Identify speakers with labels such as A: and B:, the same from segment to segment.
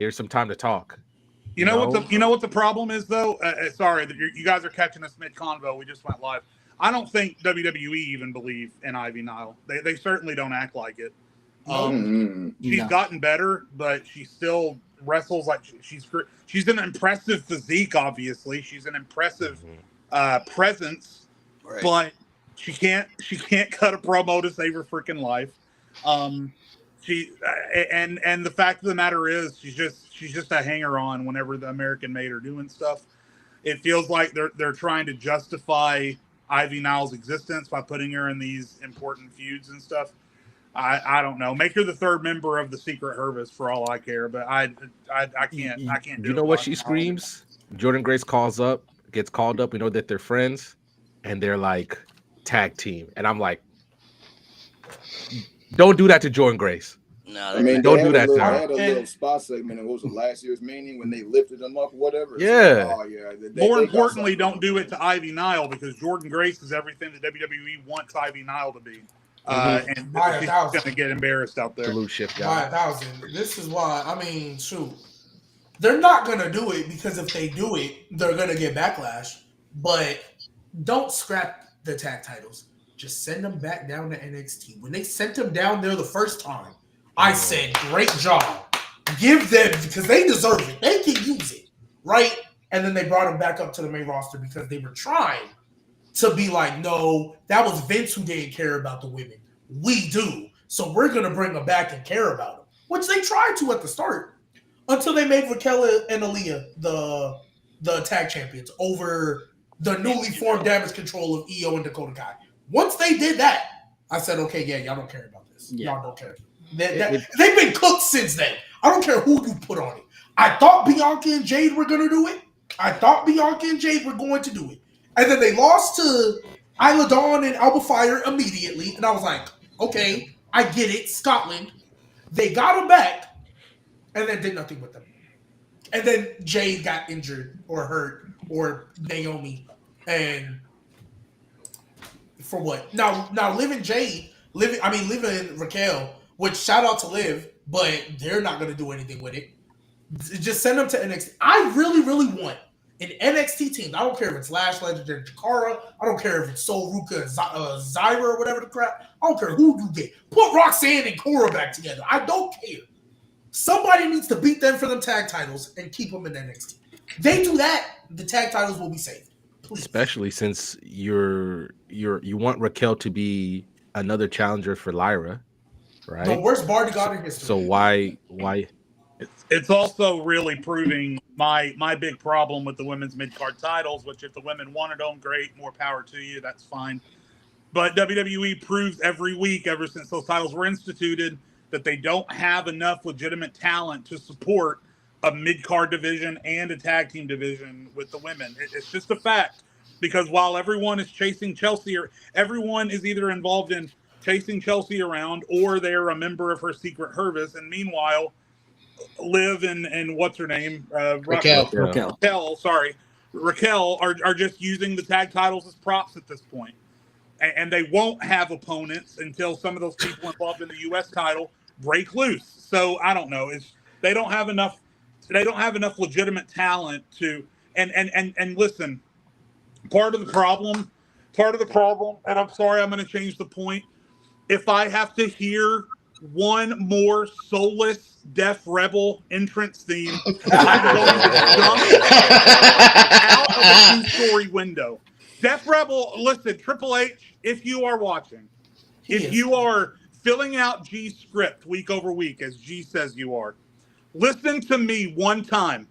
A: Here's some time to talk.
B: You know what the problem is though. Sorry that you guys are catching us mid convo. We just went live. I don't think WWE even believe in Ivy Nile. They certainly don't act like it. She's gotten better, but she still wrestles like she's an impressive physique. Obviously, she's an impressive presence, right. But she can't cut a promo to save her freaking life. She and the fact of the matter is she's just a hanger on whenever the American made are doing stuff. It feels like they're trying to justify Ivy Nile's existence by putting her in these important feuds and stuff. I don't know. Make her the third member of the Secret Service for all I care, but I can't do
A: you know what she screams? Jordan Grace gets called up. We know that they're friends and they're like tag team. And I'm like, don't do that to Jordan Grace.
C: No,
D: I mean,
A: don't do that to her.
D: They had a little spot segment. It was last year's Mania when they lifted them up, whatever.
A: Yeah.
D: So, yeah.
B: More importantly, don't do it to Ivy Nile because Jordan Grace is everything the WWE wants Ivy Nile to be. And she's going to get embarrassed out there.
A: Blue shift guy.
E: By 1,000. This is why, I mean, shoot. They're not going to do it because if they do it, they're going to get backlash. But don't scrap the tag titles. Just send them back down to NXT. When they sent them down there the first time, I said, great job. Give them, because they deserve it. They can use it, right? And then they brought them back up to the main roster because they were trying to be like, no, that was Vince who didn't care about the women. We do. So we're going to bring them back and care about them, which they tried to at the start until they made Raquel and Aaliyah the tag champions over the newly formed Damage Control of Io and Dakota Kai. Once they did that, I said, okay, yeah, y'all don't care about this. Yeah. Y'all don't care. They've been cooked since then. I don't care who you put on it. I thought Bianca and Jade were going to do it. And then they lost to Isla Dawn and Alba Fire immediately. And I was like, okay, I get it. Scotland. They got them back and then did nothing with them. And then Jade got injured or hurt or Naomi. And for what? Now living Raquel, which shout out to Liv, but they're not going to do anything with it. Just send them to NXT. I really, really want an NXT team. I don't care if it's Lash Legend or Jakara. I don't care if it's Sol Ruka, Zyra, or whatever the crap. I don't care who you get. Put Roxanne and Cora back together. I don't care. Somebody needs to beat them for them tag titles and keep them in NXT. They do that, the tag titles will be saved. Please.
A: Especially since you want Raquel to be another challenger for Lyra, right?
E: The worst bodyguard in history.
A: So why?
B: It's also really proving my big problem with the women's mid-card titles, which if the women wanted them, great, more power to you, that's fine. But WWE proves every week, ever since those titles were instituted, that they don't have enough legitimate talent to support a mid-card division and a tag team division with the women. It's just a fact. Because while everyone is chasing Chelsea, or everyone is either involved in chasing Chelsea around or they're a member of her secret service, and meanwhile, Liv and what's her name?
C: Raquel
B: are just using the tag titles as props at this point. And they won't have opponents until some of those people involved in the U.S. title break loose. So I don't know. They don't have enough legitimate talent to and listen, part of the problem, and I'm sorry, I'm going to change the point. If I have to hear one more soulless Def Rebel entrance theme, I'm going to jump out of a two-story window. Def Rebel, listen, Triple H, if you are watching, if you are filling out G's script week over week, as G says you are, listen to me one time.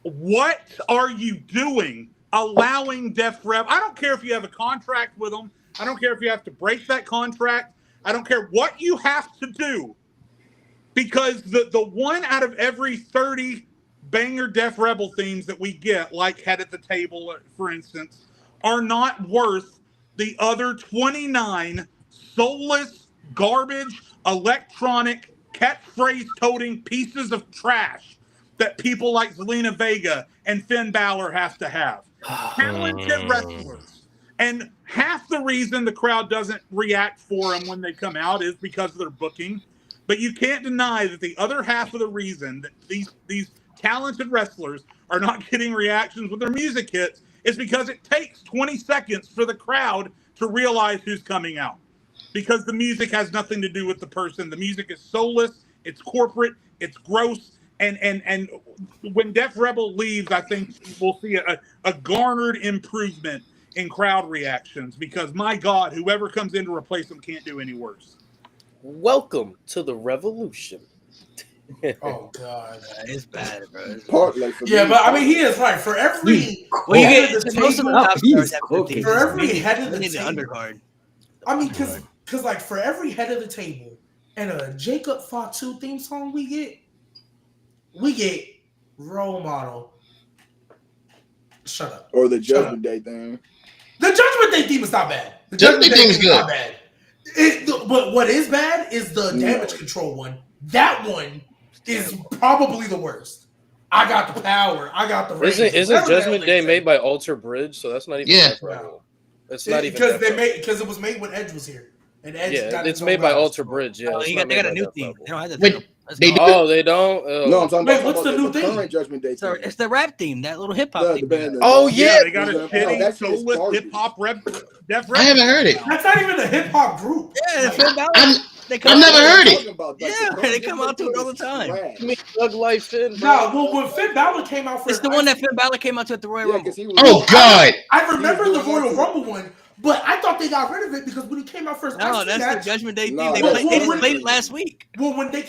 B: What are you doing allowing Def Rebel? I don't care if you have a contract with them. I don't care if you have to break that contract. I don't care what you have to do. Because the one out of every 30 banger Def Rebel themes that we get, like Head at the Table, for instance, are not worth the other 29 soulless, garbage, electronic, catchphrase-toting pieces of trash that people like Zelina Vega and Finn Balor have to have. Talented wrestlers. And half the reason the crowd doesn't react for them when they come out is because of their booking. But you can't deny that the other half of the reason that these talented wrestlers are not getting reactions when their music hits is because it takes 20 seconds for the crowd to realize who's coming out. Because the music has nothing to do with the person. The music is soulless, it's corporate, it's gross. And when Def Rebel leaves, I think we'll see a garnered improvement in crowd reactions because, my God, whoever comes in to replace them can't do any worse.
C: Welcome to the revolution.
E: Oh God,
F: it's bad, bro.
D: Partly for
E: yeah,
D: me,
E: but I mean, he is right. For every
F: Well, you
E: head
F: get
E: of the
F: most of the
E: table,
F: top stars have good teams.
E: for every
F: We need-
E: head of
F: we
E: the
F: need the
E: table.
F: undercard.
E: I mean, because like for every head of the table and a Jacob Fatu theme song we get role model. Shut up.
D: or the Judgment Day thing.
E: The Judgment Day theme is not bad. The
G: Judgment Day is
E: theme
G: good.
E: not bad. But what is bad is the damage control one. That one is probably the worst. I got the power. I got the range.
C: Isn't
E: Whatever the
C: Judgment
E: hell
C: Day
E: they
C: made
E: say.
C: by Alter Bridge? So that's not even
G: Yeah.
C: Def Rebel. It's not even
E: because
C: Def Rebel.
E: because it was made when Edge was here. And Edge
C: Yeah,
E: got
C: it's
E: his
C: made
E: own
C: by
E: guys.
C: Alter Bridge. Yeah,
F: Oh,
C: it's
F: they
C: not
F: got
C: made
F: a
C: by
F: new
C: Def
F: theme.
C: Rebel.
F: They don't have the
G: Wait,
F: theme. Let's
G: they
F: go.
G: do?
C: Oh, they don't. Oh.
D: No, I'm talking
E: Wait,
D: about
E: what's the new theme?
D: current Judgment Day thing.
F: It's the rap theme, that little hip hop
D: The
F: theme.
D: band.
G: Oh, yeah.
B: They got a
D: No,
B: shitty,
D: that shit is
B: soulless
D: garbage.
B: hip hop Def Rebel.
G: I haven't heard it.
E: That's not even a hip hop group.
F: Yeah, Finn Balor. They
G: I've
F: come
G: never
F: out-
G: heard it.
F: Yeah, they come out to it all the time.
C: I mean, Thug Life Finn, bro.
E: No, well, when Finn Balor came out for
F: It's
E: his
F: the one that
E: IC
F: Finn Balor came out to at the Royal
D: Yeah,
F: Rumble.
D: because he was.
G: Oh, God.
E: I remember
D: He
E: the
D: was doing
E: Royal
D: that
E: Rumble one, but I thought they got rid of it because when he came out for his
F: No,
E: IC
F: that's
E: match,
F: the Judgment Day theme.
D: No,
F: They
D: that's-
F: just played it last week.
E: well, when he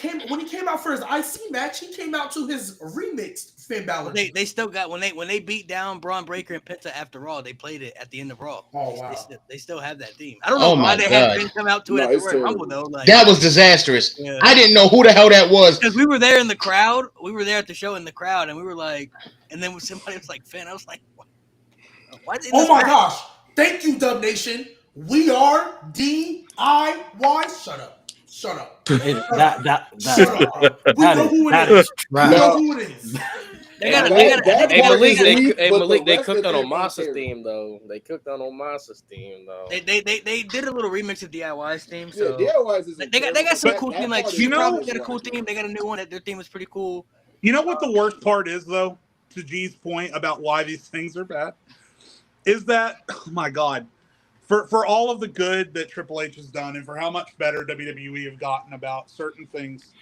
E: came out for his IC match, he came out to his remixed Finn Balor.
F: They still got when they beat down Braun Breaker and Penta after Raw, they played it at the end of Raw.
E: Oh, wow.
F: They still have that theme. I don't know
G: Oh,
F: why
G: my
F: they had
G: God.
F: Finn come out to it
D: No,
F: at the
D: it's
F: Royal
D: terrible.
F: Rumble though. Like
G: That was disastrous.
F: Yeah.
G: I didn't know who the hell that was.
F: because we were there in the crowd. We were there at the show in the crowd, and we were like, and then when somebody was like Finn, I was like, why?
E: Oh my gosh! Thank you, Dub Nation. We are DIY. Shut up. Shut up. Shut up. We know who it is. We know who it is.
F: They
D: That-
F: got
D: that
C: Hey
D: part
C: Malik,
D: is
C: they,
D: weak,
C: hey
D: but
C: Malik,
D: the
C: they
D: rest
C: cooked
D: of
C: on
D: it ain't
C: Omasa's
D: terrible.
C: theme though. They cooked on Omasa's theme though.
F: They did a little remix of DIY's theme.
D: Yeah,
F: So
D: DIY's isn't
F: they got
D: terrible,
F: some
D: but
F: cool
D: that
F: theme. Like
D: part is
B: you know,
F: Chicago got a cool
D: trash.
F: theme. They got a new one. Their theme was pretty cool.
B: You know what the worst part is, though, to G's point about why these things are bad, is that, oh my God, for all of the good that Triple H has done and for how much better WWE have gotten about certain things,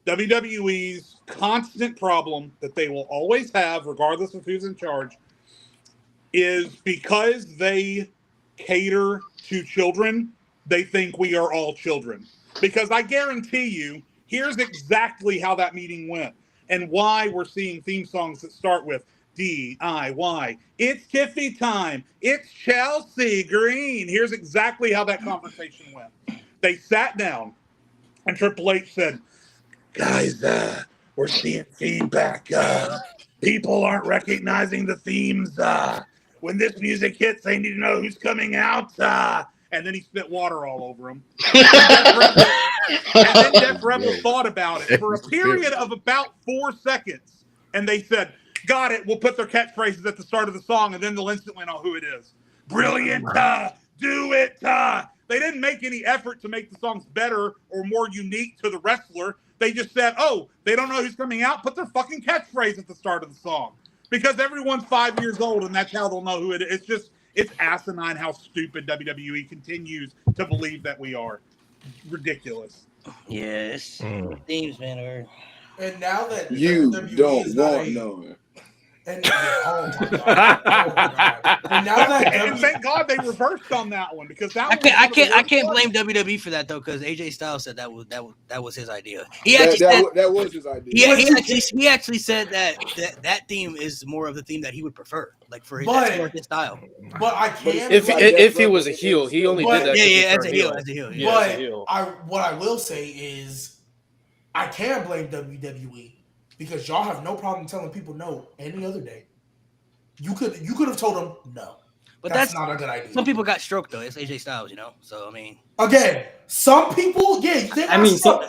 B: WWE's constant problem that they will always have, regardless of who's in charge, is because they cater to children, they think we are all children. Because I guarantee you, here's exactly how that meeting went and why we're seeing theme songs that start with DIY. It's Tiffy time. It's Chelsea Green. Here's exactly how that conversation went. They sat down and Triple H said, guys, we're seeing feedback. People aren't recognizing the themes. When this music hits, they need to know who's coming out. And then he spit water all over him. And then Def Rebel thought about it for a period of about 4 seconds. And they said, got it. We'll put their catchphrases at the start of the song. And then they'll instantly know who it is. Brilliant. Do it. They didn't make any effort to make the songs better or more unique to the wrestler. They just said, oh, they don't know who's coming out. Put their fucking catchphrase at the start of the song. Because everyone's 5 years old and that's how they'll know who it is. It's asinine how stupid WWE continues to believe that we are. Ridiculous.
F: Yes, themes, man.
E: And now that
D: You
E: WWE
D: don't
E: is not
D: want
E: a-
D: none.
E: And, oh my God. Oh my God. And now that
B: And thank God they reversed on that one because that
F: I
B: was
F: can't blame WWE for that though because AJ Styles said that was his idea. He
D: That,
F: actually said
D: that was his idea.
F: he actually said that theme is more of the theme that he would prefer, like for his, that's more his style.
E: But I can.
C: If he was a heel, he only did that.
F: As a heel.
C: Yeah,
E: but
C: as a heel.
E: what I will say is, I can blame WWE because y'all have no problem telling people no any other day. You could have told them no.
F: But
E: that's not a good idea.
F: Some people got stroked though. It's AJ Styles, So I mean,
E: again, some people,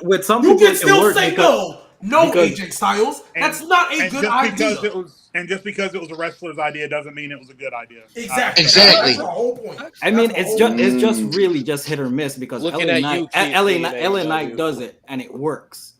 E: with some
H: you
E: people
H: can
E: it
H: still
E: work,
H: say
E: no. No,
H: Because-
E: AJ Styles. That's not a good idea.
B: Just because it was a wrestler's idea doesn't mean it was a good idea.
E: Exactly.
G: Exactly.
E: That's the whole point.
H: I mean,
E: That's
H: it's
E: the whole
H: just
E: point.
H: really just hit or miss because
C: Looking
H: LA
C: at
H: Knight,
C: you, Keith,
H: LA
C: being
H: Knight
C: AEW.
H: does it and it works.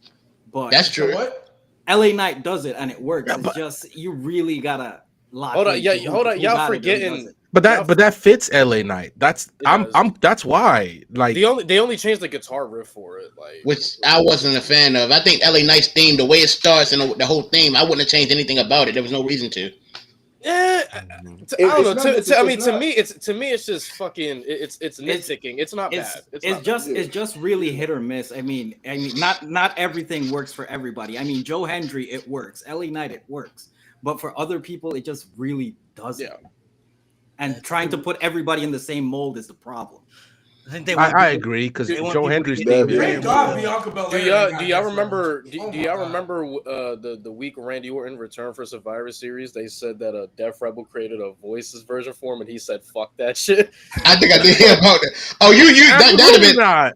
H: But
G: That's true.
E: What?
H: LA Knight does it and it works.
A: Yeah,
H: It's
A: but-
H: just you really gotta lock.
C: Hold on,
H: into
C: yeah,
H: who-
C: hold on.
H: who
C: Y'all
H: got it and who does
C: forgetting.
H: it.
A: But that fits LA Knight. That's
C: It does.
A: that's why. Like
C: They only changed the guitar riff for it, like
G: Which I wasn't a fan of. I think LA Knight's theme, the way it starts and the whole theme, I wouldn't have changed anything about it. There was no reason to.
C: Yeah, I
D: It's
C: don't know.
D: not-
C: To me, it's just fucking. It's nitpicking. It's not bad. It's not bad.
H: It's just really hit or miss. I mean, not everything works for everybody. I mean, Joe Hendry, it works. LA Knight, it works. But for other people, it just really doesn't.
C: Yeah.
H: And trying to put everybody in the same mold is the problem.
F: I think they.
A: I agree because
F: they want
A: Joe
F: people to
A: Hendry's
F: get-
A: theme is
E: Thank God Bianca Belair.
C: Do y'all remember? Do
E: Oh my
C: y'all
E: God.
C: remember the week Randy Orton returned for Survivor Series? They said that Def Rebel created a voices version for him, and he said, "Fuck that shit."
G: I think I did hear about that. Oh, that'd have been
A: not.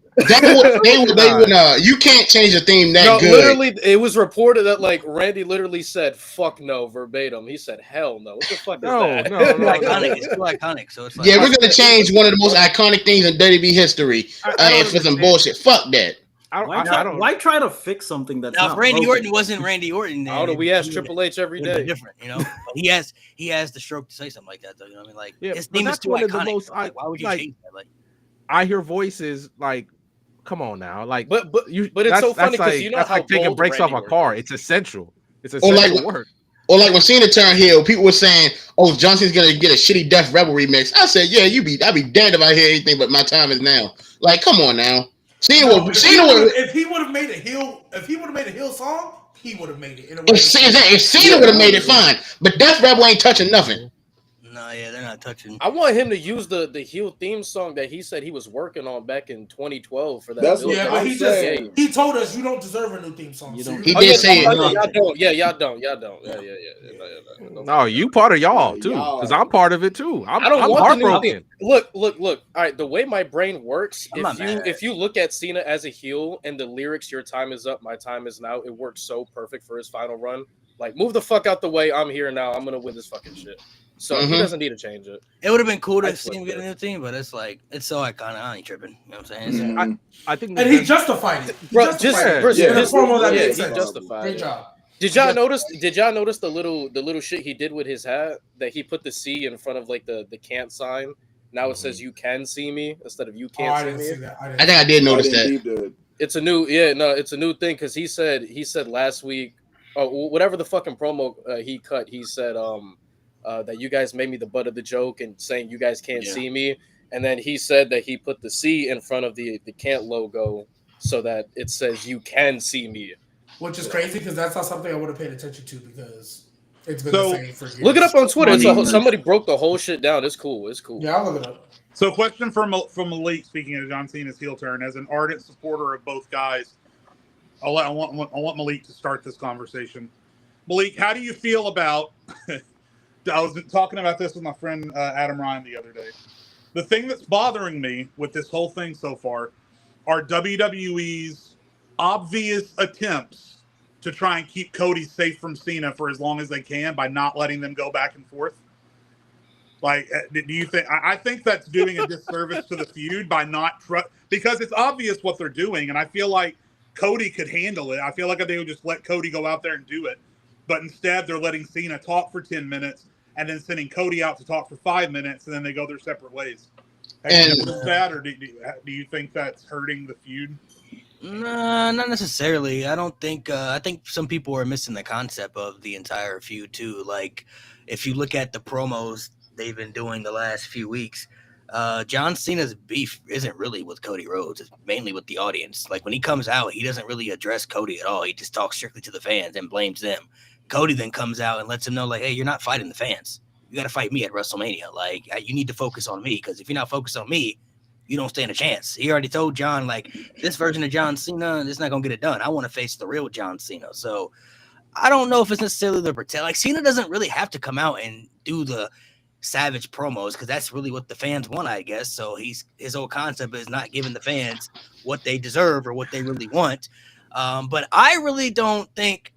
G: they would you can't change the theme that
C: No,
G: good.
C: literally, it was reported that like Randy literally said "fuck no" verbatim. He said "hell no." What the fuck is that?
A: No,
F: It's too iconic. It's too iconic. So it's like,
G: Yeah, we're gonna change one of the most iconic things in WWE history and for some bullshit. Fuck that.
H: Why try to fix something that's
F: now,
H: not
F: if Randy
H: broken?
F: Orton wasn't Randy Orton, then
C: How do we ask
F: it
C: Triple H every
F: would've been
C: day?
F: different, you know. But he has the stroke to say something like that, though. You know what I mean? Like
A: Yeah,
F: his
A: but
F: theme is
A: that's
F: too
A: one of the
F: iconic.
A: most
F: Like, why would you
A: like-
F: change that? Like,
A: I hear voices like, come on now, like,
C: But
A: but
C: it's so funny because you know
A: that's
C: how
A: like taking
C: bold
A: brakes off
C: Randy
A: a car.
C: Orton is.
A: It's essential. It's
G: Or
A: essential
G: like-
A: work.
G: Or like when Cena turned heel, people were saying, "Oh, John Cena's gonna get a shitty Def Rebel remix." I said, "Yeah, I'd be damned if I hear anything but My Time Is Now." Like, come on now.
E: If he would have made a heel song, he would have made it. In a way.
G: If Cena would have made it fine, but Def Rebel ain't touching nothing.
F: no, yeah, they're not touching.
C: I want him to use the heel theme song that he said he was working on back in 2012 for that.
D: That's
C: build.
D: what
E: Yeah, but
D: I'm
E: he
D: saying.
E: he told us you don't deserve a new theme song.
H: You
E: so
H: don't-
E: you're-
G: He did say it.
C: Y'all don't. Yeah, y'all don't. Yeah.
A: No, you part of y'all
D: Yeah,
A: too,
D: y'all.
A: because I'm part of it too. I'm
C: I don't want the new
A: heartbroken.
C: theme. Look. All right, the way my brain works,
F: I'm not mad.
C: if you look at Cena as a heel and the lyrics "Your time is up, my time is now," it works so perfect for his final run. Like, move the fuck out the way. I'm here now. I'm gonna win this fucking shit. So he doesn't need to change it.
F: It would have been cool
C: I
F: to see him
C: flipped
F: get a
C: it.
F: new team, but it's like it's so iconic. I ain't tripping. You know what I'm saying?
D: Mhm.
A: I think
E: and he justified it. He
C: Bro,
E: justified it.
C: just
D: Yeah.
E: In a promo that
C: yeah,
E: made
C: he
E: sense.
C: justified
E: Great
C: it.
E: job.
C: Did y'all notice the little shit he did with his hat that he put the C in front of like the can't sign? Now it says "You can see me" instead of "You
E: Oh,
C: can't
E: I
C: see
E: didn't
C: me."
E: see that.
G: I think I did notice that.
C: It's a new thing because he said last week, whatever the fucking promo he cut, he said that you guys made me the butt of the joke and saying you guys can't see me, and then he said that he put the C in front of the can't logo so that it says "You can see me."
E: Which is crazy because that's not something I would have paid attention to because it's been
B: So,
E: the same for years.
C: Look it up on Twitter.
E: Funny.
C: Somebody broke the whole shit down. It's cool.
E: Yeah, I'll look it up.
B: So, question from Malik. Speaking of John Cena's heel turn, as an ardent supporter of both guys, I want Malik to start this conversation. Malik, how do you feel about? I was talking about this with my friend Adam Ryan the other day. The thing that's bothering me with this whole thing so far are WWE's obvious attempts to try and keep Cody safe from Cena for as long as they can by not letting them go back and forth. Like, do you think? I think that's doing a disservice to the feud by not because it's obvious what they're doing, and I feel like Cody could handle it. I feel like they would just let Cody go out there and do it, but instead they're letting Cena talk for 10 minutes and then sending Cody out to talk for 5 minutes, and then they go their separate ways. Have you noticed that, or do you think that's hurting the feud?
F: Nah, not necessarily. I don't think. I think some people are missing the concept of the entire feud too. Like, if you look at the promos they've been doing the last few weeks, John Cena's beef isn't really with Cody Rhodes. It's mainly with the audience. Like, when he comes out, he doesn't really address Cody at all. He just talks strictly to the fans and blames them. Cody then comes out and lets him know, like, hey, you're not fighting the fans. You got to fight me at WrestleMania. Like, you need to focus on me, because if you're not focused on me, you don't stand a chance. He already told John, like, this version of John Cena, it's not going to get it done. I want to face the real John Cena. So I don't know if it's necessarily the pretend. Like, Cena doesn't really have to come out and do the savage promos, because that's really what the fans want, I guess. So his whole concept is not giving the fans what they deserve or what they really want. But I really don't think.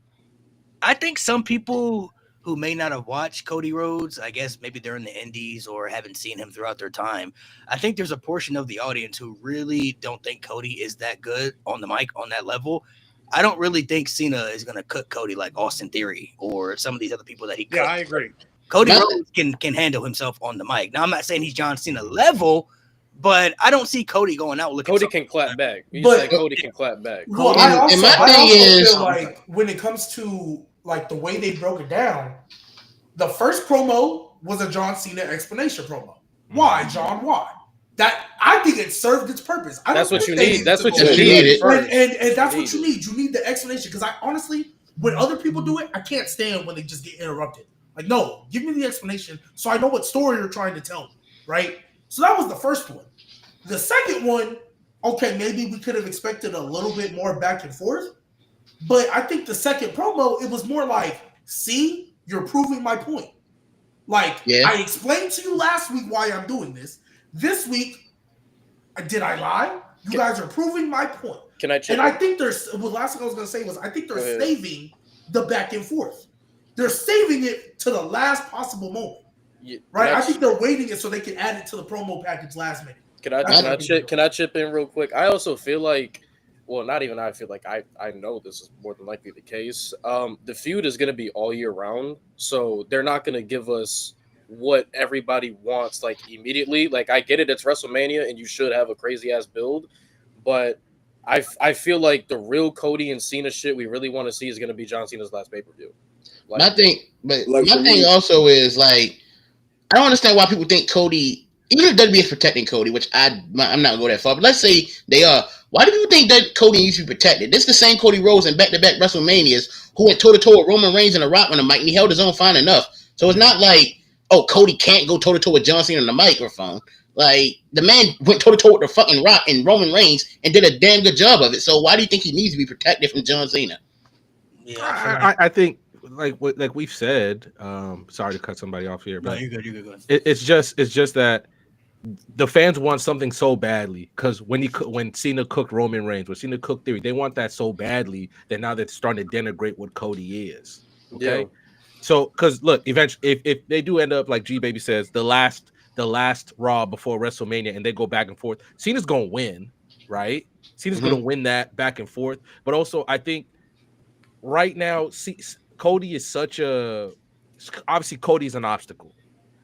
F: I think some people who may not have watched Cody Rhodes, I guess maybe they're in the indies or haven't seen him throughout their time. I think there's a portion of the audience who really don't think Cody is that good on the mic on that level. I don't really think Cena is going to cook Cody like Austin Theory or some of these other people that he cooked.
B: Yeah, I agree.
F: Cody Rhodes can handle himself on the mic. Now, I'm not saying he's John Cena level, but I don't see Cody going out looking.
C: Cody can clap back. You
E: But-
C: said Cody can clap back.
E: Well, I also feel like when it comes to like the way they broke it down, the first promo was a John Cena explanation promo. Why, John? Why? That I think it served its purpose.
C: That's what you need. That's what you need.
E: And that's what you need. You need the explanation because I honestly, when other people do it, I can't stand when they just get interrupted. Like, no, give me the explanation so I know what story you're trying to tell me, right? So that was the first one. The second one, okay, maybe we could have expected a little bit more back and forth, but I think the second promo, it was more like, see, you're proving my point. Like, I explained to you last week why I'm doing this. This week, did I lie? You guys are proving my point.
C: Can I check?
E: And I think there's, well, last thing I was going to say was, I think they're saving the back and forth. They're saving it to the last possible moment. Right? I think they're waiting it so they can add it to the promo package last minute.
C: Can I chip in real quick? I also feel like, well, not even I feel like I know this is more than likely the case. The feud is going to be all year round, so they're not going to give us what everybody wants like immediately. Like, I get it, it's WrestleMania and you should have a crazy ass build, but I feel like the real Cody and Cena shit we really want to see is going to be John Cena's last pay-per-view. Like,
G: my thing also is like, I don't understand why people think Cody, even if WWE is protecting Cody, which I'm not gonna go that far, but let's say they are. Why do people think that Cody needs to be protected? This is the same Cody Rhodes in back-to-back WrestleManias who went toe-to-toe with Roman Reigns and The Rock on the mic, and he held his own fine enough. So it's not like, oh, Cody can't go toe-to-toe with John Cena on the microphone. Like, the man went toe-to-toe with the fucking Rock and Roman Reigns and did a damn good job of it. So why do you think he needs to be protected from John Cena?
A: Yeah, I think like we've said. Sorry to cut somebody off here, but
F: no, you're good. Go ahead.
A: It's just that the fans want something so badly because when Cena cooked Roman Reigns, when Cena cooked Theory, they want that so badly that now they're starting to denigrate what Cody is. Okay,
C: yeah.
A: So because look, eventually, if they do end up like G Baby says, the last Raw before WrestleMania, and they go back and forth, Cena's gonna win, right? Cena's gonna win that back and forth, but also I think right now, Cody is obviously Cody's an obstacle.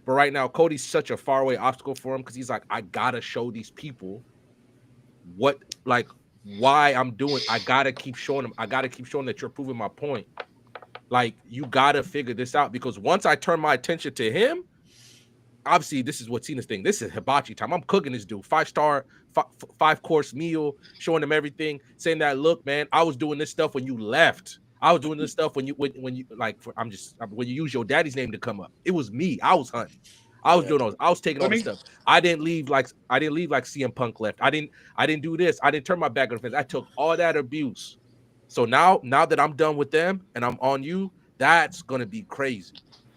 A: But right now, Cody's such a faraway obstacle for him because he's like, I gotta show these people why I'm doing. I gotta keep showing them. I gotta keep showing that you're proving my point. Like, you gotta figure this out because once I turn my attention to him, obviously this is what Cena's thing. This is hibachi time. I'm cooking this dude 5-star, 5-course meal, showing him everything, saying that, look, man, I was doing this stuff when you left. I was doing this stuff when you when you use your daddy's name to come up. It was me. I was hunting. I was doing those. I was taking all this stuff. I didn't leave like CM Punk left. I didn't do this. I didn't turn my back on the fence. I took all that abuse. So now that I'm done with them and I'm on you, that's gonna be crazy.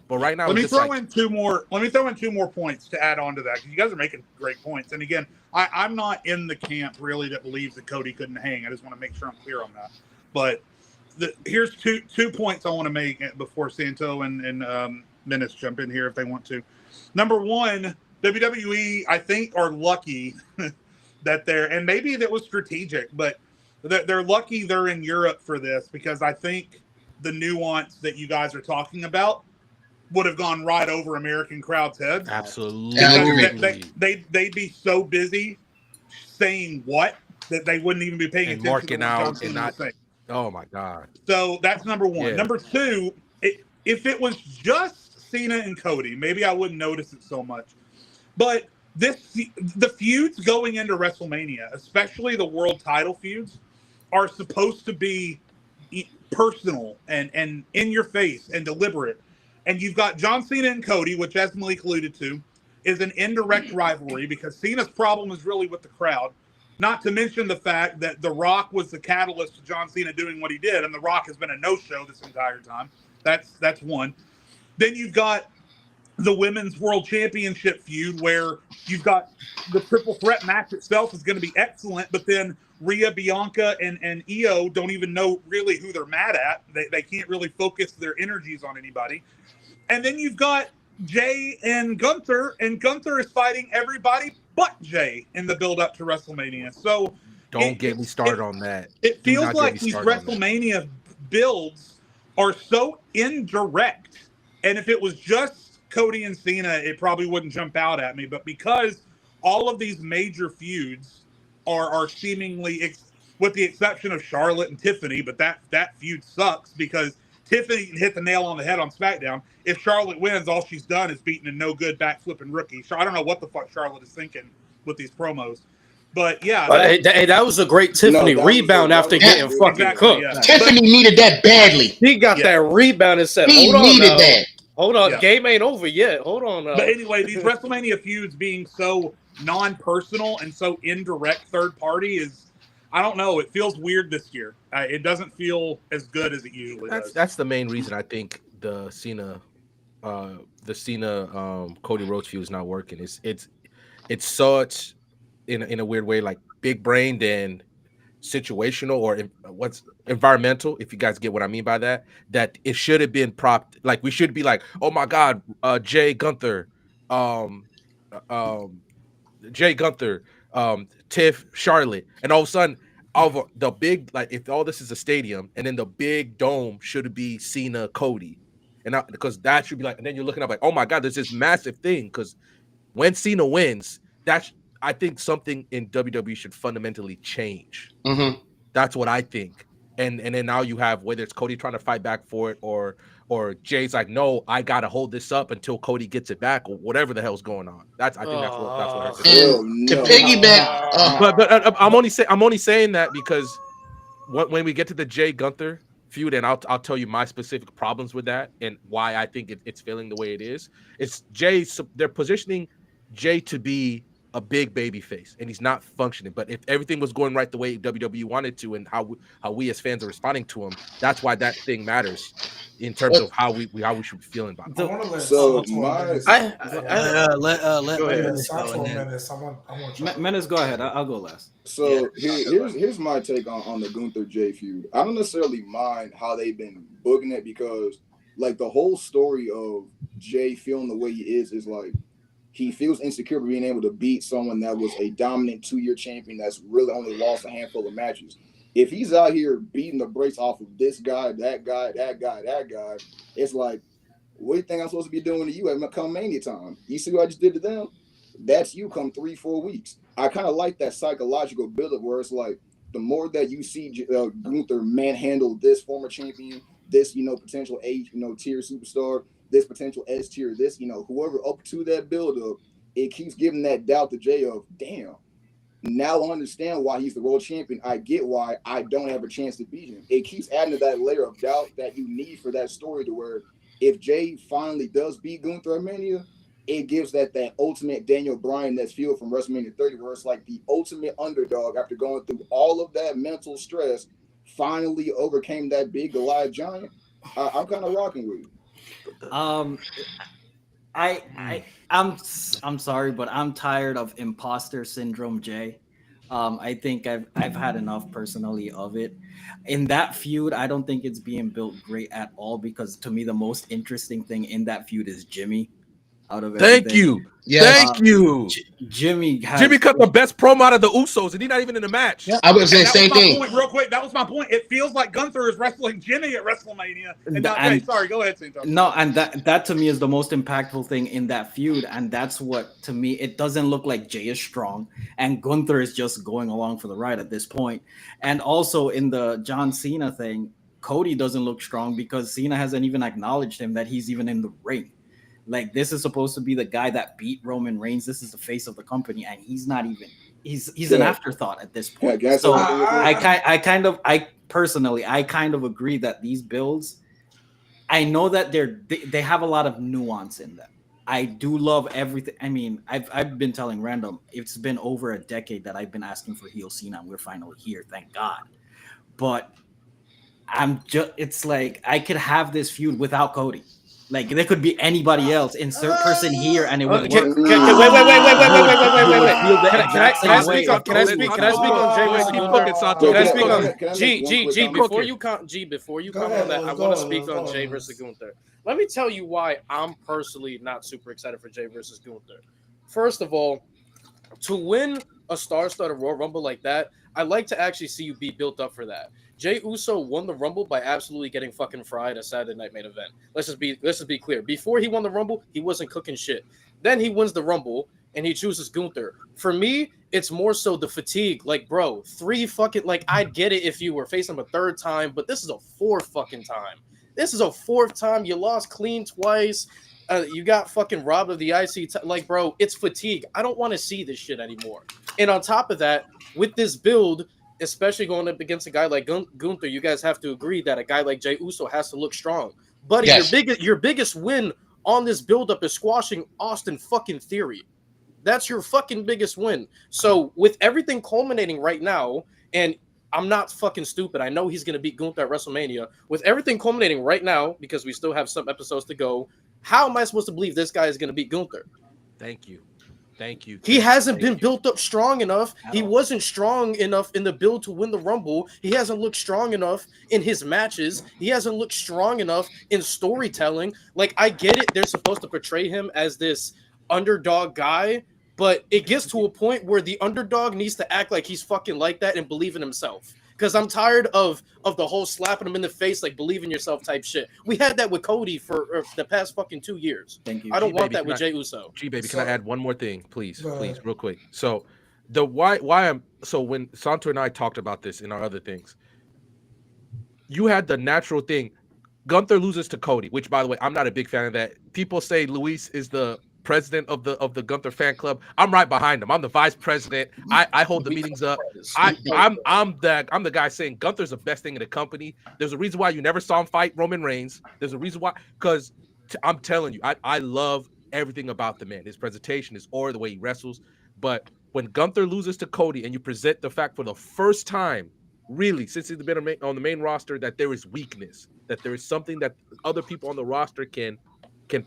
A: But right now,
B: let me throw in two more points to add on to that because you guys are making great points. And again, I'm not in the camp really that believes that Cody couldn't hang. I just want to make sure I'm clear on that. But here's two points I want to make before Santo and Menace jump in here if they want to. Number one, WWE, I think, are lucky that and maybe that was strategic, but they're lucky they're in Europe for this because I think the nuance that you guys are talking about would have gone right over American crowds' heads.
A: Absolutely.
B: They'd be so busy saying what that they wouldn't even be paying attention
A: marking
B: to
A: out and not saying. Oh my God.
B: So that's number one.
A: Yeah.
B: Number two, if it was just Cena and Cody, maybe I wouldn't notice it so much. But the feuds going into WrestleMania, especially the world title feuds, are supposed to be personal and in your face and deliberate. And you've got John Cena and Cody, which, as Malik alluded to, is an indirect rivalry because Cena's problem is really with the crowd. Not to mention the fact that The Rock was the catalyst to John Cena doing what he did, and The Rock has been a no-show this entire time. That's one. Then you've got the Women's World Championship feud where you've got the triple threat match itself is going to be excellent, but then Rhea, Bianca, and Io don't even know really who they're mad at. They can't really focus their energies on anybody. And then you've got Jey and Gunther is fighting everybody but Jey in the build up to WrestleMania. So
A: Don't get me started on that.
B: It
A: Do
B: feels
A: not get
B: like
A: me
B: these
A: started on that.
B: WrestleMania builds are so indirect. And if it was just Cody and Cena, it probably wouldn't jump out at me. But because all of these major feuds are seemingly, with the exception of Charlotte and Tiffany, but that feud sucks because Tiffany can hit the nail on the head on SmackDown. If Charlotte wins, all she's done is beaten a no-good backflipping rookie. So I don't know what the fuck Charlotte is thinking with these promos. But yeah,
C: that was a great Tiffany rebound after getting fucking cooked.
B: Yeah.
G: Tiffany needed that badly.
C: He got that rebound and said,
G: He
C: "Hold on,
G: needed
C: now.
G: that.
C: Hold on,
B: Yeah.
C: game ain't over yet. Hold on." Now.
B: But anyway, these WrestleMania feuds being so non-personal and so indirect third party is, I don't know, it feels weird this year. It doesn't feel as good as it usually does.
A: That's the main reason I think the Cena Cody Rhodes feud is not working. It's such in a weird way like big brained and situational or what's environmental, if you guys get what I mean by that it should have been propped, like we should be like, oh my god, Jey Gunther, Tiff, Charlotte, and all of a sudden all the big, like if all this is a stadium and then the big dome should be Cena Cody, and because that should be like, and then you're looking up like, oh my god, there's this massive thing, because when Cena wins, I think something in WWE should fundamentally change.
G: Mm-hmm.
A: That's what I think. And then now you have, whether it's Cody trying to fight back for it or Jay's like, no, I gotta hold this up until Cody gets it back, or whatever the hell's going on. I think that's what hurts.
G: And to piggyback,
A: But I'm only saying that because when we get to the Jey Gunther feud, and I'll tell you my specific problems with that and why I think it's feeling the way it is. It's they're positioning Jey to be a big baby face, and he's not functioning. But if everything was going right the way WWE wanted to, and how we as fans are responding to him, that's why that thing matters in terms of how we should be feeling about it.
D: So
H: Menace, go ahead. I'll go last.
D: So here's my take on the Gunther Jey feud. I don't necessarily mind how they've been booking it, because like the whole story of Jey feeling the way he is like, he feels insecure for being able to beat someone that was a dominant 2-year champion that's really only lost a handful of matches. If he's out here beating the brakes off of this guy, that guy, it's like, what do you think I'm supposed to be doing to you at come Mania time? You see what I just did to them? That's you come 3-4 weeks. I kind of like that psychological buildup where it's like, the more that you see Gunther manhandle this former champion, this, potential A, tier superstar, this potential S tier, this, whoever up to that build-up, it keeps giving that doubt to Jey of, damn, now I understand why he's the world champion. I get why I don't have a chance to beat him. It keeps adding to that layer of doubt that you need for that story, to where if Jey finally does beat Gunther at Mania, it gives that ultimate Daniel Bryan that's fueled from WrestleMania 30, where it's like the ultimate underdog after going through all of that mental stress, finally overcame that big Goliath giant. I'm kind of rocking with it.
H: I'm sorry, but I'm tired of imposter syndrome, Jey. I think I've had enough personally of it. In that feud, I don't think it's being built great at all, because to me the most interesting thing in that feud is Jimmy. Out of everything.
A: Thank you. Thank you.
H: Jimmy
A: cut the best promo out of the Usos, and he's not even in the match.
G: I would say the same thing.
B: Real quick, that was my point. It feels like Gunther is wrestling Jimmy at WrestleMania. Sorry, go ahead, Cinto.
H: No, and that to me is the most impactful thing in that feud, and that's what, to me, it doesn't look like Jey is strong, and Gunther is just going along for the ride at this point. And also in the John Cena thing, Cody doesn't look strong because Cena hasn't even acknowledged him that he's even in the ring. Like, this is supposed to be the guy that beat Roman Reigns. This is the face of the company, and he's not even. He's an afterthought at this point. So I personally kind of agree that these builds, I know that they have a lot of nuance in them. I do love everything. I mean, I've been telling Random, it's been over a decade that I've been asking for heel Cena, and we're finally here, thank God. But it's like I could have this feud without Cody. Like there could be anybody else, insert person here, and it would
C: Wait.
H: work.
C: Can I speak on Jay versus Gunther? Can I speak on G before you comment on that? I want to speak on Jay versus Gunther. Let me tell you why I'm personally not super excited for Jay versus Gunther. First of all, to win a star-studded Royal Rumble like that, I like to actually see you be built up for that. Jey Uso won the Rumble by absolutely getting fucking fried at Saturday Night Main Event. Let's just be clear. Before he won the Rumble, he wasn't cooking shit. Then he wins the Rumble and he chooses Gunther. For me, it's more so the fatigue. Like, bro, 3 fucking I'd get it if you were facing him a 3rd time, but this is a 4th fucking time. This is a 4th time. You lost clean twice. You got fucking robbed of the IC. Bro, it's fatigue. I don't want to see this shit anymore. And on top of that, with this build, especially going up against a guy like Gunther, you guys have to agree that a guy like Jey Uso has to look strong. Buddy, yes. Your biggest win on this build-up is squashing Austin fucking Theory. That's your fucking biggest win. So with everything culminating right now, and I'm not fucking stupid. I know he's going to beat Gunther at WrestleMania. With everything culminating right now, because we still have some episodes to go, how am I supposed to believe this guy is going to beat Gunther?
A: Thank you.
C: He hasn't been built up strong enough. He wasn't strong enough in the build to win the Rumble. He hasn't looked strong enough in his matches. He hasn't looked strong enough in storytelling. I get it. They're supposed to portray him as this underdog guy, but it gets to a point where the underdog needs to act like he's fucking like that and believe in himself. Because I'm tired of the whole slapping him in the face, believe in yourself type shit. We had that with Cody for the past fucking 2 years.
H: Thank you.
C: I don't want that with Jey Uso.
A: G-Baby, can I add one more thing, please, real quick? So when Santo and I talked about this in our other things, you had the natural thing. Gunther loses to Cody, which, by the way, I'm not a big fan of that. People say Luis is the president of the Gunther fan club. I'm right behind him. I'm the vice president. I hold the meetings up. I'm the guy saying Gunther's the best thing in the company. There's a reason why you never saw him fight Roman Reigns. There's a reason why, because I'm telling you, I love everything about the man. His presentation, his aura, the way he wrestles. But when Gunther loses to Cody and you present the fact for the first time, really, since he's been on the main roster, that there is weakness, that there is something that other people on the roster can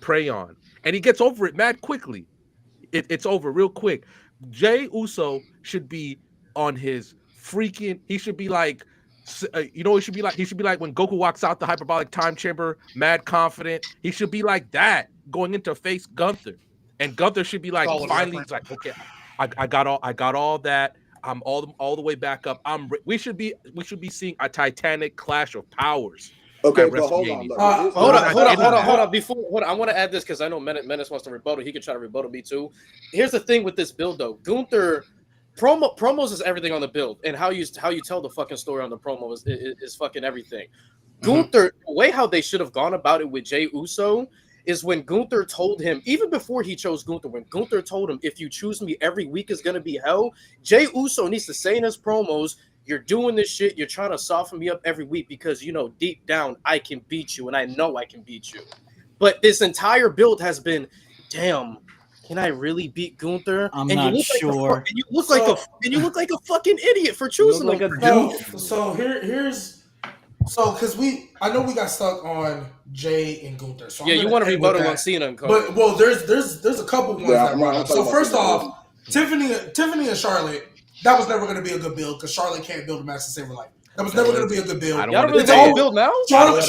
A: prey on. And he gets over it mad quickly. It's over real quick. Jey Uso should be on his freaking. He should be like, he should be like when Goku walks out the hyperbolic time chamber, mad confident. He should be like that going into face Gunther, and Gunther should be like, finally, he's like, okay, I got all that. I'm all the way back up. We should be seeing a Titanic clash of powers.
D: Okay, but hold on.
C: Hold on. Hold on. I want to add this because I know Menace wants to rebuttal. He can try to rebuttal me too. Here's the thing with this build though. Gunther promos is everything on the build, and how you tell the fucking story on the promo is fucking everything. Gunther, the way how they should have gone about it with Jey Uso is when Gunther told him, even before he chose Gunther, when Gunther told him, if you choose me every week is gonna be hell, Jey Uso needs to say in his promos, you're doing this shit. You're trying to soften me up every week because, deep down, I can beat you, and I know I can beat you. But this entire build has been, damn, can I really beat Gunther?
H: I'm not sure.
C: And you look like a fucking idiot for choosing him.
E: I know we got stuck on Jey and Gunther. So
C: you want to rebuttal on Cena and Cody.
E: But there's a couple ones that run up. So first off, Tiffany and Charlotte. That was never going to be a good build because Charlotte can't build a match to save her life. That was never going to be a good build.
C: Y'all don't really think build now?
E: Charlotte,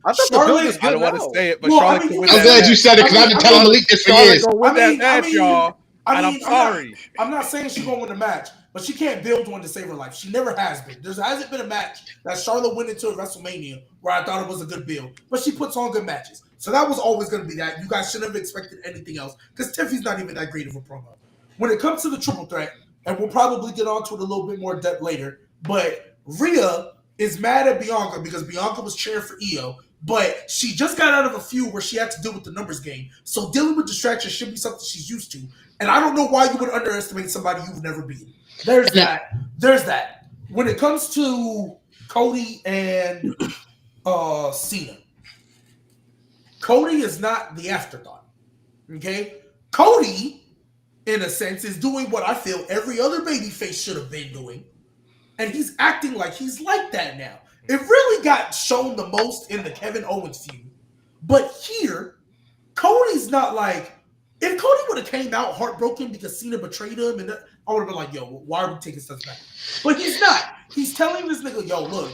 C: I thought the build is good.
A: I don't want to say it, but
G: Charlotte. I'm glad you said it because I've been telling Malik this for years.
A: I'm sorry.
E: I'm not saying she's going to win the match, but she can't build one to save her life. She never has been. There hasn't been a match that Charlotte went into at WrestleMania where I thought it was a good build, but she puts on good matches. So that was always going to be that. You guys shouldn't have expected anything else because Tiffany's not even that great of a promo. When it comes to the triple threat, and we'll probably get onto it a little bit more depth later, but Rhea is mad at Bianca because Bianca was cheering for Io, but she just got out of a feud where she had to deal with the numbers game. So dealing with distractions should be something she's used to. And I don't know why you would underestimate somebody you've never beaten. There's that. When it comes to Cody and Cena, Cody is not the afterthought. Okay? Cody, in a sense, is doing what I feel every other babyface should have been doing. And he's acting like he's like that now. It really got shown the most in the Kevin Owens feud. But here, Cody's not like, if Cody would have came out heartbroken because Cena betrayed him, and I would have been like, yo, why are we taking steps back? But he's not. He's telling this nigga, yo, look,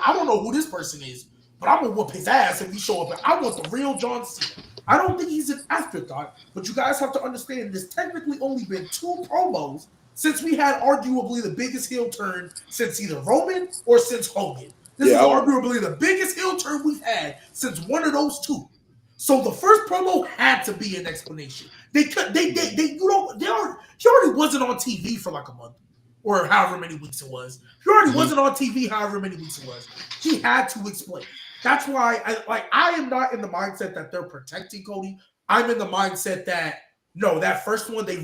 E: I don't know who this person is, but I'm gonna whoop his ass if he show up. I want the real John Cena. I don't think he's an afterthought, but you guys have to understand there's technically only been 2 promos since we had arguably the biggest heel turn since either Roman or since Hogan. This is arguably the biggest heel turn we've had since one of those 2. So the first promo had to be an explanation. He already wasn't on TV for like a month or however many weeks it was. He already wasn't on TV however many weeks it was. He had to explain. That's why I am not in the mindset that they're protecting Cody. I'm in the mindset that no, that first one they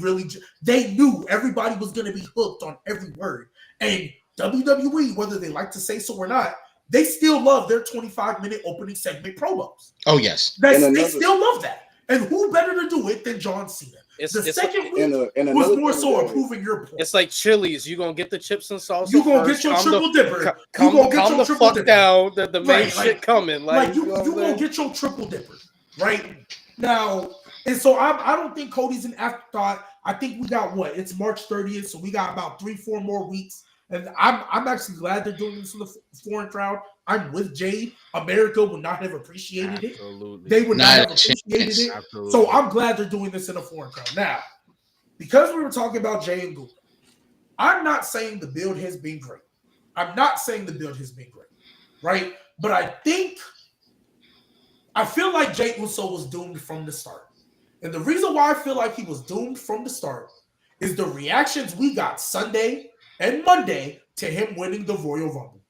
E: knew everybody was going to be hooked on every word. And WWE, whether they like to say so or not, they still love their 25-minute opening segment promos.
G: Oh, yes.
E: They still love that. And who better to do it than John Cena? The second week was more so approving your point.
C: It's like Chili's. You're going to get the chips and salsa.
E: You're going to get your triple dipper.
C: Calm the fuck down. The main shit coming.
E: You're going to get your triple dipper. Right? Now, and so I don't think Cody's an afterthought. I think we got what? It's March 30th, so we got about 3-4 more weeks. And I'm actually glad they're doing this in the foreign crowd. I'm with Jade. America would not have appreciated it.
A: Absolutely.
E: They would not have appreciated it.
A: Absolutely.
E: So I'm glad they're doing this in a foreign crowd. Now, because we were talking about Jey and Gunther, I'm not saying the build has been great. Right? But I feel like Jey Uso was doomed from the start. And the reason why I feel like he was doomed from the start is the reactions we got Sunday and Monday to him winning the Royal Rumble.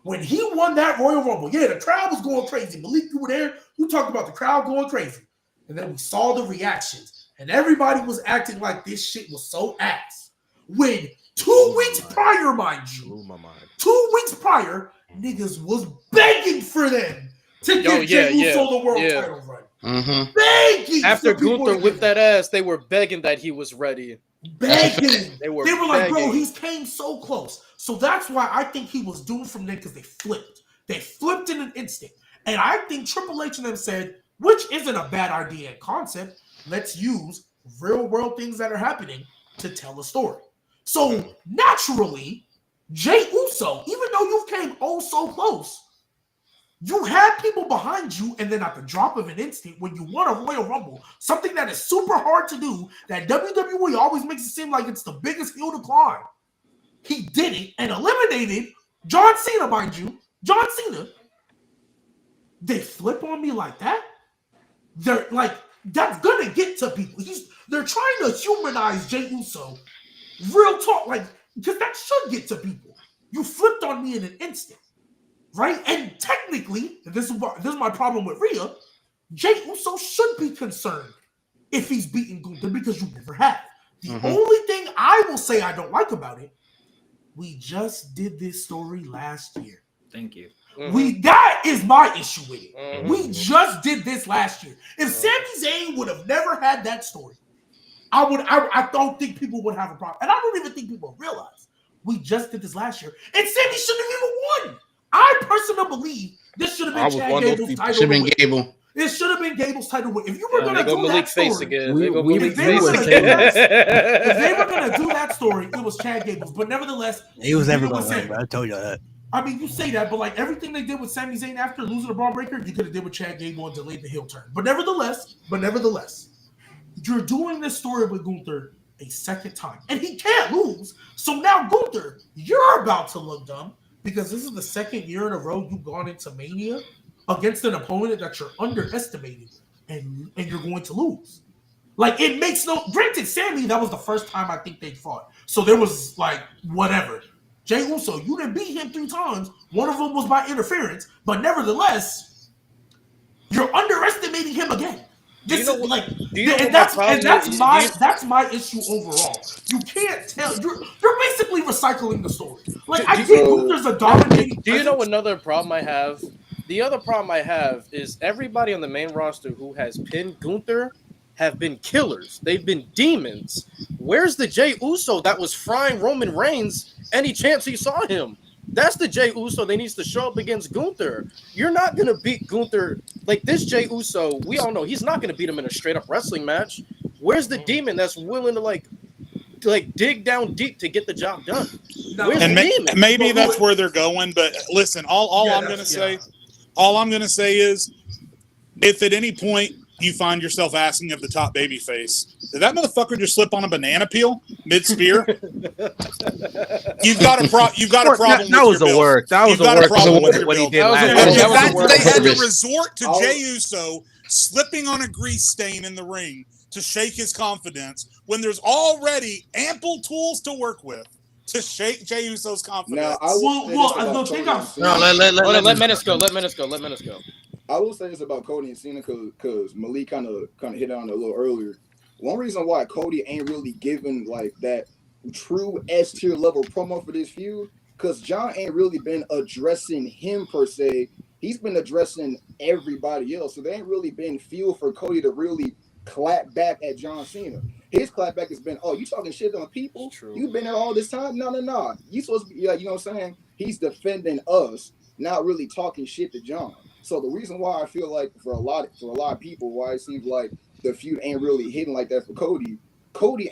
E: When he won that Royal Rumble, the crowd was going crazy. Malik, you were there. You talked about the crowd going crazy. And then we saw the reactions. And everybody was acting like this shit was so ass. When 2 weeks prior, mind you,
A: blew my mind.
E: 2 weeks prior, niggas was begging for them to give Jey Uso the world title run.
G: Mm-hmm.
E: Begging.
C: After Gunther whipped that ass, they were begging that he was ready.
E: Begging.
C: They were
E: like, bro, he's came so close. So that's why I think he was doomed from there because they flipped. They flipped in an instant. And I think Triple H and them said, which isn't a bad idea and concept, let's use real world things that are happening to tell a story. So naturally, Jey Uso, even though you came oh so close, you had people behind you, and then at the drop of an instant, when you won a Royal Rumble, something that is super hard to do, that WWE always makes it seem like it's the biggest hill to climb. He did it and eliminated John Cena, mind you. John Cena. They flip on me like that? They're like, that's gonna get to people. They're trying to humanize Jey Uso. Real talk, because that should get to people. You flipped on me in an instant. Right? And technically, this is my problem with Rhea, Jey Uso should be concerned if he's beaten Gunther because you never have. The only thing I will say I don't like about it, we just did this story last year.
H: Thank you.
E: That is my issue with it. We just did this last year. If Sami Zayn would have never had that story, I don't think people would have a problem. And I don't even think people realize we just did this last year. And Sami shouldn't have even won. I personally believe this should have been Chad Gable's title.
G: Should have been Gable.
E: It should have been Gable's title win. If you were going to do
C: Malik
E: that story,
C: again.
E: if they were going to do that story, it was Chad Gable's. But nevertheless,
F: he was never going to win. I told you that.
E: I mean, you say that, but everything they did with Sami Zayn after losing the Braun Breaker, you could have did with Chad Gable and delayed the heel turn. But nevertheless, you're doing this story with Gunther a second time, and he can't lose. So now, Gunther, you're about to look dumb. Because this is the second year in a row you've gone into Mania against an opponent that you're underestimating, and you're going to lose. It makes no... Granted, Sammy, that was the first time I think they fought. So there was, whatever. Jey Uso, you didn't beat him 3 times. One of them was by interference. But nevertheless, you're underestimating him again. That's my issue overall. You can't tell. You're basically recycling the story. I get Gunther's a dominating.
C: Do you know another problem I have? The other problem I have is everybody on the main roster who has pinned Gunther have been killers. They've been demons. Where's the Jey Uso that was frying Roman Reigns any chance he saw him? That's the Jey Uso that needs to show up against Gunther. You're not gonna beat Gunther like this. Jey Uso, we all know he's not gonna beat him in a straight up wrestling match. Where's the demon that's willing to like dig down deep to get the job done? Where's the demon?
B: Maybe that's where they're going. But listen, all I'm gonna say is, if at any point you find yourself asking if the top babyface, did that motherfucker just slip on a banana peel mid-spear? You've got a problem.
A: That was a work. That was a work. What he did last
B: They had to resort to Jey Uso slipping on a grease stain in the ring to shake his confidence when there's already ample tools to work with to shake Jey Uso's confidence.
D: Now,
C: let Menace go. Let Menace go.
D: I will say this about Cody and Cena because Malik kind of hit on it a little earlier. One reason why Cody ain't really given like that true S tier level promo for this feud, because John ain't really been addressing him per se. He's been addressing everybody else. So there ain't really been fuel for Cody to really clap back at John Cena. His clapback has been, oh, you talking shit on people?
C: True.
D: You've been there all this time? No. You supposed to be, you know what I'm saying? He's defending us, not really talking shit to John. So the reason why I feel like for a lot of people, why it seems like the feud ain't really hitting like that for Cody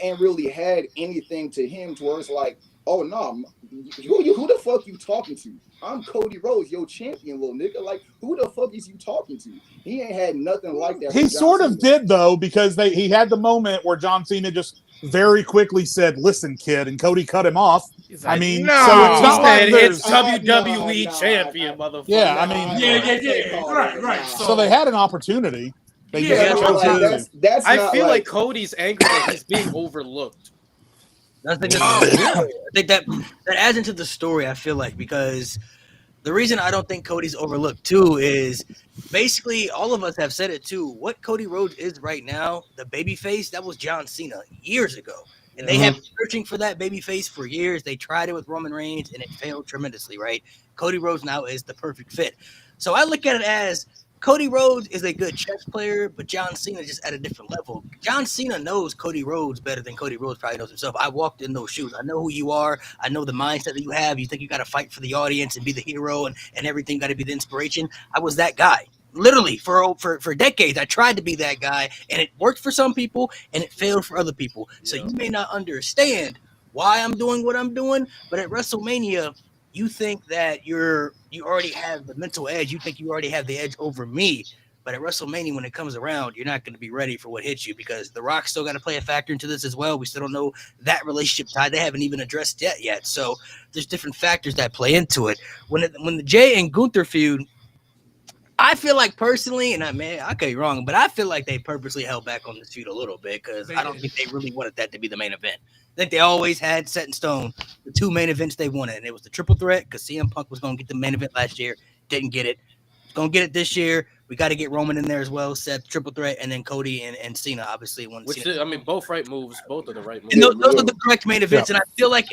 D: ain't really had anything to him to where it's like, oh no, who the fuck you talking to? I'm Cody Rhodes, your champion, little nigga. Like, who the fuck is you talking to? He ain't had nothing like that.
B: He sort of did though, because he had the moment where John Cena just very quickly said, "Listen, kid," and Cody cut him off.
C: Like,
B: I mean,
C: no,
B: so it's not like
C: it's WWE champion, motherfucker.
B: Yeah, I mean,
E: yeah. Right.
B: So they had an opportunity. They
C: I feel like Cody's angry that he's being overlooked.
F: I think that adds into the story, I feel like, because the reason I don't think Cody's overlooked too is basically all of us have said it too. What Cody Rhodes is right now, the babyface, that was John Cena years ago. And they have been searching for that babyface for years. They tried it with Roman Reigns and it failed tremendously, right? Cody Rhodes now is the perfect fit. So I look at it as Cody Rhodes is a good chess player, but John Cena just at a different level. John Cena knows Cody Rhodes better than Cody Rhodes probably knows himself. I walked in those shoes. I know who you are. I know the mindset that you have. You think you got to fight for the audience and be the hero and everything got to be the inspiration. I was that guy. Literally, for decades, I tried to be that guy, and it worked for some people, and it failed for other people. So you may not understand why I'm doing what I'm doing, but at WrestleMania, you think that you already have the mental edge. You think you already have the edge over me. But at WrestleMania, when it comes around, you're not going to be ready for what hits you because The Rock's still got to play a factor into this as well. We still don't know that relationship tie. They haven't even addressed that yet. So there's different factors that play into it. When the Jey and Gunther feud, I feel like personally, and I could be wrong, but I feel like they purposely held back on this feud a little bit because I don't think they really wanted that to be the main event. I think they always had set in stone the two main events they wanted, and it was the triple threat because CM Punk was going to get the main event last year, didn't get it. Going to get it this year. We got to get Roman in there as well. Seth, triple threat, and then Cody and Cena, obviously.
C: Both right moves. Both are the right moves.
F: And those are the correct main events. Yeah. And I feel like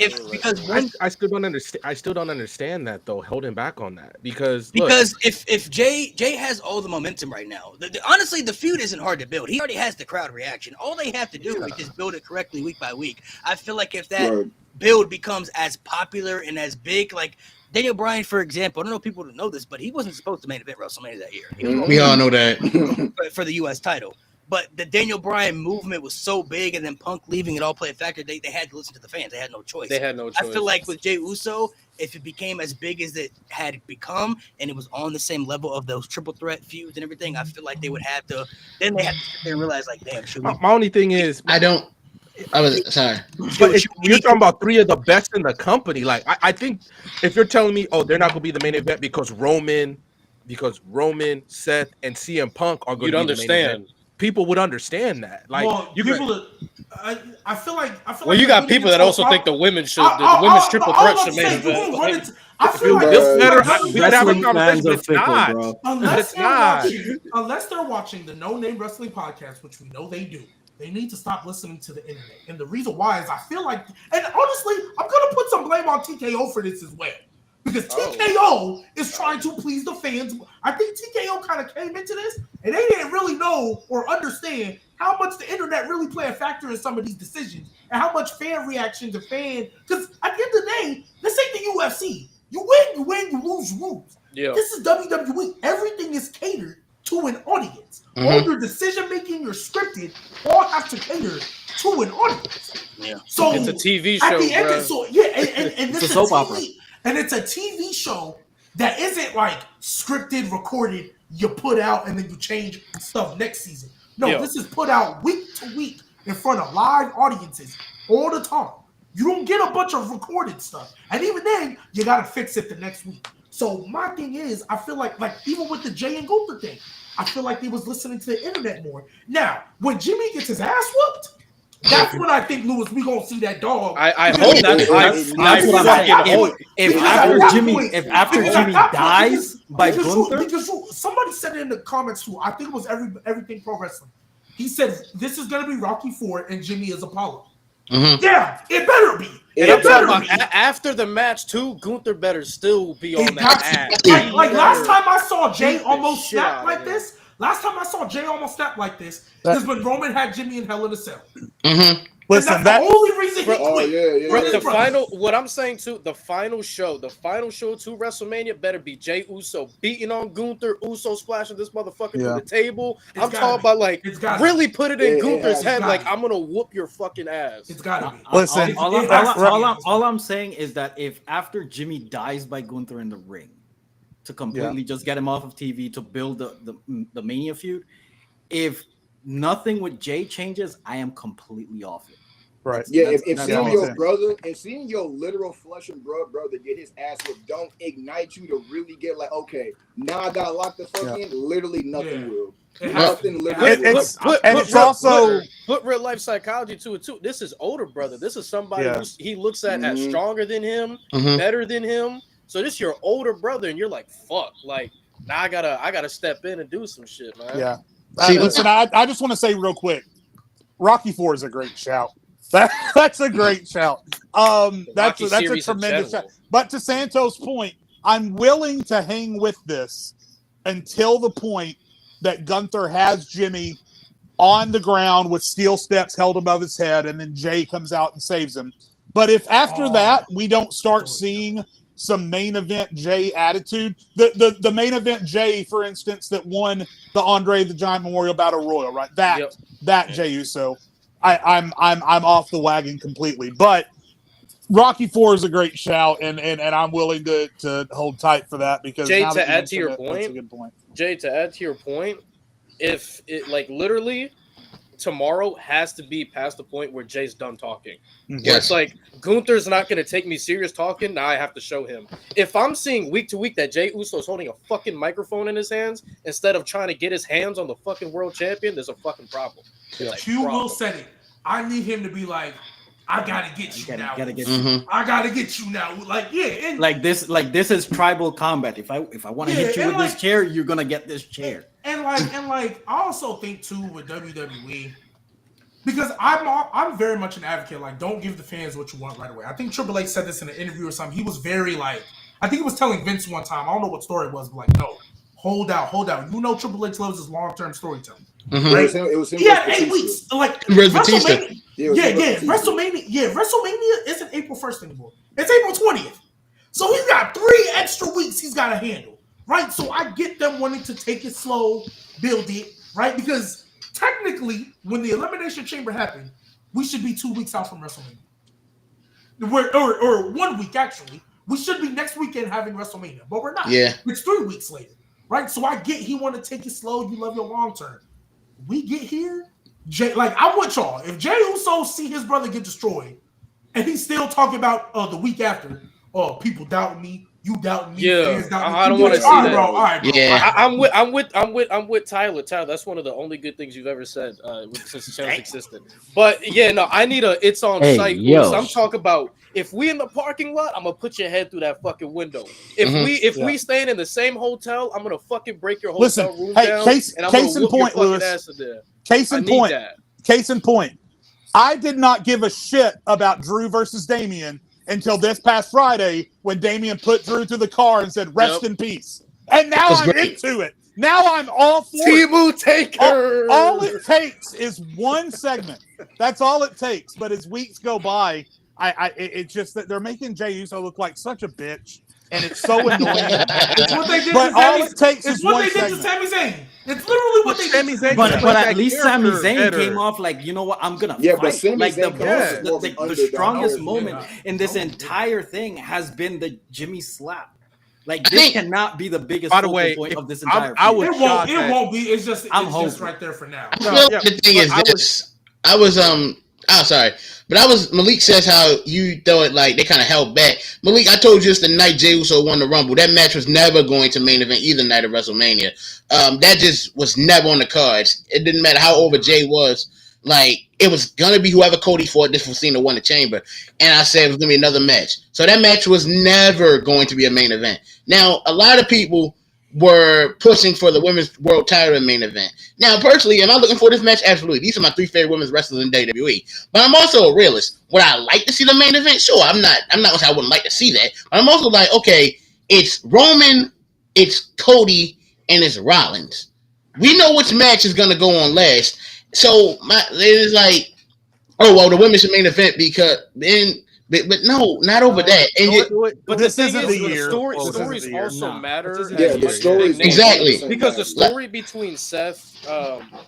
A: I still don't understand. I still don't understand that though. Holding back on that because
F: if Jey has all the momentum right now, honestly, the feud isn't hard to build. He already has the crowd reaction. All they have to do is just build it correctly week by week. I feel like if that build becomes as popular and as big, like Daniel Bryan, for example, I don't know if people know this, but he wasn't supposed to main event WrestleMania that year.
G: We all know that.
F: For the U.S. title. But the Daniel Bryan movement was so big, and then Punk leaving it all play a factor. They had to listen to the fans. They had no choice. I feel like with Jey Uso, if it became as big as it had become, and it was on the same level of those triple threat feuds and everything, I feel like they would have to. Then they have to sit there and realize, like, damn.
A: My only thing is,
G: I was sorry.
A: But you're talking about three of the best in the company. Like I think if you're telling me, oh, they're not going to be the main event because Roman, Seth, and CM Punk are going to be the main event, people would understand that. Like,
E: I feel like.
C: Well, you got people that also think the women's triple threat should main event.
E: I feel like
A: we gotta have a conversation. It's not.
E: Unless they're watching the No Name Wrestling podcast, which we know they do. They need to stop listening to the internet. And the reason why is I feel like, and honestly, I'm going to put some blame on TKO for this as well. Because TKO is trying to please the fans. I think TKO kind of came into this, and they didn't really know or understand how much the internet really play a factor in some of these decisions and how much fan reaction to fan. Because at the end of the day, this ain't the UFC. You win, you win, you lose, you lose.
C: Yeah.
E: This is WWE. Everything is catered to an audience.
G: Mhm.
E: All your decision making, your scripted, all have to cater to an audience.
F: Yeah.
E: So
C: It's a TV
E: at
C: show,
E: the end,
C: bro.
E: so yeah, and
H: It's
E: this
H: a
E: is
H: soap
E: TV,
H: opera.
E: and it's a TV show that isn't like scripted, recorded, you put out, and then you change stuff next season. No,
C: Yeah.
E: this is put out week to week in front of live audiences all the time. You don't get a bunch of recorded stuff, and even then, you gotta fix it the next week. So my thing is, I feel like even with the Jey and Gunther thing, I feel like they was listening to the internet more. Now, when Jimmy gets his ass whooped, that's when I think, Lewis, we gonna see that dog.
C: I
E: Because-
C: hope that's
H: That's what I'm saying.
C: fucking hope.
H: If
E: Because
H: after
E: at that
H: Jimmy,
E: point-
H: if after
E: because at
H: Jimmy
E: that point,
H: dies by
E: because
H: Gunther,
E: somebody said it in the comments too. I think it was everything pro wrestling. He said this is gonna be Rocky IV and Jimmy is Apollo.
G: Mhm.
E: Yeah, it better be.
C: And I'm
E: It
C: talking
E: better
C: about
E: be.
C: after the match too, Gunther better still be on
E: It
C: that
E: got
C: ass.
E: to. Like
C: He
E: last
C: better
E: time I saw Jay
C: beat the
E: almost
C: shit
E: snap
C: out
E: like
C: of him.
E: this. Last time I saw Jay almost snap like this is when Roman had Jimmy in Hell in a Cell.
G: Mhm.
B: Listen,
E: and
B: that
E: that's the only reason he
D: Oh
E: quit.
D: yeah.
C: Bro, the final, what I'm saying too, the final show to WrestleMania better be Jey Uso beating on Gunther, Uso splashing this motherfucker through the table.
E: It's
C: I'm
E: gotta
C: talking
E: be.
C: about like
E: It's gotta
C: really put it in
D: It
C: Gunther's
D: has
C: head,
E: gotta
C: like
E: be.
C: I'm gonna whoop your fucking ass.
E: It's gotta be.
B: Listen,
H: all I'm saying is that if after Jimmy dies by Gunther in the ring, to completely just get him off of TV to build the Mania feud, if nothing with Jay changes, I am completely off it.
B: right.
D: Yeah, if
H: That's
D: seeing
H: all I'm
D: your
H: saying.
D: brother and seeing your literal flesh and blood brother get his ass whipped don't ignite you to really get like, okay, now I gotta lock the fuck in. Literally nothing
E: Yeah.
D: will.
E: It has
D: Nothing
E: to.
D: literally will.
B: It's also
C: put real life psychology to it too. This is older brother. This is somebody
B: Yeah.
C: who he looks at as
D: Mhm.
C: stronger than him,
G: Mhm.
C: better than him. So this your older brother, and you're like, fuck, like now I gotta step in and do some shit, man.
B: yeah.
G: See,
B: Listen, I just want to say real quick, Rocky IV is a great shout. That's a great shout. That's
C: Rocky
B: a
C: series in
B: tremendous shout.
C: general.
B: But to Santos' point, I'm willing to hang with this until the point that Gunther has Jimmy on the ground with steel steps held above his head, and then Jay comes out and saves him. But if after that we don't start seeing some main event Jay attitude, the main event Jay, for instance, that won the Andre the Giant Memorial Battle Royal, right? That Jey Uso, I'm off the wagon completely. But Rocky IV is a great shout, and I'm willing to hold tight for that because
C: Jay,
B: now
C: to
B: that you
C: add to
B: mention
C: your
B: it, that's a
C: point,
B: good point.
C: Jay, to add to your point, if it like literally tomorrow has to be past the point where Jay's done talking. Where
G: Yes.
C: it's like Gunther's not gonna take me serious talking. Now I have to show him. If I'm seeing week to week that Jey Uso is holding a fucking microphone in his hands instead of trying to get his hands on the fucking world champion, there's a fucking problem.
B: Yeah.
E: Q will said it. I need him to be like, I gotta get you now.
H: Gotta get
G: Mhm.
E: I gotta get you now. Like, yeah, and
H: like this is tribal combat. If I want to
E: Yeah,
H: hit you
E: and
H: with
E: like-
H: this chair, you're gonna get this chair.
E: And I also think too with WWE, because I'm very much an advocate. Like, don't give the fans what you want right away. I think Triple H said this in an interview or something. He was very like, I think he was telling Vince one time. I don't know what story it was, but like, no, hold out. You know, Triple H loves his long-term storytelling.
G: Mhm.
E: Right?
D: It was him
E: He had
D: with
E: 8
D: Batista.
E: weeks. Like
G: Where's Batista?
E: WrestleMania.
D: It was him with Batista.
E: WrestleMania isn't April 1st anymore. It's April 20th. So he's got 3 extra weeks he's got to handle, right? So I get them wanting to take it slow, build it, right? Because technically, when the Elimination Chamber happened, we should be 2 weeks out from WrestleMania. Or 1 week, actually. We should be next weekend having WrestleMania, but we're not.
G: Yeah.
E: It's 3 weeks later, right? So I get he want to take it slow. You love your long term. We get here, Jay. Like I want y'all. If Jey Uso see his brother get destroyed, and he's still talking about the week after, people doubting me, you doubting me,
C: Yeah,
E: fans doubting me.
C: I don't
E: You
C: wanna
E: like,
C: see
E: all right,
C: that.
E: bro. All right, bro.
G: Yeah.
C: I'm with Tyler. Tyler, that's one of the only good things you've ever said since the channel existed. But yeah, no, I need a it's on site.
H: yo.
C: I'm talking about if we in the parking lot, I'm gonna put your head through that fucking window. If we staying in the same hotel, I'm gonna fucking break your hotel
B: Listen,
C: room
B: hey,
C: down,
B: case
C: and I'm
B: in
C: gonna whoop
B: point,
C: your fucking
B: Lewis.
C: ass in there.
B: Case
C: I
B: in
C: need
B: point.
C: that.
B: Case in point. I did not give a shit about Drew versus Damian until this past Friday when Damian put Drew to the car and said, "Rest in peace." And now
G: That's
B: I'm
G: great.
B: into it. Now I'm all for it.
C: Timu Taker.
B: All it takes is one segment. That's all it takes. But as weeks go by, it's just that they're making Jey Uso look like such a bitch. and it's so annoying.
E: It's what they did
B: But
E: to
B: all
E: Sami.
B: it takes
E: It's
B: is
E: what
B: one
E: they did to
B: segment.
E: Sami Zayn. It's literally what they
A: Sami
E: did.
A: Zayn
H: But
A: played
H: at
A: that
H: least Sami
A: character
H: Zayn
A: better.
H: came off like, you know what, I'm gonna
D: Yeah, but
H: fight.
D: Sami
H: Like the
D: Zayn came off
H: most,
D: as more of an
H: the
D: underdog
H: strongest
D: character.
H: moment in this
E: No.
H: entire thing has been the Jimmy slap. Like
G: I
H: this
G: think-
H: cannot be the biggest
A: By the
H: focal
A: way,
H: point
A: if
H: of this
A: I'm-
H: entire.
A: I
H: feud.
A: was
E: It
A: shocked
E: won't. It
A: that-
E: won't be. It's just
H: hoping.
E: right there for now.
G: I feel like the thing is this. I was Malik says how you throw it like they kind of held back. Malik, I told you it's the night Jey Uso won the Rumble. That match was never going to main event either night of WrestleMania. That just was never on the cards. It didn't matter how over Jey was. Like it was gonna be whoever Cody fought. This was Cena won the Chamber, and I said it was gonna be another match. So that match was never going to be a main event. Now a lot of people were pushing for the women's world title main event. Now, personally, am I looking for this match? Absolutely. These are my 3 favorite women's wrestlers in WWE. But I'm also a realist. Would I like to see the main event? Sure. I'm not gonna say I wouldn't like to see that. But I'm also like, okay, it's Roman, it's Cody, and it's Rollins. We know which match is gonna go on last. So it is like, oh well, the women's main event because then. But no, not over that. And
C: But
B: This
C: the thing
B: isn't
C: is,
B: the
C: the
B: year.
C: stories
B: This isn't the year.
C: also
H: No.
C: matter.
A: This isn't
D: Yeah,
C: as
D: the
C: much as
D: stories
C: they
G: Exactly.
C: name. Because the story between Seth,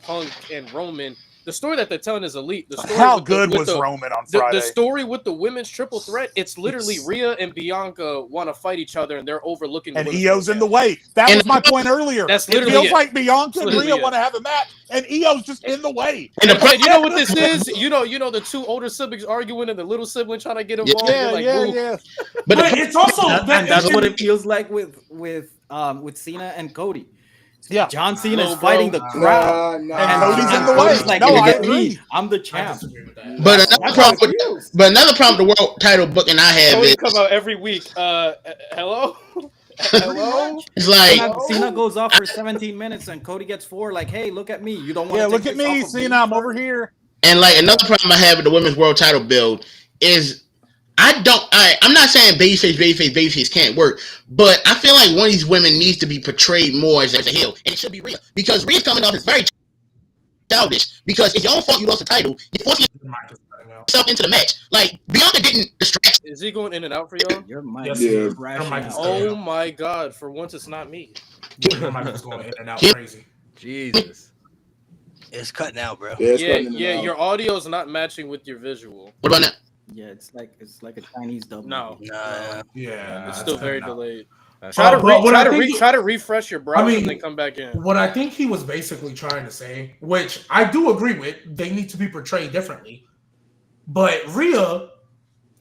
C: Punk, and Roman, the story that they're telling is elite. The story
B: How
C: with
B: good
C: with
B: was Roman on Friday?
C: The story with the women's triple threat, it's literally Rhea and Bianca want to fight each other, and they're overlooking.
B: And
C: women's
B: Io's
C: world
B: in the
C: champion.
B: way. That
G: And-
B: was my point earlier.
C: That's
B: It
C: literally
B: feels
C: it.
B: like Bianca
C: That's
B: and
C: literally
B: Rhea
C: it.
B: want to have a match, and Io's just in the way.
G: And the
C: And you know what this is? You know the 2 older siblings arguing, and the little sibling trying to get involved.
B: Yeah,
C: You're like,
B: yeah,
C: "Ooh."
B: yeah.
E: But it's also
H: And that's what it feels like with Cena and Cody.
B: Yeah.
H: John Cena
C: No,
H: is fighting
C: bro.
H: the crowd.
D: Nah.
B: And Cody's in the
H: Cody's
B: way.
H: like,
B: No,
H: look
B: I
H: at me,
B: agree.
H: I'm the
E: I
H: champ.
E: disagree with that.
G: But
H: That's
G: another
H: how
G: problem
H: it feels.
G: But another problem the world title booking I have
C: Cody
G: is
C: come out every week. Hello. Hello.
G: it's like
H: Cena goes off for 17 minutes and Cody gets 4. Like, hey, look at me. You don't want
B: Yeah,
H: to
B: look at me, Cena. I'm over here.
G: and like another problem I have with the women's world title build is I'm not saying babyface can't work, but I feel like one of these women needs to be portrayed more as a heel, and it should be Rhea because Rhea's coming off is very childish. Because it's your own fault you lost the title, you're forcing yourself into the match. Like Bianca didn't distract.
C: Is he going in and out for y'all?
H: Your mic
E: Yes,
H: is
D: Yeah.
H: crashing
E: Your mic is
H: out.
C: Oh my God! For once, it's not me.
E: Your mic is going in and out crazy.
A: Jesus.
F: It's cutting out, bro.
D: Yeah, it's
C: Yeah,
D: cutting in and
C: yeah.
D: out.
C: Your audio is not matching with your visual.
G: What about that?
H: Yeah, it's like a Chinese dub.
C: No,
F: Nah,
E: Yeah,
C: it's still very delayed.
A: That's
C: Try to
E: but what I think-
C: try to refresh your browser
E: I mean-
C: and then come back in.
E: What I think he was basically trying to say, which I do agree with, they need to be portrayed differently. But Rhea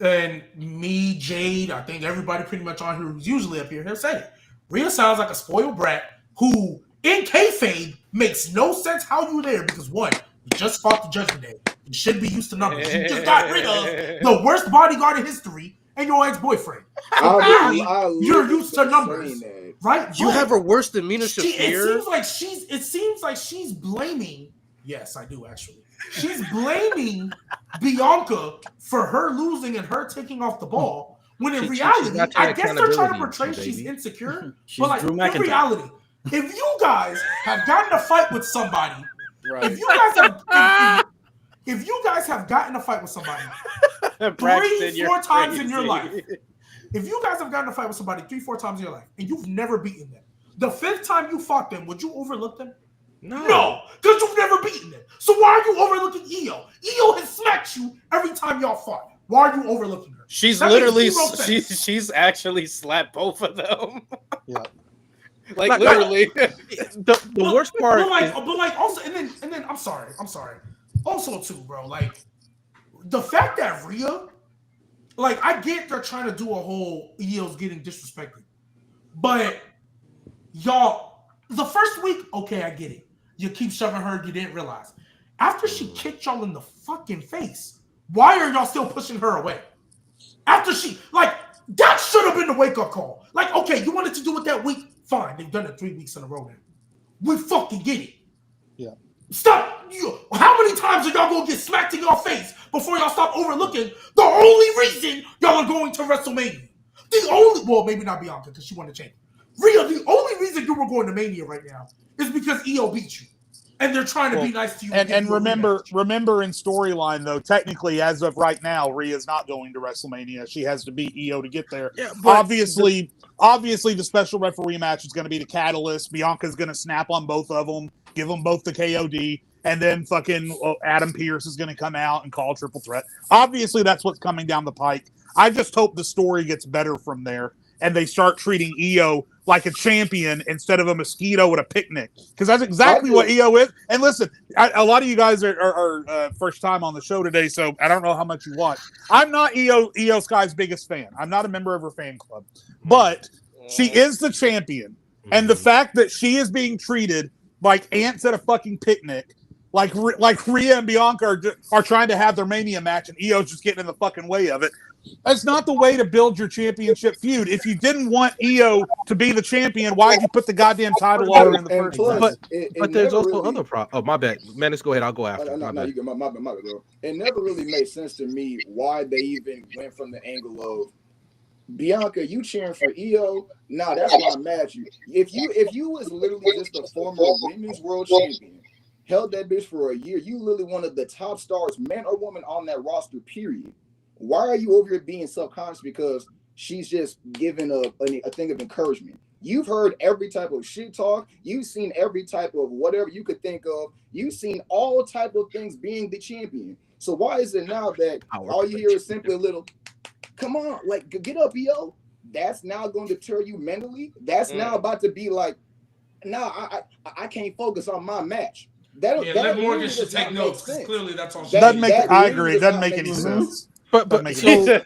E: and me, Jade, I think everybody pretty much on here who's usually up here have said it. Rhea sounds like a spoiled brat who, in kayfabe, makes no sense how you there because one, you just fought the Judgment Day. You should be used to numbers. You just got rid of the worst bodyguard in history and your ex-boyfriend. Clearly, you're used to numbers. Right?
C: You have a worse than Mina
E: It
C: Shafir.
E: seems like she's blaming. Yes, I do actually. She's blaming Bianca for her losing and her taking off the ball. When in
A: She's
E: reality,
A: not
E: I
A: taking
E: guess they're trying to
A: accountability,
E: portray
A: baby.
E: she's insecure.
H: She's
E: But like
H: Drew
E: in
H: McIntyre.
E: reality, if you guys have gotten a fight with somebody,
C: Right.
E: if you guys have, if you guys have gotten a fight with somebody,
C: Braxton, you're
E: 3-4 times in your
C: crazy.
E: life. If you guys have gotten a fight with somebody 3-4 times in your life and you've never beaten them, the 5th time you fought them, would you overlook them? No, because you've never beaten them. So why are you overlooking Io? Io has smacked you every time y'all fought. Why are you overlooking her?
C: She's
E: That
C: literally
E: makes zero sense.
C: she's actually slapped both of them.
B: Yeah.
C: Like literally.
A: The worst part is
E: but like also, and then I'm sorry. Also too, bro. Like the fact that Rhea, like I get they're trying to do a whole Io's getting disrespected, but y'all, the first week, okay, I get it. You keep shoving her, you didn't realize. After she kicked y'all in the fucking face, why are y'all still pushing her away? After she, like, that should have been the wake-up call. Like, okay, you wanted to do it that week? Fine, they've done it 3 weeks in a row now. We fucking get it.
B: Yeah.
E: Stop. How many times are y'all gonna get smacked in your face before y'all stop overlooking the only reason y'all are going to WrestleMania? Well, maybe not Bianca because she won the championship. Rhea, the only reason you were going to Mania right now is because Io beat you. And they're trying to be nice to you.
B: And remember in storyline though, technically as of right now, Rhea's not going to WrestleMania. She has to beat Io to get there.
A: Yeah,
B: obviously the special referee match is going to be the catalyst. Bianca's going to snap on both of them, give them both the KOD, and then fucking Adam Pearce is going to come out and call triple threat. Obviously, that's what's coming down the pike. I just hope the story gets better from there, and they start treating Io like a champion instead of a mosquito at a picnic, because that's exactly what Io is. And listen, a lot of you guys are first time on the show today, so I don't know how much you watch. I'm not Io Sky's biggest fan. I'm not a member of her fan club, but she is the champion, and the fact that she is being treated like ants at a fucking picnic, like Rhea and Bianca are trying to have their Mania match, and Io's just getting in the fucking way of it. That's not the way to build your championship feud. If you didn't want Io to be the champion, why'd you put the goddamn title on her in the first place?
A: But there's also other problems. Oh, my bad. Man, let's go ahead. I'll go after.
D: No, you go. My bad, bro. It never really made sense to me why they even went from the angle of Bianca, you cheering for Io? Nah, that's why I'm mad at you. If you was literally just a former women's world champion, held that bitch for a year, you literally one of the top stars, man or woman, on that roster, period. Why are you over here being self-conscious because she's just giving a thing of encouragement? You've heard every type of shit talk. You've seen every type of whatever you could think of. You've seen all type of things being the champion. So why is it now that all you hear is simply a little, come on, like, get up, Io? That's now going to deter you mentally? That's now about to be like, nah, I can't focus on my match.
E: Liv Morgan should take notes, because clearly that's all.
B: I agree. It doesn't make any sense.
A: But so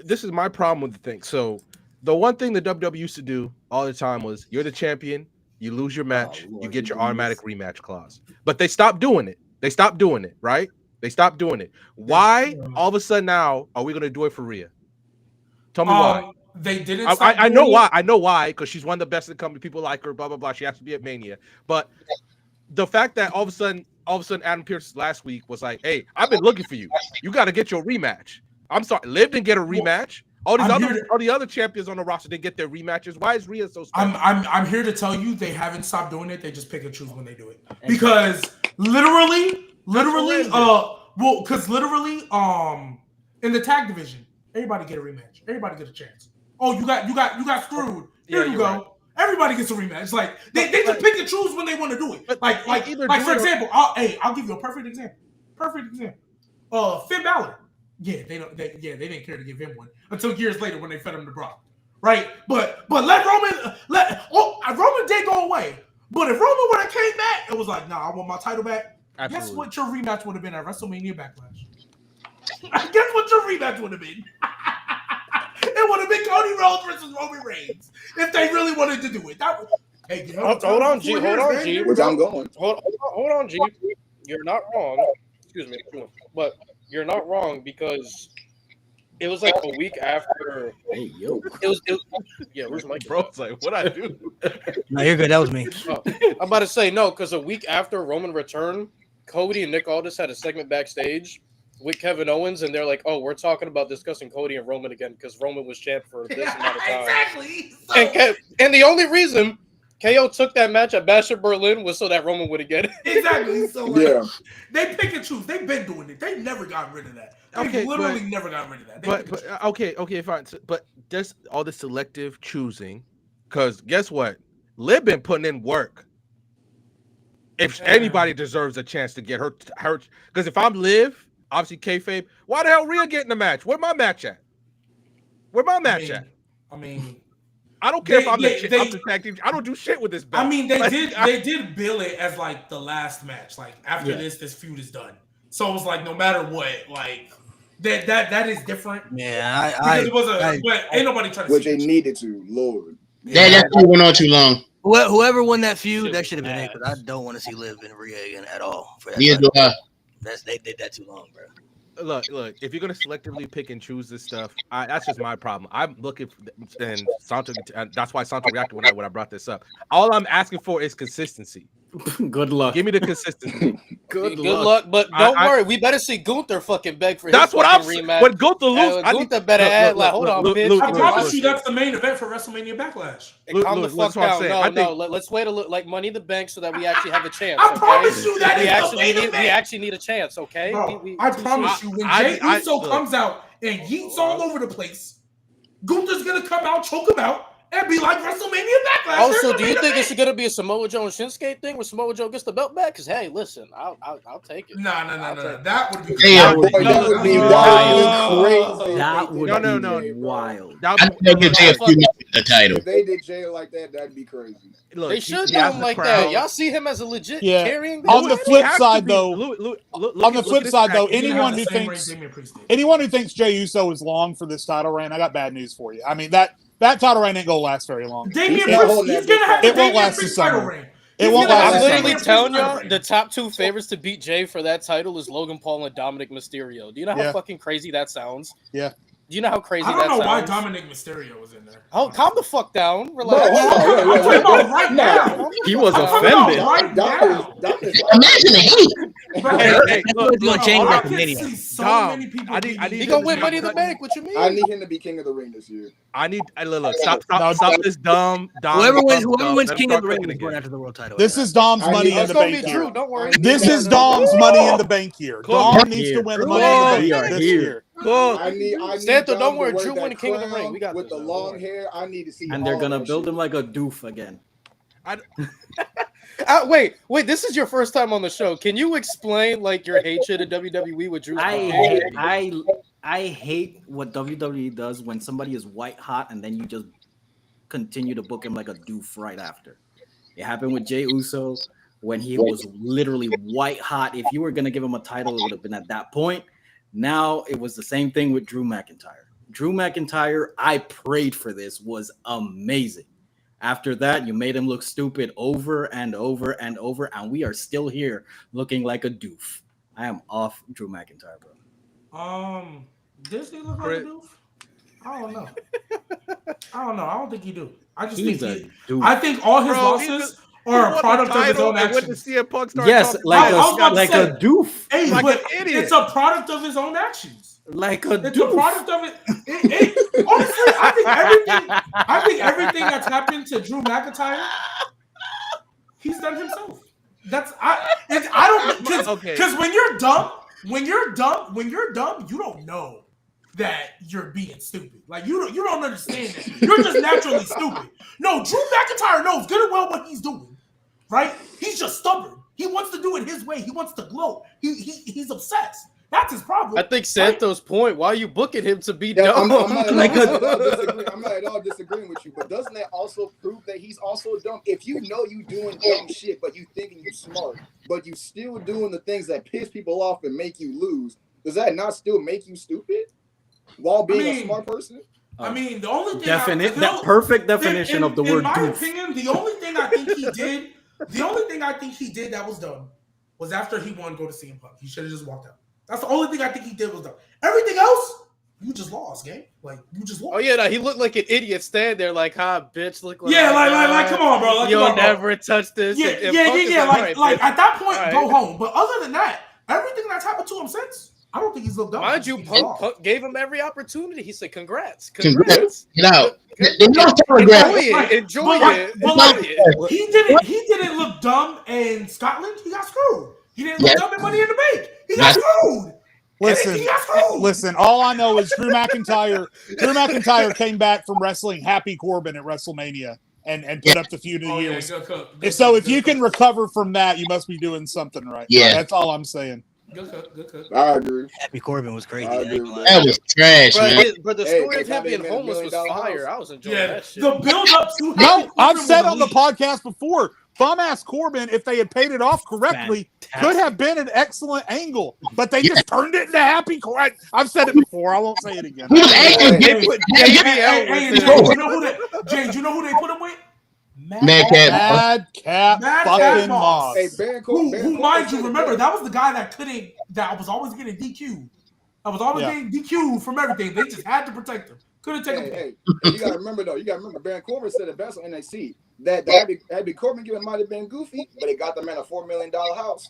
C: this
A: is my problem with the thing. So the one thing the WWE used to do all the time was, you're the champion, you lose your match, you get your automatic rematch clause. But they stopped doing it. Right? They stopped doing it. Why all of a sudden now are we going to do it for Rhea? Tell me why.
E: They didn't.
A: I know why. I know why, because she's one of the best in the company. People like her. Blah blah blah. She has to be at Mania. But the fact that all of a sudden Adam Pearce last week was like, "Hey, I've been looking for you. You got to get your rematch." I'm sorry, Liv didn't get a rematch. All the other champions on the roster didn't get their rematches. Why is Rhea so special?
E: I'm here to tell you they haven't stopped doing it. They just pick and choose when they do it, because literally, in the tag division, everybody get a rematch. Everybody get a chance. Oh, you got screwed. Here you go. Right. Everybody gets a rematch. Like they just pick and choose when they want to do it. Like for example, I'll give you a perfect example. Finn Balor. Yeah, they didn't care to give him one until years later when they fed him to Brock. Right? But let Roman Roman did go away. But if Roman would have came back, it was like, nah, I want my title back. Absolutely. Guess what your rematch would have been at WrestleMania Backlash? Guess what your rematch would have been? It would have been Cody Rhodes versus Roman Reigns if they really wanted to do it.
C: Hold on, G.
D: Which I'm going.
C: Hold on, G. You're not wrong. Excuse me, but you're not wrong, because it was like a week after.
F: Hey yo.
C: It was yeah. Where's Mike?
A: Bro, it's like, what I do?
F: No, you're good. That was me.
C: I'm about to say no, because a week after Roman returned, Cody and Nick Aldis had a segment backstage with Kevin Owens, and they're like, "Oh, we're talking about discussing Cody and Roman again because Roman was champ for this amount of time."
E: Exactly.
C: And the only reason KO took that match at Bash at Berlin was so that Roman would get it.
E: Exactly. So they pick and choose. They've been doing it. They never got rid of that. They literally never got rid of that.
A: But okay, fine. But there's all the selective choosing, because guess what? Liv been putting in work. If anybody deserves a chance to get her, because if I'm Liv, obviously kayfabe, why the hell Rhea getting the match? Where my match at?
E: I mean,
A: I don't care if I'm the tag team. I don't do shit with this belt.
E: I mean, they did bill it as like the last match. Like after this feud is done. So it was like no matter what, like that is different.
F: Yeah,
E: but ain't nobody trying to.
D: Which they needed to, Lord.
G: That went on too long.
F: Whoever won that feud, that should have been it. But I don't want to see Liv and Rhea again at all. For that they did that too long, bro.
A: Look, if you're gonna selectively pick and choose this stuff, that's just my problem. I'm looking for, and Santo, and that's why Santo reacted when I brought this up. All I'm asking for is consistency.
H: Good luck.
A: Give me the consistency.
C: Good luck, but don't worry. We better see Gunther fucking beg for his
A: That's what I'm
C: fucking
A: saying.
C: rematch.
A: When Gunther loses,
C: Gunther better add like, hold on, bitch.
E: I promise you, that's the main event for WrestleMania Backlash.
C: Calm the fuck down. No, let's wait a little, like Money in the Bank, so that we actually have a chance.
E: I promise you that
C: we actually need a chance. Okay,
E: bro, I promise you, when Jey Uso comes out and yeets all over the place, Gunther's gonna come out, choke him out, and be like WrestleMania Backlash.
C: Also, do you think this is gonna be a Samoa Joe and Shinsuke thing where Samoa Joe gets the belt back? Because hey, listen, I'll take it.
E: No. That would be
G: That
D: would be crazy.
H: That would be wild.
G: I think give Jey a few months with the title.
D: If they did Jey like that, that'd be crazy.
A: Look,
C: they should do him like that. Y'all see him as a legit carrying.
B: On the flip side, though, anyone who thinks Jey Uso is long for this title reign, I got bad news for you. I mean that title reign ain't gonna last very long.
E: He's gonna have
B: it won't last the summer. It won't
C: I'm
B: last.
C: literally telling y'all the top two favorites to beat Jey for that title is Logan Paul and Dominic Mysterio. Do you know how fucking crazy that sounds?
B: Yeah.
C: Do you know how crazy that
E: sounds? I
C: sounds?
E: don't know why Dominic Mysterio was in there.
C: Oh, calm the fuck down. Relax.
E: I'm talking about right now.
H: He was offended.
E: Right now.
G: Imagine the heat.
A: Hey, look,
F: gonna change
E: I
F: that
E: can
F: mania.
E: see so
A: Dom,
E: many people.
A: I need
C: He gonna win Money in the Bank. What you mean?
D: I need him to be King of the Ring this year.
A: Look. Stop this dumb.
F: Whoever wins King of the Ring is going after the world title.
B: This is Dom's Money in the Bank
C: True.
B: year.
C: Don't worry.
B: This is Dom's Money in the Bank year. Dom needs to win the Money in the Bank this year.
D: I need
C: Santo, don't
D: Dom
C: worry.
D: to wear
C: Drew
D: that
C: winning King of the Ring.
D: crown
C: We got
D: with
C: this.
D: the long hair. I need to see.
H: And they're
D: all
H: gonna
D: that
H: build
D: shit.
H: him like a doof again.
C: Wait. This is your first time on the show. Can you explain like your hatred of WWE with Drew?
H: I hate what WWE does when somebody is white hot and then you just continue to book him like a doof right after. It happened with Jey Uso when he was literally white hot. If you were gonna give him a title, it would have been at that point. Now it was the same thing with Drew McIntyre. Drew McIntyre, I prayed for this, was amazing. After that, you made him look stupid over and over and over, and we are still here looking like a doof. I am off Drew McIntyre, bro.
E: Does he look like a doof? I don't know. I don't think he do. I just think I think all his losses are a product of his own actions.
H: Yes, like a doof.
E: Hey,
A: like
E: but
A: an idiot.
E: it's a product of his own actions.
H: Like a
E: It's
H: doof.
E: a product of it. Honestly, I think everything that's happened to Drew McIntyre, he's done himself. I don't because when you're dumb, you don't know that you're being stupid. Like you don't understand that. You're just naturally stupid. No, Drew McIntyre knows good and well what he's doing. Right? He's just stubborn. He wants to do it his way. He wants to gloat. He's obsessed. That's his problem.
C: I think Santos' point. Why are you booking him to be dumb?
D: I'm not at all disagreeing with you, but doesn't that also prove that he's also dumb? If you know you doing dumb shit, but you thinking you smart, but you still doing the things that piss people off and make you lose, does that not still make you stupid while being a smart person?
E: I mean, the only thing
H: that perfect definition of the word
E: in my
H: doof.
E: opinion, the only thing I think he did that was dumb was after he won go to CM Punk. He should have just walked out. That's the only thing I think he did was dumb. Everything else, you just lost, gang. Like you just lost.
C: Oh yeah, no, he looked like an idiot standing there, like, bitch, look like
E: like come on, bro. Like,
C: you'll never touch this.
E: Yeah. Like at that point, go home. But other than that, everything that's happened to him since, I don't think he's looked dumb.
C: Mind you, Punk gave him every opportunity. He said, "Congrats."
G: You know,
C: enjoy it.
E: He didn't look dumb in Scotland. He got screwed. He didn't look dumb in Money in the Bank. He got screwed.
B: Listen. All I know is Drew McIntyre. Drew McIntyre came back from wrestling Happy Corbin at WrestleMania and put up the feud of the year. So if you can recover from that, you must be doing something right.
G: Yeah,
B: that's all I'm saying.
E: Good cook.
D: I agree.
F: Happy Corbin was crazy.
G: That was trash, man.
C: But the story of him being homeless was fire. I was enjoying that shit.
E: The build up to
B: No, I've said on the podcast before, Bum-ass Corbin, if they had paid it off correctly, could have been an excellent angle, but they just turned it into Happy Corbin. I've said it before. I won't say it again.
E: James, you know who they put him with?
B: Madcap fucking Moss.
D: Hey,
E: who mind you, remember, that was the guy that was always getting DQ'd. I was always getting DQ'd from everything. They just had to protect him. Couldn't take him.
D: Hey, you gotta remember, Baron Corbin said it best on NXT. that Happy Corbin gimmick might have been goofy, but it got the man a $4 million house.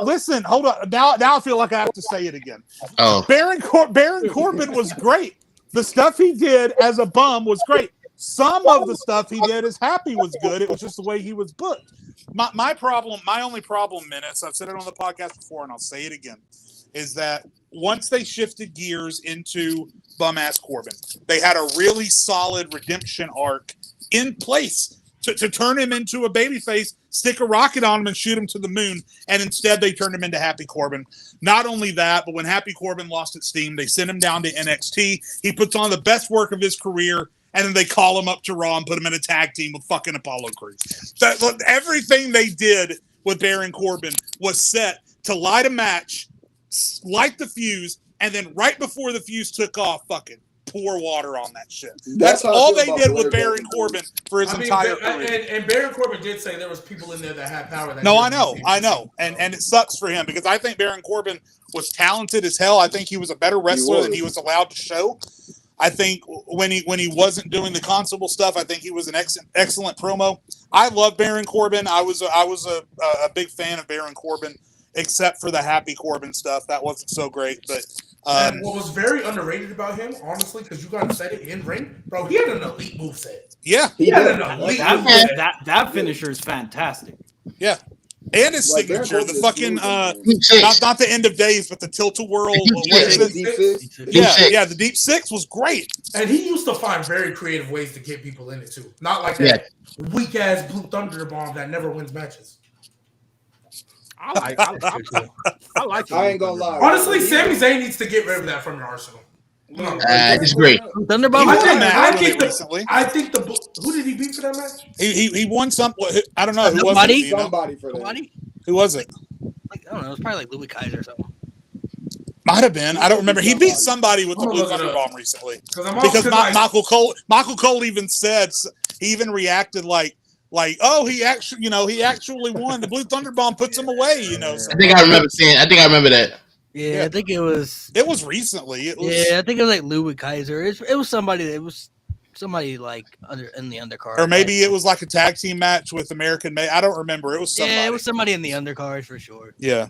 B: Listen, hold on. Now I feel like I have to say it again.
G: Oh,
B: Baron Corbin was great. The stuff he did as a bum was great. Some of the stuff he did as Happy was good. It was just the way he was booked. My only problem, Menace, I've said it on the podcast before, and I'll say it again, is that once they shifted gears into bum-ass Corbin, they had a really solid redemption arc in place to turn him into a babyface, stick a rocket on him and shoot him to the moon, and instead they turned him into Happy Corbin. Not only that, but when Happy Corbin lost its steam, they sent him down to NXT. He puts on the best work of his career, and then they call him up to Raw and put him in a tag team with fucking Apollo Crews. Everything they did with Baron Corbin was set to light a match, light the fuse, and then right before the fuse took off, fucking pour water on that shit. That's all they did with Baron Corbin for his entire career.
E: And Baron Corbin did say there was people in there that had power.
B: No, I know. And it sucks for him because I think Baron Corbin was talented as hell. I think he was a better wrestler than he was allowed to show. I think when he wasn't doing the constable stuff, I think he was an excellent promo. I love Baron Corbin. I was a big fan of Baron Corbin, except for the Happy Corbin stuff. That wasn't so great. But
E: and what was very underrated about him, honestly, because you guys said it in ring, bro, he had an elite moveset.
B: Yeah,
E: he had an elite moveset.
H: That finisher is fantastic.
B: Yeah. And his signature, the fucking not the end of days, but the tilt-a-whirl. The deep six was great.
E: And he used to find very creative ways to get people in it too. Not like that weak ass Blue Thunder bomb that never wins matches.
A: I like it.
D: I ain't gonna lie.
E: Honestly, Sami Zayn needs to get rid of that from your arsenal.
G: it's great.
F: Thunderbomb.
E: I think who did he beat for that match?
B: He won some. I don't know who was
F: Somebody?
B: it. You know?
D: Somebody for that.
B: Who was it?
F: I don't know. It was probably like Louis Kaiser or something.
B: Might have been. I don't remember. He beat somebody with the Blue Thunder Bomb recently. Because Michael Cole even said, he even reacted like, oh, he actually won. The Blue Thunder Bomb puts him away. So.
G: I think I remember that.
F: Yeah, I think it was.
B: It was recently.
F: I think it was like Louis Kaiser. It was somebody. It was somebody like in the undercard,
B: or maybe it was like a tag team match with American May. I don't remember. It was somebody.
F: Yeah, it was somebody in the undercard for sure.
B: Yeah.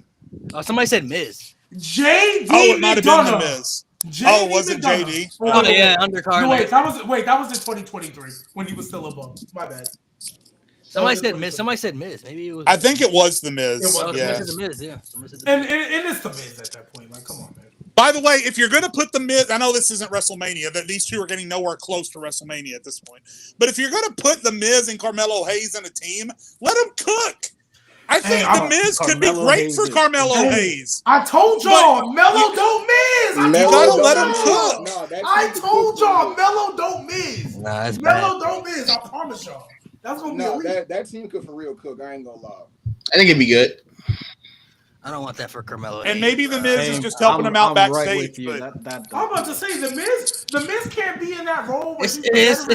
F: Oh, somebody said Miz.
E: JD.
B: Oh, it might have been the Miz. Oh, was it JD?
F: Oh yeah, undercard.
E: No, that was in 2023 when he was still above. My bad.
F: Somebody said Miz. Somebody said Miz. Maybe it was.
B: I think it was the Miz.
F: Yeah. The Miz, yeah.
E: And it's the Miz at that point. Like, come on, man.
B: By the way, if you're going to put the Miz, I know this isn't WrestleMania, that these two are getting nowhere close to WrestleMania at this point. But if you're going to put the Miz and Carmelo Hayes in a team, let them cook. I think the Miz could be great for Carmelo Hayes.
E: I told y'all, Melo don't Miz.
B: You gotta let him cook.
E: I told y'all, Melo don't Miz.
F: Nah,
E: Melo don't Miz. I promise y'all. That's gonna be
D: that team could for real cook. I ain't gonna lie.
G: I think it'd be good.
F: I don't want that for Carmelo.
B: And maybe the Miz is just helping him out backstage.
E: I'm about to say the Miz can't be in that role.
F: It's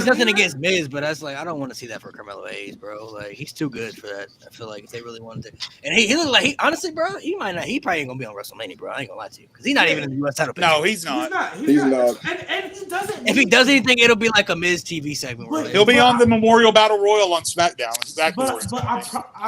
F: nothing against Miz, but that's like I don't want to see that for Carmelo Hayes, bro. Like he's too good for that. I feel like if they really wanted to, and he looked like honestly, bro, he might not. He probably ain't gonna be on WrestleMania, bro. I ain't gonna lie to you because he's not even in the U.S. title picture.
B: No, he's not.
D: He's not.
E: And he doesn't.
F: If he does anything, it'll be like a Miz TV segment.
B: He'll be on the Memorial Battle Royal on SmackDown. Exactly.
E: But I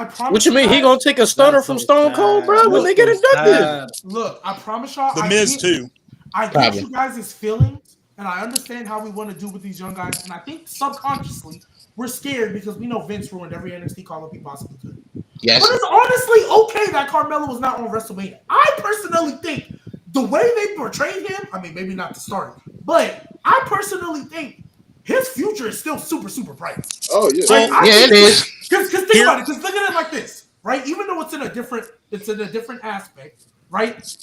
E: promise.
C: What you mean? He gonna take a stunner from Stone Cold, bro? When they get inducted.
E: Look, I promise y'all.
B: The Miz too.
E: I get you guys' feelings, and I understand how we want to do with these young guys. And I think subconsciously we're scared because we know Vince ruined every NXT call-up he possibly could.
G: Yes.
E: But it's honestly okay that Carmelo was not on WrestleMania. I personally think the way they portrayed him, I mean, maybe not to start, but I personally think his future is still super, super bright.
D: Oh yeah,
G: it is.
E: Because think about it. Because look at it like this, right? Even though it's in a different aspect, right?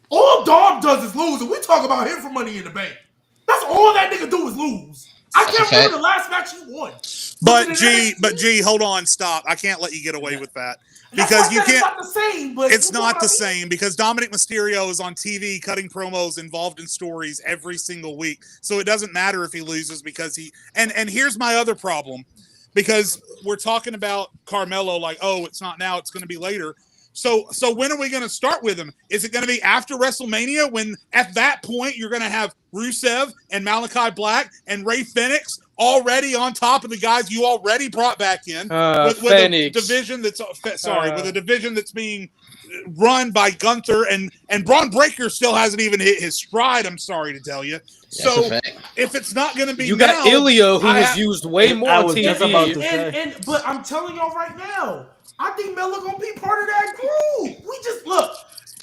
E: All Dom does is lose, and we talk about him for Money in the Bank. That's all that nigga do is lose. I can't remember the last match he won.
B: But G, hold on, stop. I can't let you get away with that. Because you can't.
E: It's not the same, but
B: it's not the same because Dominic Mysterio is on TV cutting promos involved in stories every single week. So it doesn't matter if he loses because he and here's my other problem. Because we're talking about Carmelo like, oh, it's not now, it's going to be later. So when are we going to start with him? Is it going to be after WrestleMania when at that point you're going to have Rusev and Malachi Black and Ray Phoenix already on top of the guys you already brought back in with a division that's with a division that's being run by Gunther and Braun Breaker still hasn't even hit his stride. I'm sorry to tell you. So if it's not going to be,
C: you got Ilya who was used way more on TV.
E: But I'm telling y'all right now, I think Melo gonna be part of that group. We just look.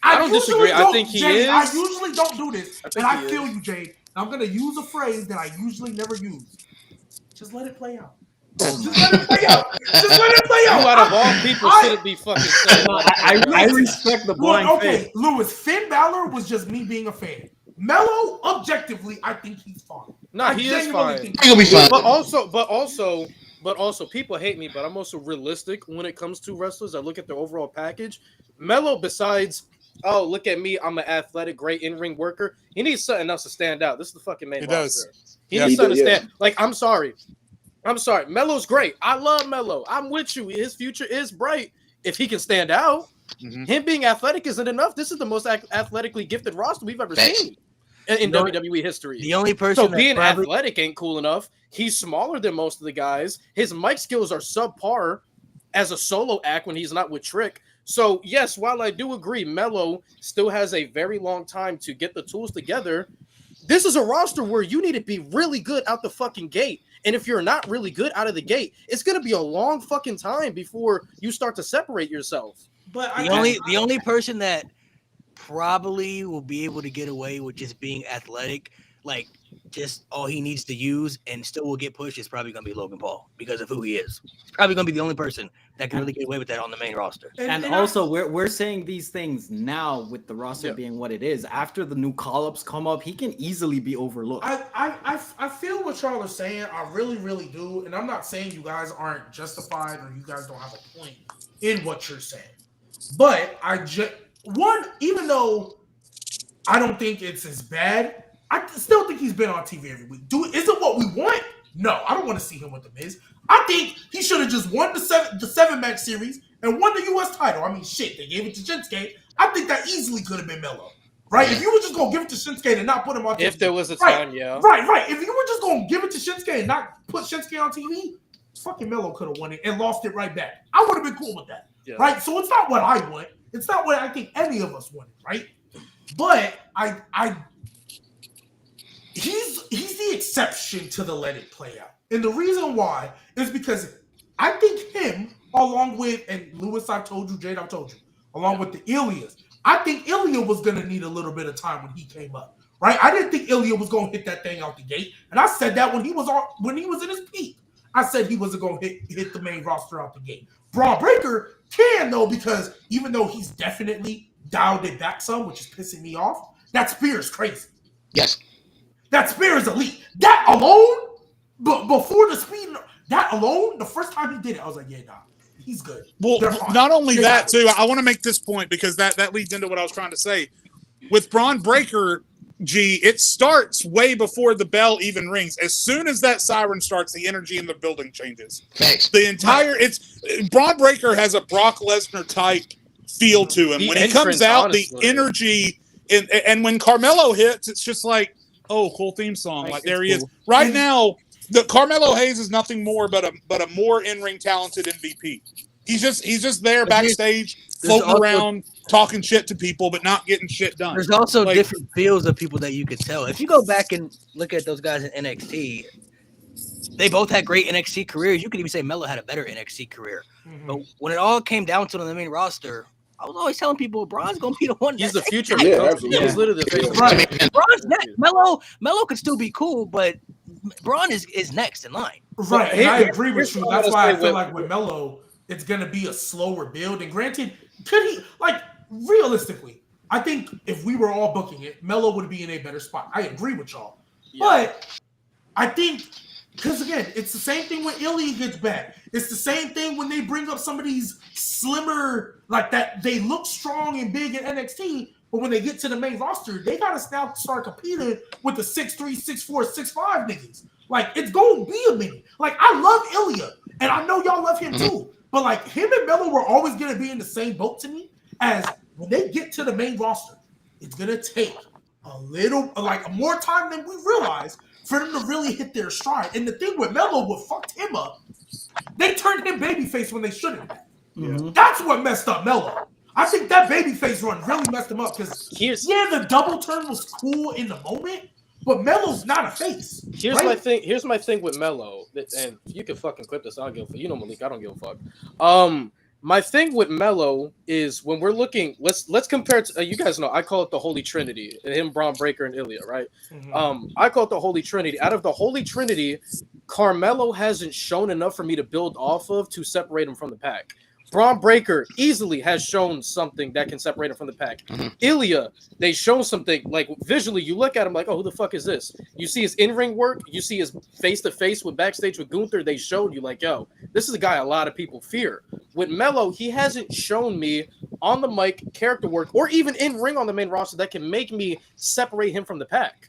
C: I don't disagree. I think he is.
E: I usually don't do this, and I feel you, Jade. I'm gonna use a phrase that I usually never use. Just let it play out. Just let it play out. Just let it play out.
C: You out of all people shouldn't be fucking saying.
H: I respect the blind faith.
E: Lewis, Finn Balor was just me being a fan. Melo, objectively, I think he's fine.
C: No, he is fine.
G: He'll be fine.
C: But also, people hate me, but I'm also realistic when it comes to wrestlers. I look at their overall package. Melo, besides, oh, look at me, I'm an athletic, great in-ring worker. He needs something else to stand out. This is the fucking main roster. He needs something to stand. Like, I'm sorry. Melo's great. I love Melo. I'm with you. His future is bright if he can stand out. Mm-hmm. Him being athletic isn't enough. This is the most athletically gifted roster we've ever seen in WWE history.
F: The only person
C: being athletic ain't cool enough. He's smaller than most of the guys. His mic skills are subpar as a solo act when he's not with Trick. So yes, while I do agree, Melo still has a very long time to get the tools together. This is a roster where you need to be really good out the fucking gate. And if you're not really good out of the gate, it's going to be a long fucking time before you start to separate yourself.
F: But the only person that probably will be able to get away with just being athletic, like just all he needs to use and still will get pushed, is probably going to be Logan Paul because of who he is. He's probably going to be the only person that can really get away with that on the main roster.
H: And also, we're saying these things now with the roster being what it is. After the new call-ups come up, he can easily be overlooked.
E: I feel what y'all are saying. I really, really do. And I'm not saying you guys aren't justified or you guys don't have a point in what you're saying. But even though I don't think it's as bad, I still think he's been on TV every week. Is it what we want? No, I don't want to see him with the Miz. I think he should have just won the seven match series and won the U.S. title. I mean, shit, they gave it to Shinsuke. I think that easily could have been Melo, right? If you were just gonna give it to Shinsuke and not put him on TV,
C: if there was a time,
E: right. If you were just gonna give it to Shinsuke and not put Shinsuke on TV, fucking Melo could have won it and lost it right back. I would have been cool with that, right? So it's not what I want. It's not what I think any of us wanted, right? But he's the exception to the let it play out. And the reason why is because I think him, along with, and Lewis, I've told you, Jade, I've told you, along with the Ilias, I think Ilya was going to need a little bit of time when he came up, right? I didn't think Ilya was going to hit that thing out the gate. And I said that when he was in his peak. I said he wasn't going to hit the main roster out the gate. Braun Breaker can, though, because even though he's definitely dialed it back some, which is pissing me off, that spear is crazy.
G: Yes.
E: That spear is elite. That alone, but before the speed, that alone, the first time he did it, I was like, yeah, nah, he's good.
B: Well, not only that, too, I want to make this point because that leads into what I was trying to say. With Braun Breaker, G, it starts way before the bell even rings. As soon as that siren starts, the energy in the building changes.
G: Thanks.
B: The entire, Braun Breaker has a Brock Lesnar type feel to him. When he comes out, honestly, the energy, and when Carmelo hits, it's just like, oh, cool theme song. Like there he is. Right now, the Carmelo Hayes is nothing more but a more in-ring talented MVP. He's just there backstage, floating around, talking shit to people, but not getting shit done.
F: There's also different feels of people that you could tell. If you go back and look at those guys in NXT, they both had great NXT careers. You could even say Melo had a better NXT career. Mm-hmm. But when it all came down to the main roster, I was always telling people Braun's gonna be the one.
C: He's the future.
D: Yeah, absolutely.
C: He's literally the face.
F: Right. Braun's next. Melo could still be cool, but Braun is next in line.
E: Right, and I agree with you. That's why I feel like with Melo, it's gonna be a slower build. And granted, could he realistically? I think if we were all booking it, Melo would be in a better spot. I agree with y'all, but I think. Because, again, it's the same thing when Ilya gets back. It's the same thing when they bring up some of these slimmer, like that. They look strong and big in NXT, but when they get to the main roster, they got to now start competing with the 6'3", 6'4", 6'5" niggas. Like, it's going to be a minute. Like, I love Ilya, and I know y'all love him too. But, like, him and Melo were always going to be in the same boat to me. as when they get to the main roster, it's gonna take a little, like more time than we realize for them to really hit their stride. And the thing with Melo, what fucked him up, they turned him babyface when they shouldn't have.
H: Mm-hmm.
E: That's what messed up Melo. I think that babyface run really messed him up because the double turn was cool in the moment, but Melo's not a face.
C: Here's my thing with Melo, and you can fucking clip this. I don't give a fuck. You know Malik, I don't give a fuck. My thing with Melo is when we're looking, let's compare to you guys know I call it the Holy Trinity, him, Braun Breaker, and Ilya, right? Mm-hmm. I call it the Holy Trinity. Out of the Holy Trinity, Carmelo hasn't shown enough for me to build off of to separate him from the pack. Braun Breaker easily has shown something that can separate him from the pack. Mm-hmm. Ilya, they show something like visually. You look at him like, oh, who the fuck is this? You see his in-ring work. You see his face-to-face with backstage with Gunther. They showed you like, yo, this is a guy a lot of people fear. With Melo, he hasn't shown me on the mic character work or even in-ring on the main roster that can make me separate him from the pack.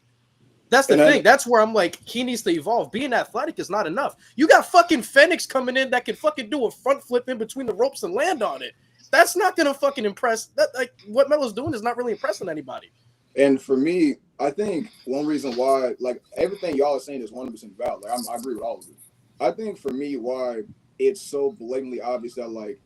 C: That's the thing. That's where I'm like, he needs to evolve. Being athletic is not enough. You got fucking Phoenix coming in that can fucking do a front flip in between the ropes and land on it. That's not gonna fucking impress. That like what Melo's doing is not really impressing anybody.
D: And for me, I think one reason why, like everything y'all are saying is 100% valid. Like I agree with all of it. I think for me, why it's so blatantly obvious that like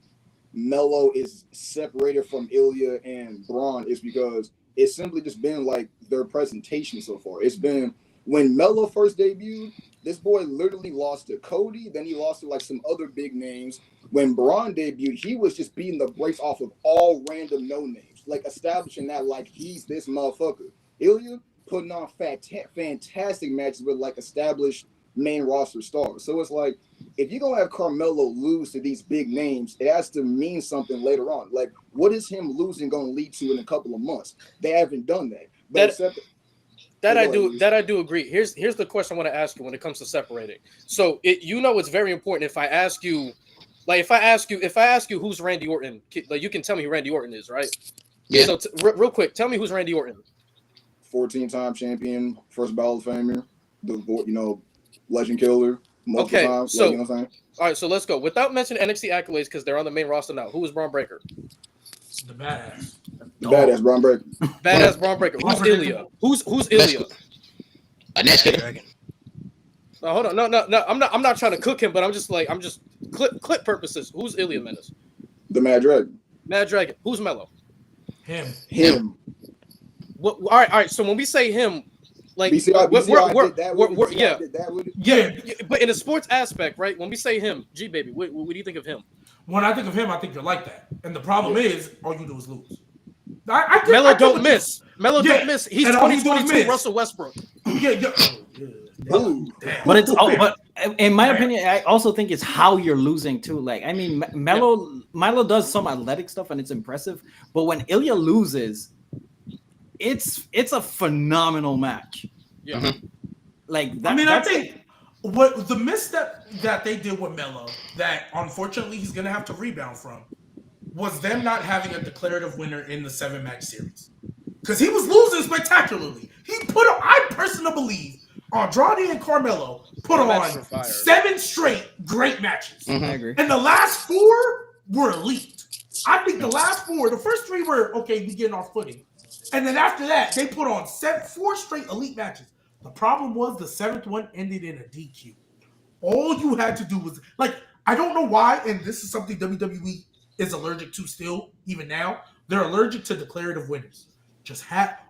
D: Melo is separated from Ilya and Braun is because it's simply just been like their presentation so far. It's been when Melo first debuted, this boy literally lost to Cody, then he lost to like some other big names. When Braun debuted, he was just beating the brakes off of all random no names, like establishing that like he's this motherfucker. Ilya putting on fantastic matches with like established main roster stars. So it's like if you're gonna have Carmelo lose to these big names, it has to mean something later on. Like, what is him losing gonna lead to in a couple of months? They haven't done that. But
C: that I do agree. Here's the question I want to ask you when it comes to separating. So it's very important. If I ask you who's Randy Orton, like you can tell me who Randy Orton is, right? Yeah. So real quick, tell me who's Randy Orton.
D: 14-time champion, first ballot of famer, legend killer.
C: Okay,
D: times,
C: so
D: you know what I'm saying?
C: All right, so let's go. Without mentioning NXT accolades because they're on the main roster now. Who is Braun Breaker?
E: The badass.
D: Badass Braun Breaker.
C: Badass Braun Breaker. Who's Ilya? Who's Ilya? No, hold on. No. I'm not trying to cook him, but I'm just clip purposes. Who's Ilya Menace?
D: The Mad Dragon.
C: Mad Dragon. Who's Melo?
E: Him.
C: What? All right. So when we say him, like, yeah. But in a sports aspect, right? When we say him, G baby, what do you think of him?
E: When I think of him, I think you're like that. And the problem is, all you do is lose.
C: Melo don't miss. Melo don't miss. He's 2022 Russell Westbrook.
H: But it's but in my opinion, I also think it's how you're losing too. Like, I mean, Melo does some athletic stuff and it's impressive, but when Ilya loses, it's a phenomenal match.
C: Yeah.
H: Mm-hmm. Like that,
E: I think what the misstep that they did with Melo that unfortunately he's gonna have to rebound from was them not having a declarative winner in the 7-match series. Because he was losing spectacularly. I personally believe Andrade and Carmelo put on 7 straight great matches.
H: Mm-hmm. I agree.
E: And the last 4 were elite. I think the last 4, the first 3 were okay, we getting our footing. And then after that, they put on 4 straight elite matches. The problem was the 7th one ended in a DQ. All you had to do was, like, I don't know why, and this is something WWE is allergic to still, even now. They're allergic to declarative winners.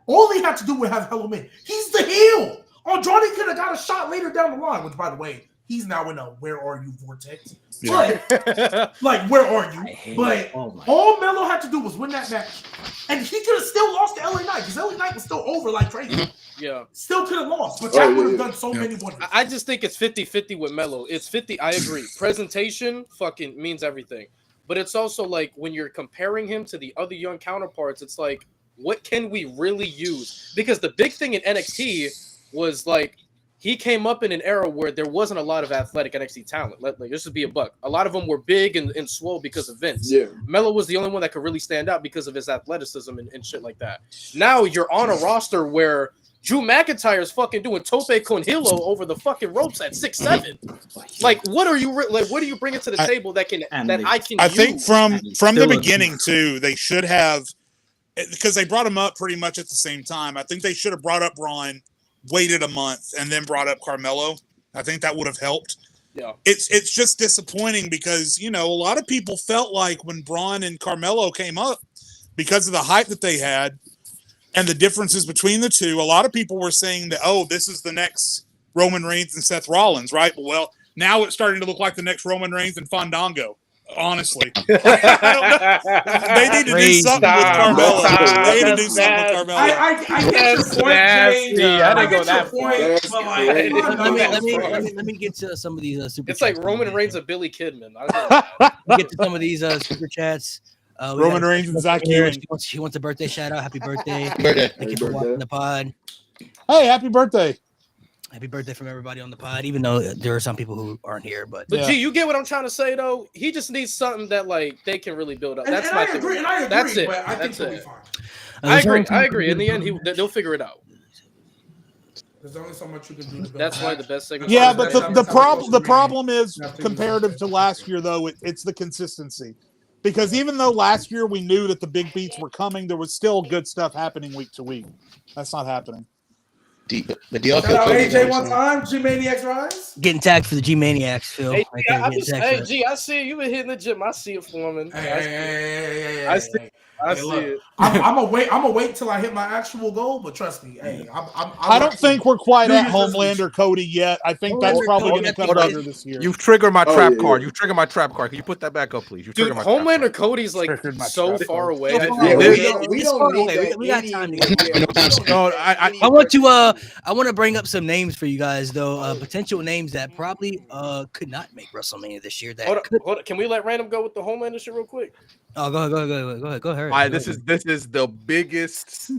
E: All they had to do was have Hello Man. He's the heel. Andrade could have got a shot later down the line, which, by the way, he's now in a where are you vortex. Yeah. Like, where are you? But all Melo had to do was win that match. And he could have still lost to LA Knight because LA Knight was still over like crazy.
C: Yeah.
E: Still could have lost, but that would have done so many wonders.
C: I just think it's 50-50 with Melo. It's 50. I agree. Presentation fucking means everything. But it's also like when you're comparing him to the other young counterparts, it's like, what can we really use? Because the big thing in NXT was like, he came up in an era where there wasn't a lot of athletic NXT talent. Like, this would be a buck. A lot of them were big and swole because of Vince.
D: Yeah.
C: Melo was the only one that could really stand out because of his athleticism and shit like that. Now you're on a roster where Drew McIntyre's fucking doing tope con hilo over the fucking ropes at 6'7". Like, what are you bringing to the table that I can?
B: I
C: use?
B: think from the beginning too, they should have, because they brought him up pretty much at the same time. I think they should have brought up Braun, waited a month, and then brought up Carmelo. I think that would have helped.
C: Yeah,
B: it's just disappointing because a lot of people felt like when Braun and Carmelo came up, because of the hype that they had and the differences between the two, a lot of people were saying that, oh, this is the next Roman Reigns and Seth Rollins, right? Well, now it's starting to look like the next Roman Reigns and Fandango. Honestly, they need to do something with Carmelo. They need to do something with Carmelo.
E: I get your point, Jay.
C: I didn't go that
E: far.
F: Let me get to some of these super.
C: It's like Roman Reigns and Billy Kidman.
F: Get to some of these super chats.
B: Roman Reigns and Zach Ewing.
F: She wants a birthday shout out. Happy birthday! Thank you for
D: birthday.
F: watching the pod.
B: Hey, happy birthday!
F: Happy birthday from everybody on the pod, even though there are some people who aren't here. But
C: G, you get what I'm trying to say, though. He just needs something that they can really build up. That's my thing. That's it.
E: But I think he'll be fine.
C: I agree. In the end, they'll figure it out.
E: There's only so much you can do.
C: That's why the best segment.
B: Yeah, but the problem is comparative to last year, though. It's the consistency. Because even though last year we knew that the big beats were coming, there was still good stuff happening week to week. That's not happening.
G: But do y'all feel
E: AJ one time, G Maniacs Rise?
F: getting tagged for the G Maniacs, Phil.
C: Hey,
F: Right
C: G, I see you been hitting the gym. I see it, Foreman.
E: I see
C: it.
E: I'm gonna wait till I hit my actual goal, but trust me,
B: I don't think we're quite at Homelander Cody yet. I think that's probably going to come later this year.
A: You've triggered my trap card. You triggered my trap card. Can you put that back up, please?
C: Dude, Homelander Cody's like so far away.
D: We don't need
F: we got time to
D: that.
A: No,
F: I want to bring up some names for you guys, though. Potential names that probably could not make WrestleMania this year.
C: Hold on. Can we let Random go with the Homelander shit real quick?
F: Oh, go ahead.
A: All right, this is the biggest.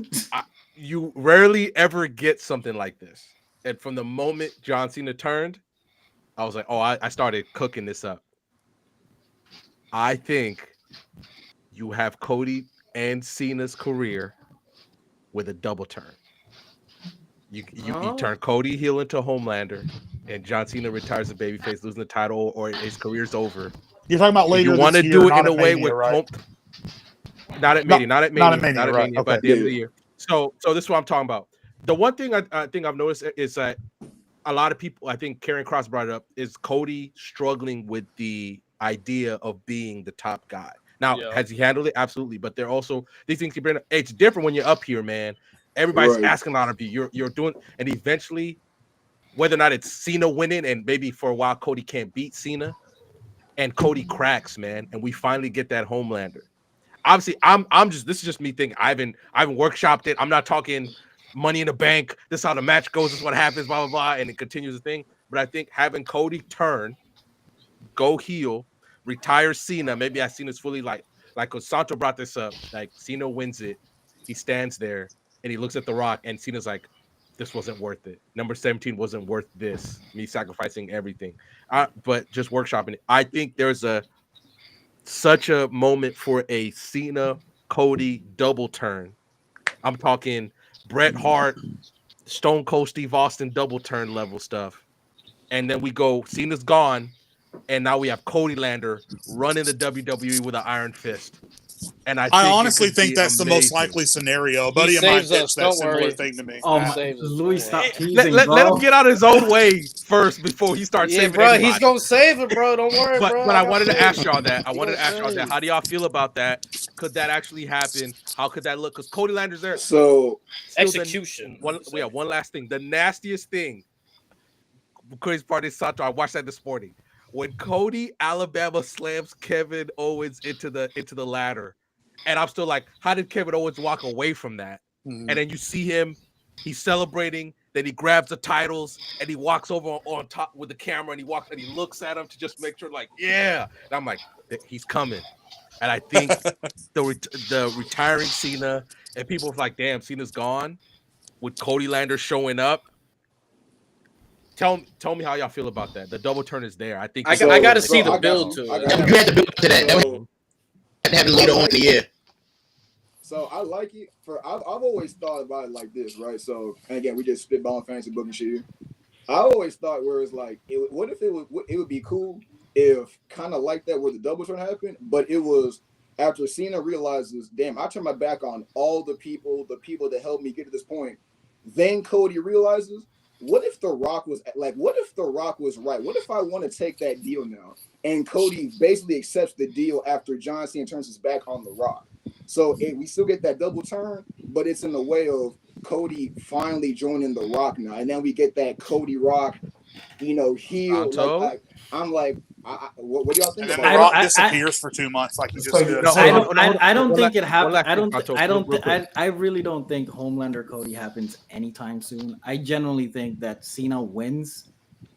A: You rarely ever get something like this. And from the moment John Cena turned, I was like, oh, I started cooking this up. I think you have Cody and Cena's career with a double turn. You turn Cody heel into Homelander, and John Cena retires the babyface, losing the title, or his career's over.
B: You're talking about later.
A: You want to do it in a way with
B: right?
A: Not at Mania, but at the end of the year. So this is what I'm talking about. The one thing I think I've noticed is that a lot of people, I think Karrion Kross brought it up, is Cody struggling with the idea of being the top guy. Now, has he handled it? Absolutely. But they're also these things you bring up. It's different when you're up here, man. Everybody's asking a lot of you. You're doing, and eventually, whether or not it's Cena winning, and maybe for a while Cody can't beat Cena, and Cody cracks, man, and we finally get that Homelander. Obviously, this is just me thinking. I haven't workshopped it. I'm not talking Money in the Bank. This is how the match goes. This is what happens. Blah blah blah, and it continues the thing. But I think having Cody turn, go heel, retire Cena. Maybe Cena's fully like Santo brought this up. Like Cena wins it, he stands there and he looks at The Rock, and Cena's like, "This wasn't worth it. Number 17 wasn't worth this. Me sacrificing everything." But just workshopping it. I think there's such a moment for a Cena Cody double turn. I'm talking Bret Hart, Stone Cold Steve Austin double turn level stuff. And then we go, Cena's gone, and now we have Cody Lander running the WWE with an iron fist. And I
B: honestly think that's the most likely scenario. A buddy of mine pitched that similar thing to me.
H: Louis, stop teasing,
A: let him get out his own way first before he starts saving
C: bro.
A: everybody.
C: He's gonna save it, bro. Don't worry, bro.
A: But I wanted to ask y'all that. How do y'all feel about that? Could that actually happen? How could that look? Because Cody Lander's there.
D: So
C: execution.
A: One last thing. The nastiest thing. Crazy part is Santo. I watched that this morning. When Cody Alabama slams Kevin Owens into the ladder, and I'm still like, how did Kevin Owens walk away from that? And then you see him, he's celebrating, then he grabs the titles and he walks over on top with the camera, and he looks at him to just make sure, like, yeah. And I'm like, he's coming. And I think the retiring Cena, and people are like, damn, Cena's gone, with Cody Lander showing up. Tell me how y'all feel about that. The double turn is there. I think
C: I got to see the build to it.
G: You had to build to that. That happened later on in the year.
D: So I like it. I've always thought about it like this, right? So and again, we just spitballing fantasy booking shit here. I always thought where it's like, what if it would be cool if kind of like that where the double turn happened, but it was after Cena realizes, damn, I turned my back on all the people that helped me get to this point. Then Cody realizes, what if The Rock was right? What if I want to take that deal now? And Cody basically accepts the deal after John Cena turns his back on The Rock. So we still get that double turn, but it's in the way of Cody finally joining The Rock now. And then we get that Cody Rock, heel. What do y'all think
B: And then
D: about
B: The
D: it?
B: Rock disappears for 2 months, like he just did.
A: No,
H: I don't think it happens.
A: happens.
H: I really don't think Homelander Cody happens anytime soon. I genuinely think that Cena wins,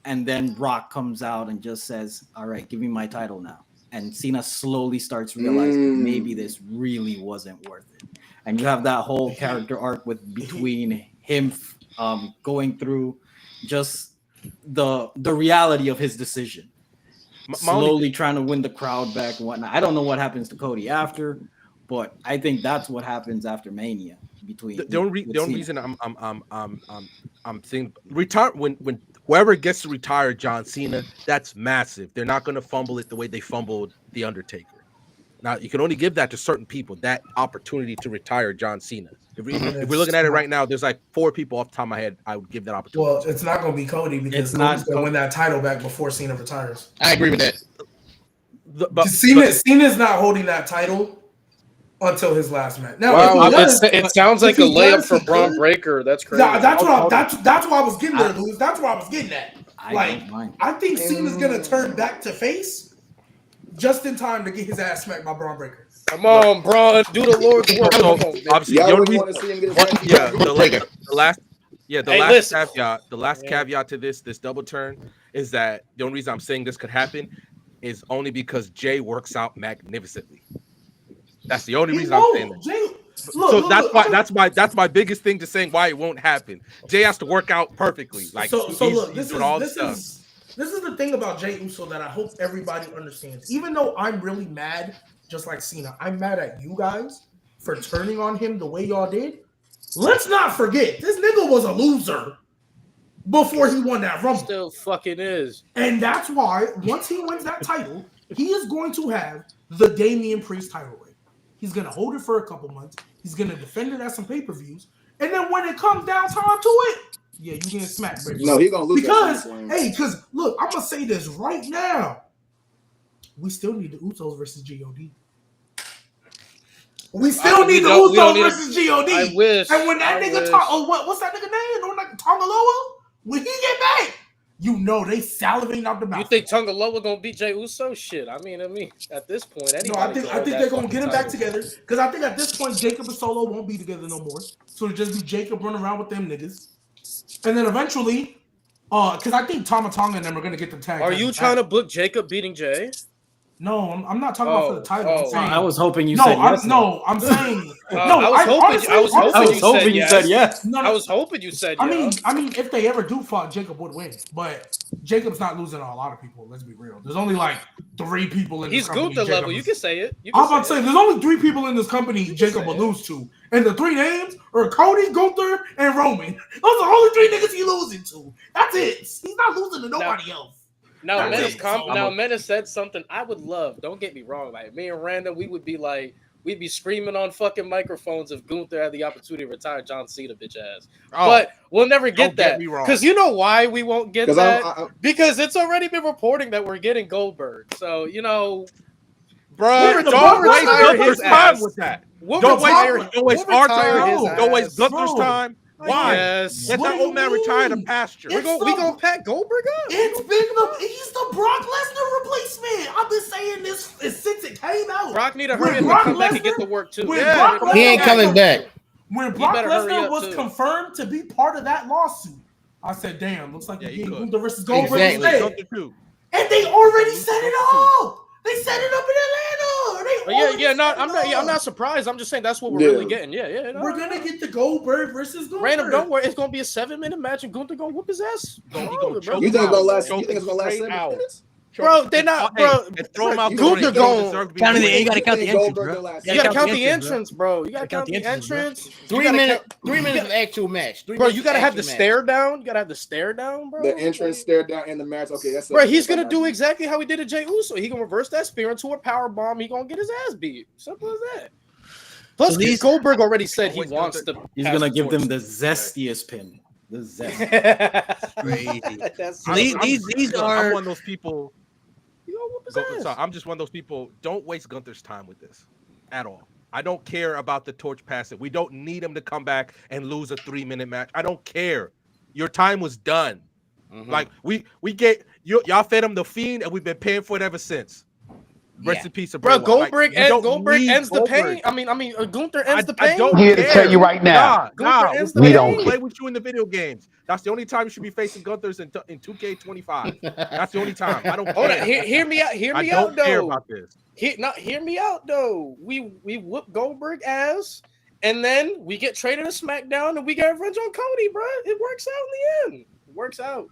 H: and then Rock comes out and just says, "All right, give me my title now." And Cena slowly starts realizing maybe this really wasn't worth it. And you have that whole character arc between him going through just the reality of his decision. Slowly trying to win the crowd back and whatnot. I don't know what happens to Cody after, but I think that's what happens after Mania. The only
A: reason I'm saying retire when whoever gets to retire John Cena, that's massive. They're not going to fumble it the way they fumbled the Undertaker. Now you can only give that to certain people, that opportunity to retire John Cena. If we're looking at it right now, there's like 4 people off the top of my head I would give that opportunity.
E: Well, it's not going to be Cody because Cody's going to win that title back before Cena retires.
G: I agree with that.
E: Cena's not holding that title until his last match. Now,
C: wow, it sounds like a layup for Braun Breaker. That's crazy.
E: That's why I was getting there, Louis. That's where I was getting at. I think Cena's going to turn back to face just in time to get his ass smacked by Braun Breaker.
C: Come on, Braun, do the Lord's work.
A: Obviously, the last caveat to this double turn is that the only reason I'm saying this could happen is only because Jey works out magnificently. That's the only reason I'm saying that. That's my biggest thing to saying why it won't happen. Jey has to work out perfectly.
E: This is the thing about Jey Uso that I hope everybody understands. Even though I'm really mad, just like Cena, I'm mad at you guys for turning on him the way y'all did. Let's not forget, this nigga was a loser before he won that Rumble.
C: Still fucking is.
E: And that's why once he wins that title, he is going to have the Damian Priest title reign. He's going to hold it for a couple months. He's going to defend it at some pay-per-views. And then when it comes down time to it, yeah, you getting smacked, baby.
D: No, he's going to lose.
E: Because look, I'm going to say this right now. We still need the Usos versus GOD. We still need the Usos versus GOD.
C: I wish.
E: And when that nigga what's that nigga name? Tongaloa? When he get back, you know they salivating out the mouth.
C: You think Tongaloa gonna beat Jey Uso? Shit. I mean, at this point,
E: no, I think they're gonna get him back together because I think at this point Jacob and Solo won't be together no more. So it'll just be Jacob running around with them niggas, and then eventually, because I think Tama Tonga and them are gonna get the tag.
C: Are you trying to book Jacob beating Jey?
E: No, I'm not talking about for the title. I'm saying,
H: I was hoping you said yes.
E: I'm saying
C: I was hoping you said yes.
E: No,
C: I was hoping you said
E: yes. I mean, if they ever do fight, Jacob would win. But Jacob's not losing to a lot of people. Let's be real. There's only like 3 people in this company.
C: He's Gunther level. You can say it.
E: I'm about to say there's only 3 people in this company Jacob will lose to, and the 3 names are Cody, Gunther, and Roman. Those are the only 3 niggas he's losing to. That's it. He's not losing to nobody else.
C: Now, Menace said something I would love. Don't get me wrong. Like, me and Random, we'd be screaming on fucking microphones if Gunther had the opportunity to retire John Cena, bitch ass. But we'll never get that. Because you know why we won't get that? Because it's already been reporting that we're getting Goldberg. So,
A: bro, don't waste his time with that. Don't waste our time. Don't waste Gunther's time. Why?
C: Yes.
A: Let that old man retire to pasture.
C: We gonna pack Goldberg up.
E: He's the Brock Lesnar replacement. I've been saying this since it came out.
C: Brock need to hurry up and come back and get to work too.
G: He ain't coming back.
E: When Brock Lesnar was confirmed to be part of that lawsuit, I said, "Damn, looks like you're getting Gunther versus Goldberg instead." And they already set it up. They set it up in Atlanta.
C: I'm not surprised. I'm just saying that's what we're really getting.
E: We're gonna get the Goldberg versus Gunther.
C: Random, don't worry. It's gonna be a 7-minute match, and Gunther gonna whoop his ass.
D: You think it's gonna last 7 minutes?
C: Bro, they're not, bro.
A: Throw him out the
C: Gunther
A: ring.
C: going.
F: You gotta count the entrance, bro.
C: You gotta count the entrance, bro. You gotta count the entrance.
G: 3 minutes. 3 minutes of actual match.
C: Bro, you gotta have the stare down. You gotta have the stare down, bro.
D: The entrance, stare down, and the match. Okay, that's
C: bro. He's gonna do exactly how he did to Jey Uso. He gonna reverse that spear into a power bomb. He gonna get his ass beat. Simple as that. Plus, Goldberg already said he wants to.
H: He's gonna give them the zestiest pin. The zest.
F: Crazy. These are.
A: I'm one of those people. I'm just one of those people. Don't waste Gunther's time with this at all. I don't care about the torch passing. We don't need him to come back and lose a 3-minute match. I don't care. Your time was done. Like we get y'all fed him the Fiend, and we've been paying for it ever since. Rest in peace,
C: bro. Goldberg ends the pain. I mean, Gunther ends the pain.
I: I'm here to tell you right now. We don't
A: play with you in the video games. That's the only time you should be facing Gunthers in 2K25. That's the only time. I don't care.
C: Hold on, hear me out. Hear me out, though.
A: Care about this.
C: Hear me out, though. We whoop Goldberg ass, and then we get traded to SmackDown, and we get revenge on Cody, bro. It works out in the end. It works out.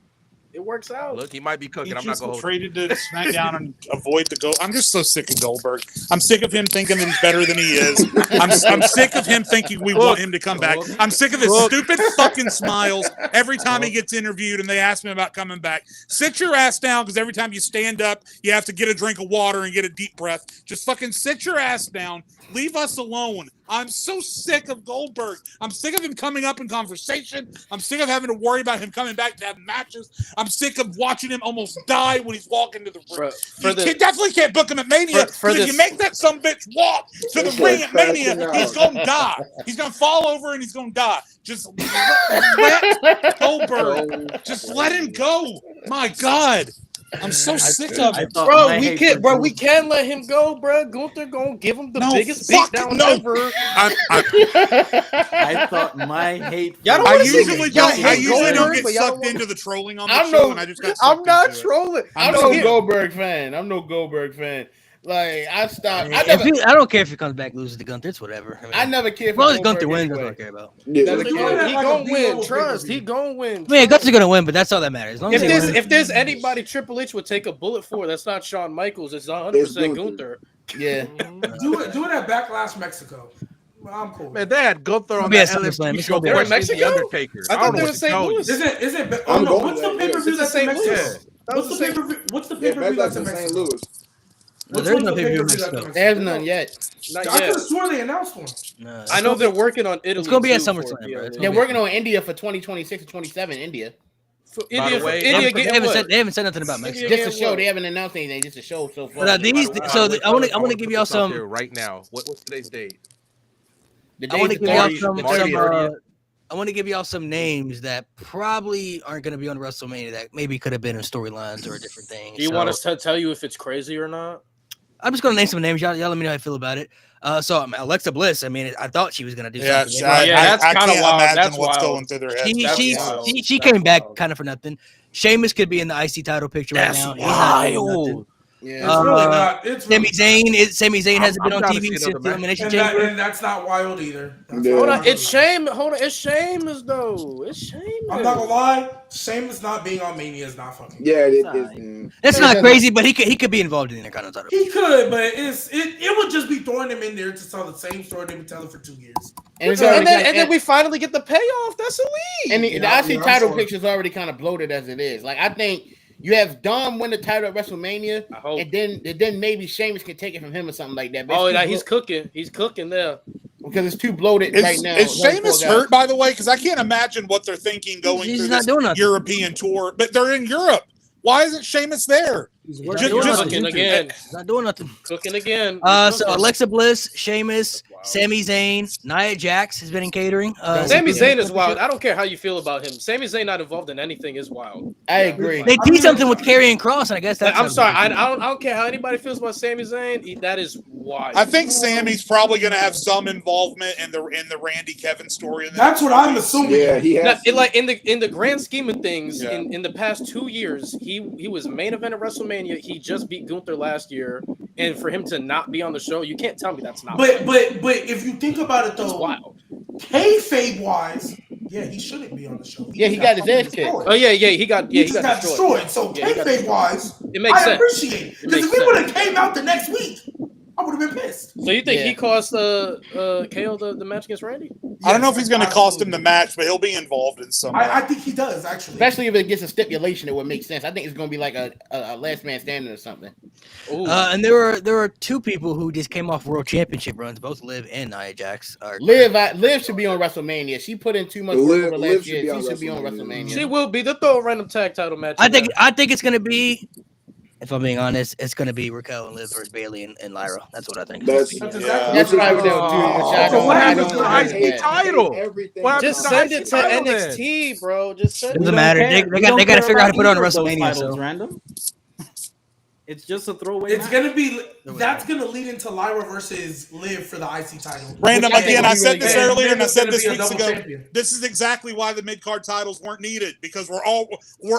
C: It works out.
A: Look, he might be cooking. I'm not going to
B: traded to SmackDown and avoid the go. I'm just so sick of Goldberg. I'm sick of him thinking that he's better than he is. I'm sick of him thinking we want him to come back. I'm sick of his stupid fucking smiles every time he gets interviewed and they ask him about coming back. Sit your ass down, because every time you stand up, you have to get a drink of water and get a deep breath. Just fucking sit your ass down. Leave us alone. I'm so sick of Goldberg. I'm sick of him coming up in conversation. I'm sick of having to worry about him coming back to have matches. I'm sick of watching him almost die when he's walking to the ring. You definitely can't book him at Mania, because if you make that sumbitch walk to the ring at Mania, he's going to die. He's going to fall over and he's going to die. Just let Goldberg. Just let him go. My God. I'm so sick of it,
C: bro. We can't let him go, bro. Gunther gonna give him the biggest beatdown ever.
H: I thought my hate.
B: I usually don't get sucked into the trolling on the show, and I just got.
C: I'm not trolling.
G: I'm no Goldberg fan. Like I stopped. I
F: don't care if he comes back, loses to Gunther. It's whatever.
G: I never care.
F: As long as Gunther wins, that's what I care about.
C: He gonna win. Trust. He gonna win.
F: I mean, Gunther's gonna win, but that's all that matters. As long as
C: if there's anybody Triple H would take a bullet for, that's not Shawn Michaels. It's 100% Gunther.
G: Yeah.
E: Do it at Backlash Mexico. I'm cool.
A: Man, they had Gunther on the LFC show.
C: They're in Mexico.
A: Undertaker.
C: I thought they were in St. Louis.
E: Is it? Oh no! What's the pay-per-view that's in Mexico? What's the pay-per-view that's in St.
D: Louis?
F: There's no pay-per-view in Mexico.
G: There's none yet.
E: I could have sworn they announced one.
C: No, I know they're working on Italy.
F: It's gonna be at SummerSlam, bro.
G: They're working on India for 2026 or 27. India.
F: They haven't said nothing about Mexico.
G: Just a show. They haven't announced anything. Just a show so far.
F: I want to give y'all some
A: right now. What's today's date?
F: I want to give y'all some names that probably aren't going to be on WrestleMania that maybe could have been in storylines or different things.
C: Do you want us to tell you if it's crazy or not?
F: I'm just going to name some names. Y'all let me know how I feel about it. So Alexa Bliss, I mean, I thought she was going to do something.
B: That's kind of wild. That's what's going through their head.
F: She came back kind of for nothing. Sheamus could be in the IC title picture right now.
C: Wild.
E: Yeah, it's really not.
F: Sami Zayn hasn't been on TV since the Elimination Chamber.
E: And that's not wild either.
C: Hold on, it's Sheamus though. It's Sheamus.
E: I'm not gonna lie, Sheamus not being on Mania is not fucking.
D: Yeah, it is.
F: That's not crazy, but he could be involved in the Intercontinental title.
E: He could, but it would just be throwing him in there to tell the same story they've been telling for 2 years.
C: And then we finally get the payoff. That's elite.
G: And the IC title picture is already kind of bloated as it is. Like I think. You have Dom win the title at WrestleMania, and then maybe Sheamus can take it from him or something like that.
C: But he's cooking. He's cooking there.
G: Because it's too bloated right now.
B: Is Sheamus hurt, by the way? Because I can't imagine what they're thinking going through this European tour. But they're in Europe. Why isn't Sheamus there?
C: He's cooking again.
F: He's not doing nothing.
C: Cooking again.
F: So Alexa Bliss, Sheamus, Sami Zayn, Nia Jax has been in catering.
C: Sami Zayn is wild. I don't care how you feel about him. Sami Zayn not involved in anything is wild.
G: I agree.
F: They did something with Karrion Kross, and I guess that's.
C: I'm sorry. I don't care how anybody feels about Sami Zayn. That is wild.
B: I think Sami's probably going to have some involvement in the Randy Kevin story.
E: That's what I'm assuming.
D: Yeah, he has.
C: In the grand scheme of things, in the past 2 years, he was main event at WrestleMania. He just beat Gunther last year, and for him to not be on the show, you can't tell me that's not.
E: But if you think about it though,
C: it's wild.
E: Kayfabe wise, yeah, he shouldn't be on the show.
G: He got his ass kicked.
C: Oh yeah, he got destroyed.
E: So kayfabe wise,
C: It makes
E: I
C: sense.
E: appreciate it. Because if we would have came out the next week, I would have been pissed.
C: So you think he cost KO the match against Randy?
B: I don't know if he's going to cost him the match, but he'll be involved in some way.
E: I think he does, actually.
G: Especially if it gets a stipulation, it would make sense. I think it's going to be like a last man standing or something.
F: And there were two people who just came off world championship runs, both Liv and Nia Jax.
G: Liv should be on WrestleMania. She put in too much work over last year. She should be on WrestleMania.
C: She will be. They'll throw a random tag title match.
F: I think it's gonna be. If I'm being honest, it's going to be Raquel and Liv versus Bailey and Lyra. That's what I think.
G: That's right.
A: What happened to the IC title?
C: Just send it to NXT, bro. Just send it.
F: Doesn't matter. They got to figure out how to put it on WrestleMania.
H: So random. It's just a throwaway.
E: It's gonna be. That's gonna lead into Lyra versus Liv for the IC title.
B: Random again. I said this earlier, and I said this weeks ago. This is exactly why the mid-card titles weren't needed, because we're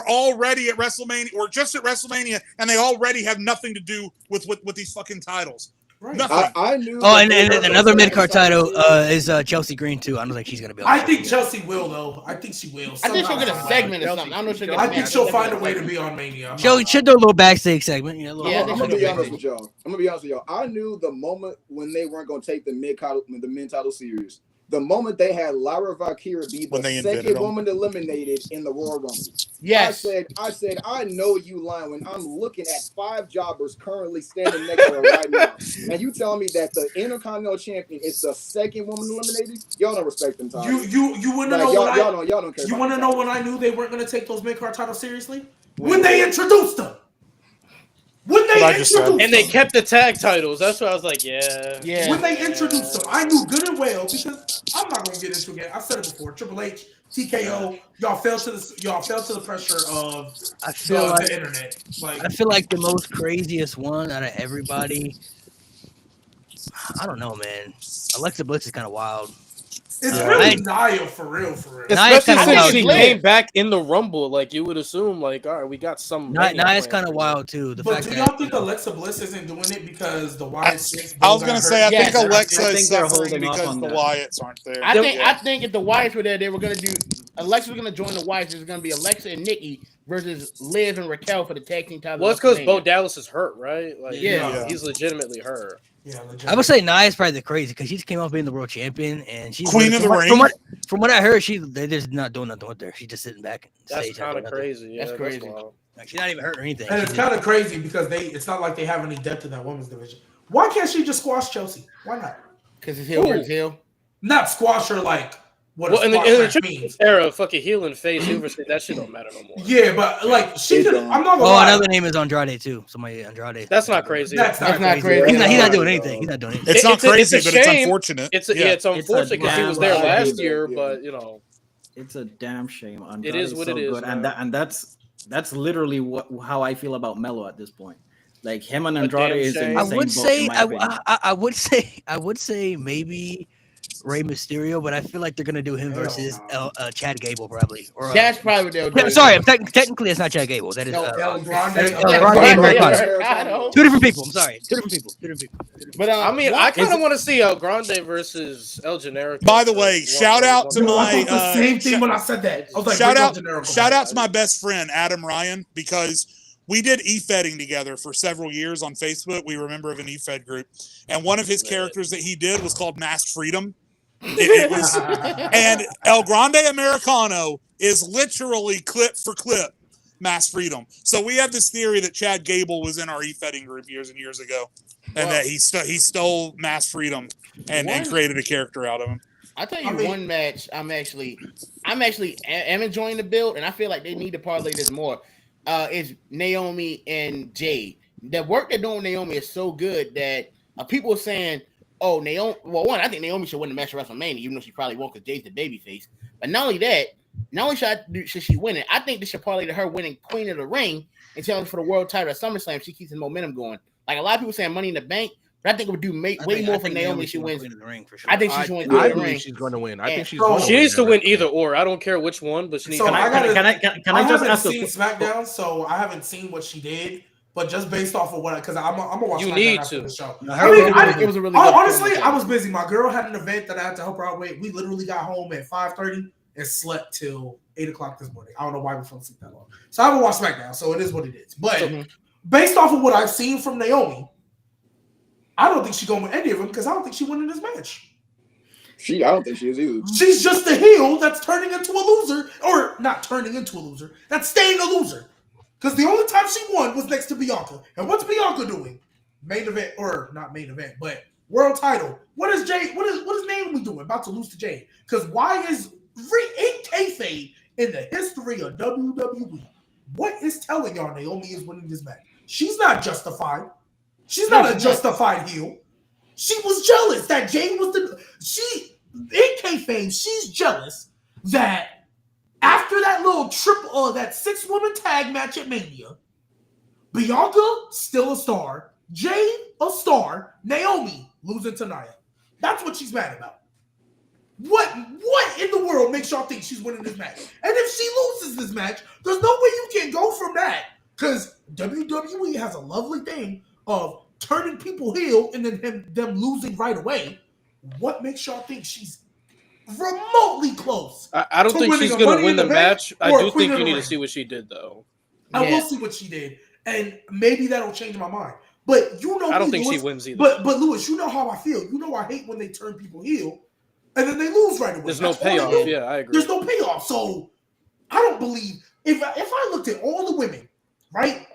B: already at WrestleMania. We're just at WrestleMania, and they already have nothing to do with these fucking titles.
E: Right.
D: I knew.
F: Oh, and another mid-card title is Chelsea Green too. I don't think she's gonna be on.
E: I think Chelsea will though. I think she will.
G: I think she'll get a segment or something. I don't know if she'll get.
E: I think she'll find a way to be on Mania.
F: She'll do a little backstage segment.
D: I'm gonna be honest with y'all. I knew the moment when they weren't gonna take the mid title series. The moment they had Lyra Valkyria be the second woman eliminated in the Royal Rumble.
G: Yes.
D: I said, I know you lying when I'm looking at 5 jobbers currently standing next to her right now. And you telling me that the Intercontinental Champion is the second woman eliminated? Y'all don't respect them titles.
E: You wanna know
D: y'all don't care.
E: You wanna know when I knew they weren't gonna take those mid-card titles seriously? When they introduced them.
C: And they kept the tag titles. That's why I was like, yeah.
E: When they introduced them, I knew good and well, because I'm not gonna get into it again. I've said it before. Triple H, TKO, y'all fell to the pressure of the internet.
F: I feel like the most craziest one out of everybody. I don't know, man. Alexa Bliss is kind of wild.
E: It's really Nia for real.
C: Especially since she came back in the Rumble, like you would assume, like, all right, we got some.
F: Nia's kind of wild too.
E: But do y'all think Alexa Bliss isn't doing it because the Wyatts?
B: I was gonna say, I think Alexa is suffering because the Wyatts aren't there.
G: I think if the Wyatts were there, they were gonna do. Alexa was gonna join the Wyatts. It's gonna be Alexa and Nikki versus Liv and Raquel for the tag team title.
C: Well, it's because Bo Dallas is hurt, right? Like,
G: yeah,
C: he's legitimately hurt.
E: Yeah,
F: I would say Nia is probably the crazy because she just came off being the world champion and she's
B: Queen of the Ring.
F: From what I heard, they're just not doing nothing with her. She's just sitting back.
C: That's kind of crazy. Yeah,
G: that's crazy.
F: Like, she's not even hurt or anything.
E: And it's kind of crazy because it's not like they have any depth in that women's division. Why can't she just squash Chelsea? Why not?
G: Because it's heel versus heel.
E: Not squash her like.
C: In the era, fucking heel and face, that shit don't matter no more.
E: Yeah, but like she could. I'm not gonna lie.
F: Another name is Andrade too. Somebody Andrade.
C: That's not crazy.
E: That's not crazy.
F: He's not doing anything. He's not doing anything.
B: It's not crazy, but it's unfortunate.
C: It's unfortunate because he was there last year, but you know,
H: it's a damn shame.
C: It is what it is,
H: and that's literally how I feel about Melo at this point. Like him and Andrade is in the same boat.
F: I would say maybe Rey Mysterio, but I feel like they're gonna do him versus Chad Gable probably. Or
G: that's probably what they'll do.
F: Sorry, technically it's not Chad Gable. That is
E: El Grande.
F: Two different people. I'm sorry, two different people.
C: But I mean, I kind of want to see El Grande versus El Generico.
B: By the way, shout out to my
E: the same thing when I said that. I was like,
B: shout out to my best friend Adam Ryan, because we did e-fedding together for several years on Facebook. We were a member of an e-fed group, and one of his characters that he did was called Masked Freedom. It was, and El Grande Americano is literally clip for clip Masked Freedom. So we have this theory that Chad Gable was in our e-fedding group years and years ago, and that he stole Masked Freedom and created a character out of him.
G: I'll tell you one match I'm enjoying the build, and I feel like they need to parlay this more. Is Naomi and Jade. The work they're doing with Naomi is so good that people are saying, oh, Naomi. Well, one, I think Naomi should win the match at WrestleMania, even though she probably won't because Jade's the babyface. But not only that, not only should she win it, I think they should parlay to her winning Queen of the Ring and challenge for the world title at SummerSlam. She keeps the momentum going. Like a lot of people saying Money in the Bank, but I think it would do way more for Naomi if she wins.
F: The ring for sure.
G: I think she's going to
A: win. I
G: the ring.
A: believe she's going to win. I think she's.
C: She needs to win either or. I don't care which one, but she needs.
E: So
C: to
E: I just haven't seen SmackDown, so I haven't seen what she did. But just based off of what, because I'm gonna watch.
C: You need
E: after
C: to.
E: The show.
G: It was a really.
E: Honestly, I was busy. My girl had an event that I had to help her out with. We literally got home at 5:30 and slept till 8 o'clock this morning. I don't know why we fell asleep that long. So I haven't watched SmackDown. So it is what it is. But based off of what I've seen from Naomi, I don't think she's going to win any of them because I don't think she won in this match.
D: I don't think she is either.
E: She's just a heel that's turning into a loser, or not turning into a loser, that's staying a loser. Because the only time she won was next to Bianca. And what's Bianca doing? Main event, or not main event, but world title. What is Naomi doing? About to lose to Jade. Because why is in kayfabe in the history of WWE? What is telling y'all Naomi is winning this match? She's not justified. She's not a justified heel. She was jealous that Jade was in kayfabe, she's jealous that after that little that 6-woman tag match at Mania, Bianca still a star, Jade a star, Naomi losing to Nia. That's what she's mad about. What in the world makes y'all think she's winning this match? And if she loses this match, there's no way you can go from that. Because WWE has a lovely thing of turning people heel and then them losing right away. What makes y'all think she's remotely close?
C: I don't think she's going to win the match. I do think you need to see what she did, though.
E: I will see what she did, and maybe that'll change my mind. But you know,
C: I don't think she wins either.
E: But Lewis, you know how I feel. You know I hate when they turn people heel, and then they lose right away.
C: There's no payoff. Yeah, I agree.
E: There's no payoff. So I don't believe if I looked at all the women, right,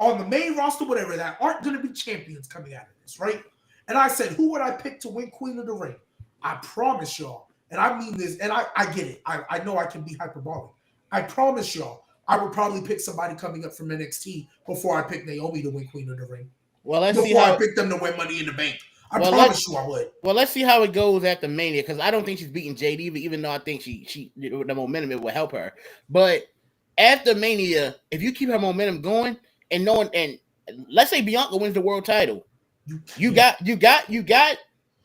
E: on the main roster, whatever, that aren't going to be champions coming out of this, right? And I said, who would I pick to win Queen of the Ring? I promise y'all, and I mean this, and I get it. I know I can be hyperbolic. I promise y'all, I would probably pick somebody coming up from NXT before I pick Naomi to win Queen of the Ring.
G: Well, let's see
E: before
G: how
E: I pick them to win Money in the Bank. I promise you I would.
G: Well, let's see how it goes after Mania, because I don't think she's beating Jade even though I think she the momentum, it will help her. But after Mania, if you keep her momentum going and let's say Bianca wins the world title, you got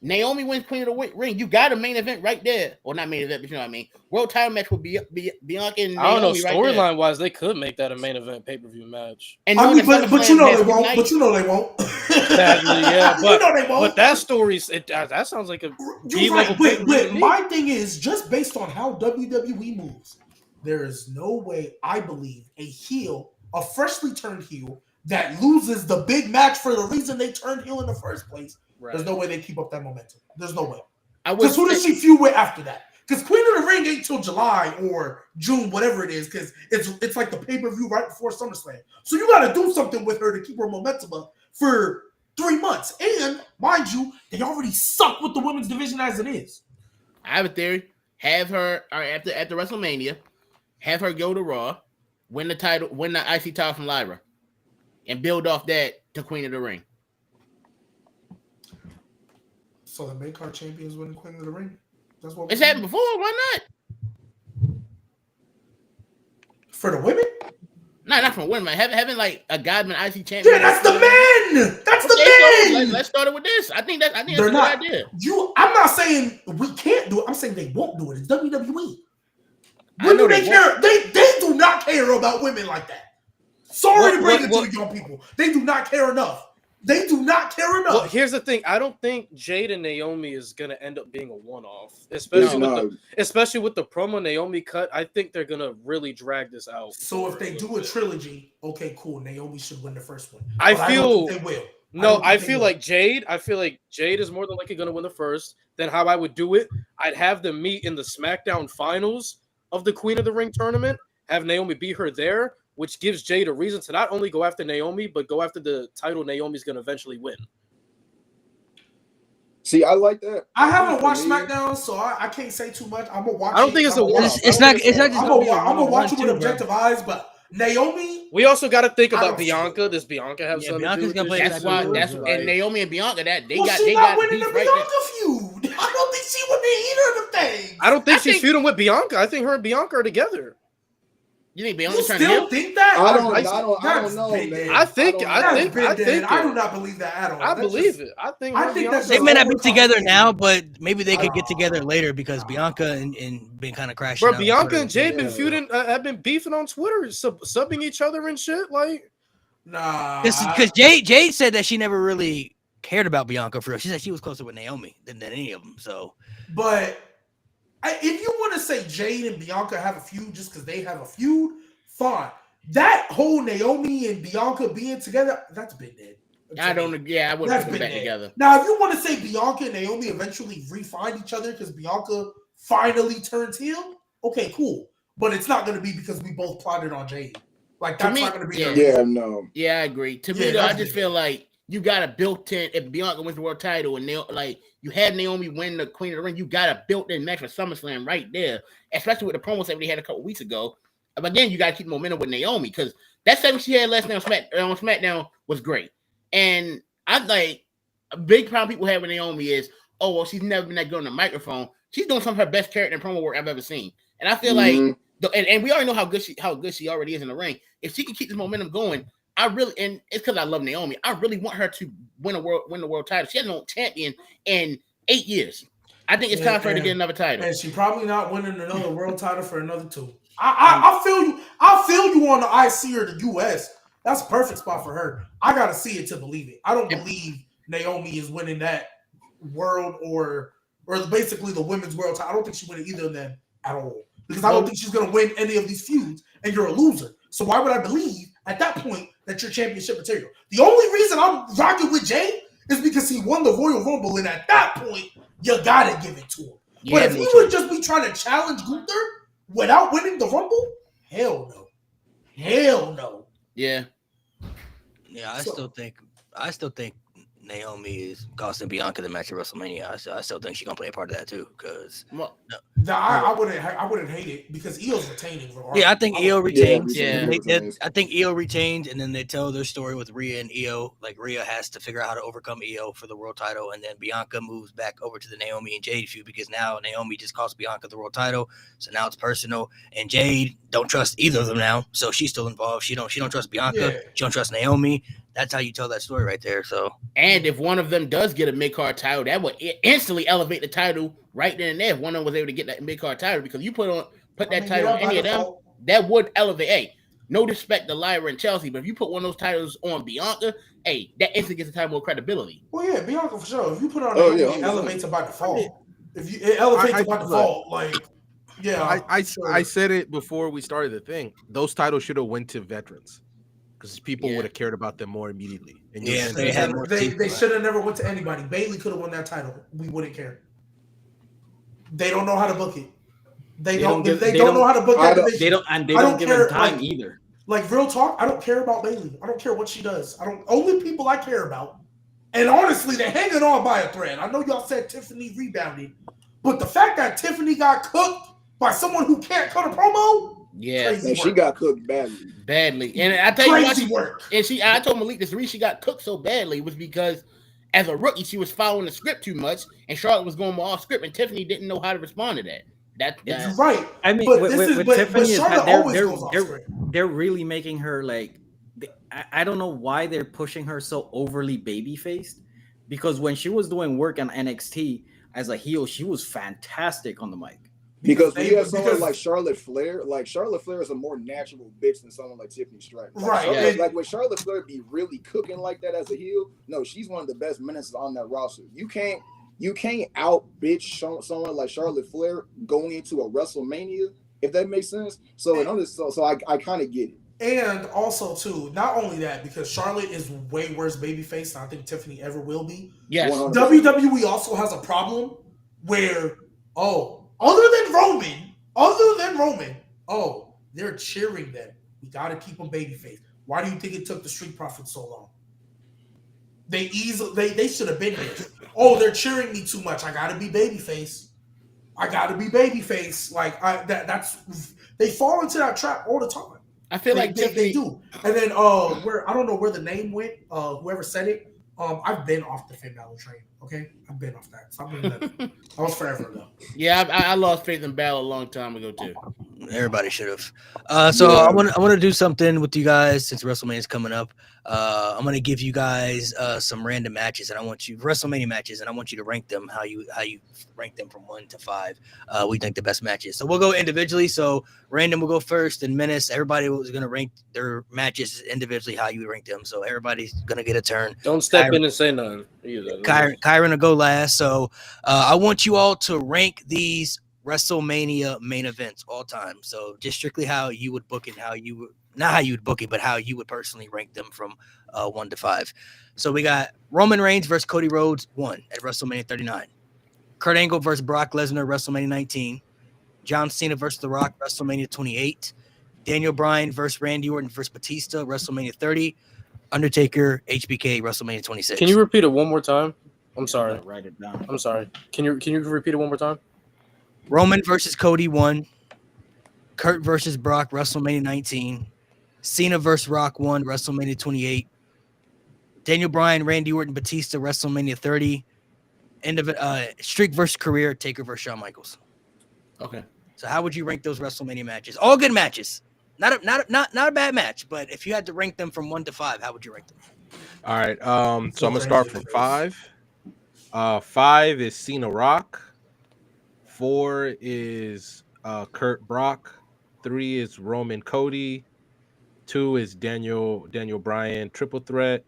G: Naomi wins Queen of the Ring. You got a main event right there. Or not main event, but you know what I mean. World title match will be Bianca and Naomi.
C: I don't know. Storyline wise, they could make that a main event pay-per-view match.
E: And but you know they won't. But you know they won't.
C: Sadly, yeah. But,
E: you know they won't.
C: But that story's that sounds like a
E: right. But my thing is, just based on how WWE moves, there is no way I believe a freshly turned heel, that loses the big match for the reason they turned heel in the first place. Right. There's no way they keep up that momentum. There's no way. Because who does she feud with after that? Because Queen of the Ring ain't till July or June, whatever it is, because it's like the pay-per-view right before SummerSlam. So you got to do something with her to keep her momentum up for 3 months. And, mind you, they already suck with the women's division as it is.
G: I have a theory. Have her, after WrestleMania, have her go to Raw, win the title, win the IC title from Lyra, and build off that to Queen of the Ring.
E: So the Midcard champions winning Queen of the Ring? That's what
G: it's happened before. Why not?
E: For the women?
G: No, not for women. Having like a Godman IC champion.
E: Yeah, that's the men. That's the men.
G: So let's start it with this. I think that's a good idea.
E: I'm not saying we can't do it. I'm saying they won't do it. It's WWE. When do they care? They do not care about women like that. Sorry to bring it to the young people. They do not care enough. They do not care enough.
C: Well, here's the thing. I don't think Jade and Naomi is going to end up being a one-off, especially with the promo Naomi cut. I think they're going to really drag this out.
E: So if they do a trilogy, okay, cool. Naomi should win the first one.
C: I feel
E: they will.
C: No, I feel like Jade is more than likely going to win the first. Then how I would do it, I'd have them meet in the SmackDown finals of the Queen of the Ring tournament, have Naomi beat her there, which gives Jade a reason to not only go after Naomi, but go after the title Naomi's going to eventually win.
D: See, I like that.
E: I haven't watched SmackDown, so I can't say too much. I'm going to watch it.
C: I don't think it's
F: not just
E: I'm going to watch it with objective eyes, but Naomi.
C: We also got to think about Bianca. Does Bianca have something
F: Bianca's
C: to do with
F: this?
G: And Naomi and Bianca, they got
E: winning the Bianca feud. I don't think she won either of the things.
C: I don't think she's feuding with Bianca. I think her and Bianca are together.
G: You think Bianca
E: still think that?
D: I don't know, man.
C: I think.
E: I do not believe that at all.
C: I believe it. I think
F: they may not be together now, but maybe they could get together later because Bianca and been kind of crashing.
C: Bro, Bianca and Jade been feuding, have been beefing on Twitter, subbing each other and shit. Like,
F: nah, because Jade said that she never really cared about Bianca for real. She said she was closer with Naomi than any of them. So,
E: but. If you want to say Jade and Bianca have a feud just because they have a feud, fine. that whole Naomi and Bianca being together, that's been dead.
G: I don't. Yeah, I wouldn't put them back together.
E: Now, if you want to say Bianca and Naomi eventually re-find each other because Bianca finally turns heel, okay, cool. But it's not going to be because we both plotted on Jade. Like, that's not going to be.
D: No.
G: Yeah, I agree. To me, though, I just feel like you got a built-in. If Bianca wins the world title and like you had Naomi win the Queen of the Ring, you got a built-in match for SummerSlam right there. Especially with the promos that we had a couple weeks ago. But again, you got to keep momentum with Naomi because that segment she had last night on SmackDown was great. And I like a big problem people have with Naomi is, oh, well, she's never been that good on the microphone. She's doing some of her best character and promo work I've ever seen. And I feel like, and we already know how good she already is in the ring. If she can keep this momentum going, and it's because I love Naomi. I really want her to win the world title. She hasn't been champion in 8 years. I think it's time for her to get another title.
E: And she's probably not winning another world title for another 2. I feel you. I feel you on the IC or the US. That's a perfect spot for her. I gotta see it to believe it. I don't believe Naomi is winning that world or basically the women's world title. I don't think she's winning either of them at all. Because I don't think she's gonna win any of these feuds, and you're a loser. So why would I believe at that point that you're championship material? The only reason I'm rocking with Jay is because he won the Royal Rumble, and at that point, you gotta give it to him. Yeah, but if he would just be trying to challenge Gunther without winning the Rumble, hell no. Hell no.
G: Yeah.
F: Yeah, I still think Naomi is costing Bianca the match at WrestleMania. I still think she's gonna play a part of that too. Because
E: I wouldn't hate it because Io's retaining.
F: Yeah, I think Io retains.
G: Yeah,
F: I think Io retains, and then they tell their story with Rhea and Io. Like Rhea has to figure out how to overcome Io for the world title, and then Bianca moves back over to the Naomi and Jade feud because now Naomi just cost Bianca the world title, so now it's personal. And Jade don't trust either of them now, so she's still involved. She don't trust Bianca.
E: Yeah.
F: She don't trust Naomi. That's how you tell that story right there. So,
G: and if one of them does get a mid-card title, that would instantly elevate the title right then and there. If one of them was able to get that mid-card title, because you put that title on any of them, that would elevate. Hey, no disrespect to Lyra and Chelsea, but if you put one of those titles on Bianca, hey, that instantly gets the title more credibility.
E: Well, yeah, Bianca for sure. If you put it on, it elevates it by default. It elevates it by default, like. Yeah,
A: I said it before we started the thing. Those titles should have went to veterans. Because people would have cared about them more immediately. And
E: they should have never went to anybody. Bayley could have won that title. We wouldn't care. They don't know how to book it. They don't know how to book it. They don't give them time either. Like real talk, I don't care about Bayley. I don't care what she does. Only people I care about. And honestly, they're hanging on by a thread. I know y'all said Tiffany rebounded, but the fact that Tiffany got cooked by someone who can't cut a promo.
G: Yeah,
D: she got cooked badly.
G: And I tell you
E: crazy
G: work. And I told Malik this reason she got cooked so badly was because as a rookie she was following the script too much, and Charlotte was going off script, and Tiffany didn't know how to respond to that.
E: You're right.
H: I mean, with Tiffany is that they're really making her like. I don't know why they're pushing her so overly baby faced, because when she was doing work on NXT as a heel, she was fantastic on the mic.
D: Because we have someone like Charlotte Flair. Like Charlotte Flair is a more natural bitch than someone like Tiffany Stratton. Right. Like when Charlotte Flair be really cooking like that as a heel, no, she's one of the best minutes on that roster. You can't out bitch someone like Charlotte Flair going into a WrestleMania, if that makes sense. So I kind of get it.
E: And also too, not only that, because Charlotte is way worse babyface than I think Tiffany ever will be.
G: Yes.
E: 100%. WWE also has a problem where other than Roman, they're cheering them. We got to keep them babyface. Why do you think it took the Street Profits so long? They should have been here. Oh, they're cheering me too much. I got to be babyface. Like that's they fall into that trap all the time.
G: I feel like
E: they do. And then I don't know where the name went. Whoever said it. I've been off the Finn Balor train. Okay, I've been off that. So I was forever ago.
G: Yeah, I lost faith in Balor a long time ago too.
F: Everybody should have. So I want to do something with you guys since WrestleMania is coming up. I'm going to give you guys some random matches, and I want you WrestleMania matches, and I want you to rank them how you rank them from 1 to 5. We think the best matches. So we'll go individually. So random will go first, and Menace. Everybody was going to rank their matches individually how you would rank them. So everybody's going to get a turn.
C: Don't step in and say nothing.
F: Kyron will go last. So I want you all to rank these WrestleMania main events all time. So just strictly how you would book it, how you not how you would book it, but how you would personally rank them from 1 to 5. So we got Roman Reigns versus Cody Rhodes 1 at WrestleMania 39. Kurt Angle versus Brock Lesnar, WrestleMania 19. John Cena versus The Rock, WrestleMania 28. Daniel Bryan versus Randy Orton versus Batista, WrestleMania 30. Undertaker, HBK, WrestleMania 26.
C: Can you repeat it one more time? I'm sorry.
H: Write it down.
C: I'm sorry. Can you repeat it one more time?
F: Roman versus Cody 1. Kurt versus Brock, WrestleMania 19. Cena versus Rock 1, WrestleMania 28. Daniel Bryan, Randy Orton, Batista, WrestleMania 30. End of it. Streak versus Career, Taker versus Shawn Michaels.
G: Okay.
F: So how would you rank those WrestleMania matches? All good matches. Not a bad match, but if you had to rank them from 1 to 5, how would you rank them?
A: All right. So I'm gonna start from 5. 5 is Cena Rock. 4 is Kurt Brock. 3 is Roman Cody. 2 is Daniel Bryan triple threat.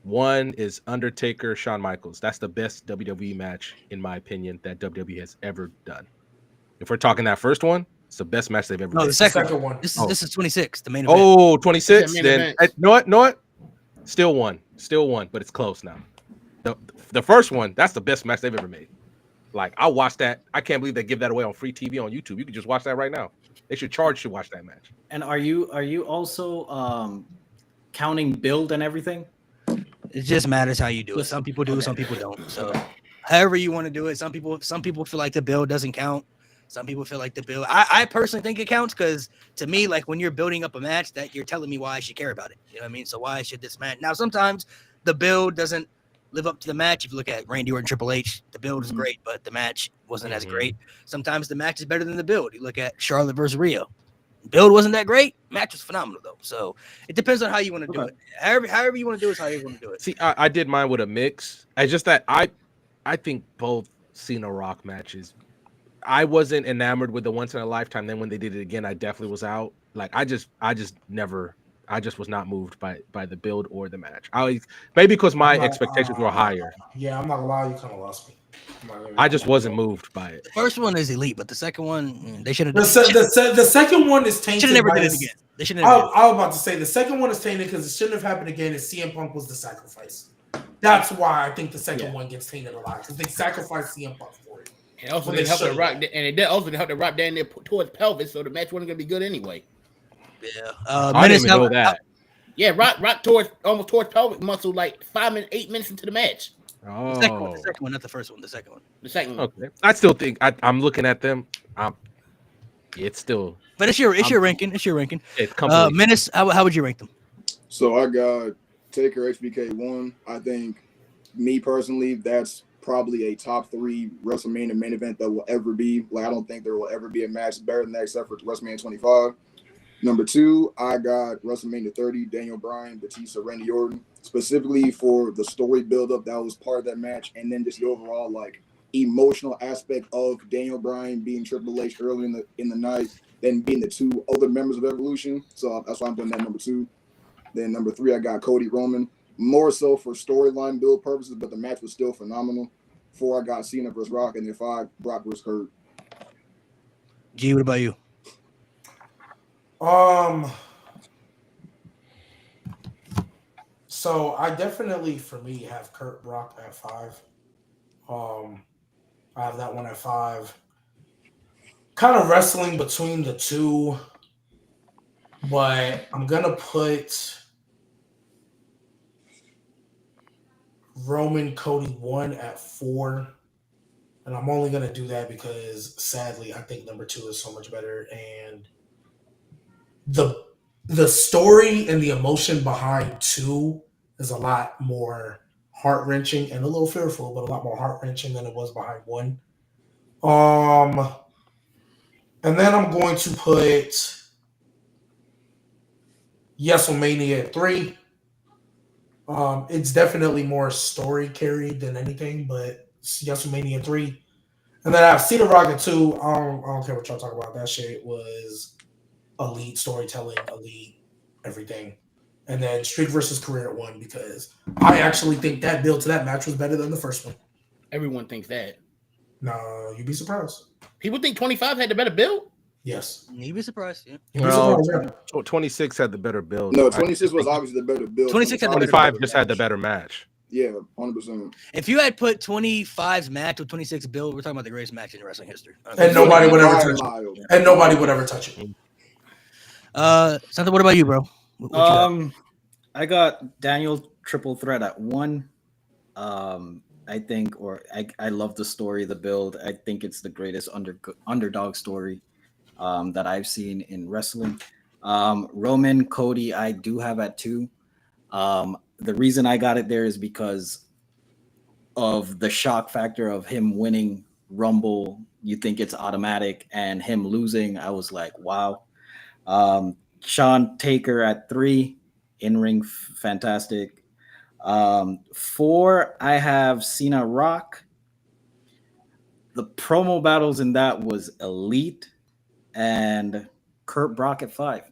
A: 1 is Undertaker Shawn Michaels. That's the best WWE match, in my opinion, that WWE has ever done. If we're talking that first one, it's the best match they've ever done.
F: No, the second
E: one.
F: This is 26, the main event.
A: Oh, 26.
G: Main
A: Then
G: event.
A: know what? Still one, but it's close now. The first one, that's the best match they've ever made. Like, I watched that. I can't believe they give that away on free TV on YouTube. You can just watch that right now. They should charge to watch that match.
H: And are you also counting build and everything?
F: It just matters how you do it. Some people do, some people don't. So however you want to do it. Some people feel like the build doesn't count. Some people feel like the build. I personally think it counts because to me, like when you're building up a match, that you're telling me why I should care about it. You know what I mean? So why should this match? Now sometimes the build doesn't live up to the match. If you look at Randy Orton, Triple H, the build is great, but the match wasn't as great. Sometimes the match is better than the build. You look at Charlotte versus Rio. Build wasn't that great. Match was phenomenal though. So it depends on how you want to do it. However you want to do it is how you want to do it.
A: See, I did mine with a mix. It's just that I think both Cena Rock matches, I wasn't enamored with the once in a lifetime. Then when they did it again, I definitely was out. Like I just was not moved by the build or the match. Maybe because my expectations were higher.
E: Yeah, I'm not gonna lie, you kind of lost me.
A: I just wasn't moved by it.
F: The first one is elite, but the second one, they should have.
E: The second one is tainted.
F: Should have never did it again. They should never.
E: I was about to say the second one is tainted because it shouldn't have happened again. And CM Punk was the sacrifice. That's why I think the second one gets tainted a lot because they sacrificed CM Punk for it.
G: And also they helped the Rock, and it also helped the Rock down there towards pelvis, so the match wasn't gonna be good anyway.
F: Yeah,
A: I didn't even know that.
G: Yeah, Rock towards pelvic muscle like 8 minutes into the match.
A: Oh,
F: the second one, not the first one. The second one.
G: The second one.
A: Okay, I still think I'm looking at them. It's still,
F: but it's your ranking. It's your ranking.
A: It's complete.
F: Menace, how would you rank them?
D: So I got Taker HBK 1. I think, me personally, that's probably a top 3 WrestleMania main event that will ever be. Like, I don't think there will ever be a match better than that except for WrestleMania 25. Number 2, I got WrestleMania 30, Daniel Bryan, Batista, Randy Orton, specifically for the story buildup that was part of that match, and then just the overall like emotional aspect of Daniel Bryan being Triple H early in the night, then being the 2 other members of Evolution. So that's why I'm putting that number 2. Then number 3, I got Cody Roman, more so for storyline build purposes, but the match was still phenomenal. 4, I got Cena versus Rock, and then 5, Brock versus Kurt.
F: G, what about you?
E: So I definitely, for me, have Kurt Brock at 5. I have that one at 5. Kind of wrestling between the 2, but I'm gonna put Roman Cody 1 at 4. And I'm only gonna do that because sadly I think number 2 is so much better, and the story and the emotion behind 2 is a lot more heart-wrenching and a little fearful, but a lot more heart-wrenching than it was behind 1. And then I'm going to put WrestleMania at 3. It's definitely more story carried than anything, but WrestleMania 3. And then I have Cena Rock at 2. I don't care what y'all talk about. That shit was elite storytelling, elite everything. And then Streak versus Career at 1 because I actually think that build to that match was better than the first one.
G: Everyone thinks that.
E: No, you'd be surprised.
G: People think 25 had the better build?
E: Yes.
F: You'd be surprised. Yeah.
E: You'd be
A: Well,
E: surprised, yeah.
A: 26 had the better build.
D: No, 26 was obviously the better build.
F: 26 had the better
A: 25 just had the better match.
D: Yeah, 100%.
F: If you had put 25's match with 26 build, we're talking about the greatest match in wrestling history.
E: And nobody would ever touch it. And nobody would ever touch it.
F: Something. What about you, bro? What you got?
H: I got Daniel triple threat at 1. I think, or I love the story, the build. I think it's the greatest underdog story that I've seen in wrestling. Roman, Cody, I do have at 2. The reason I got it there is because of the shock factor of him winning Rumble. You think it's automatic, and him losing, I was like, wow. Sean Taker at 3, in-ring fantastic. 4, I have Cena Rock. The promo battles in that was elite, and Kurt Brock at 5.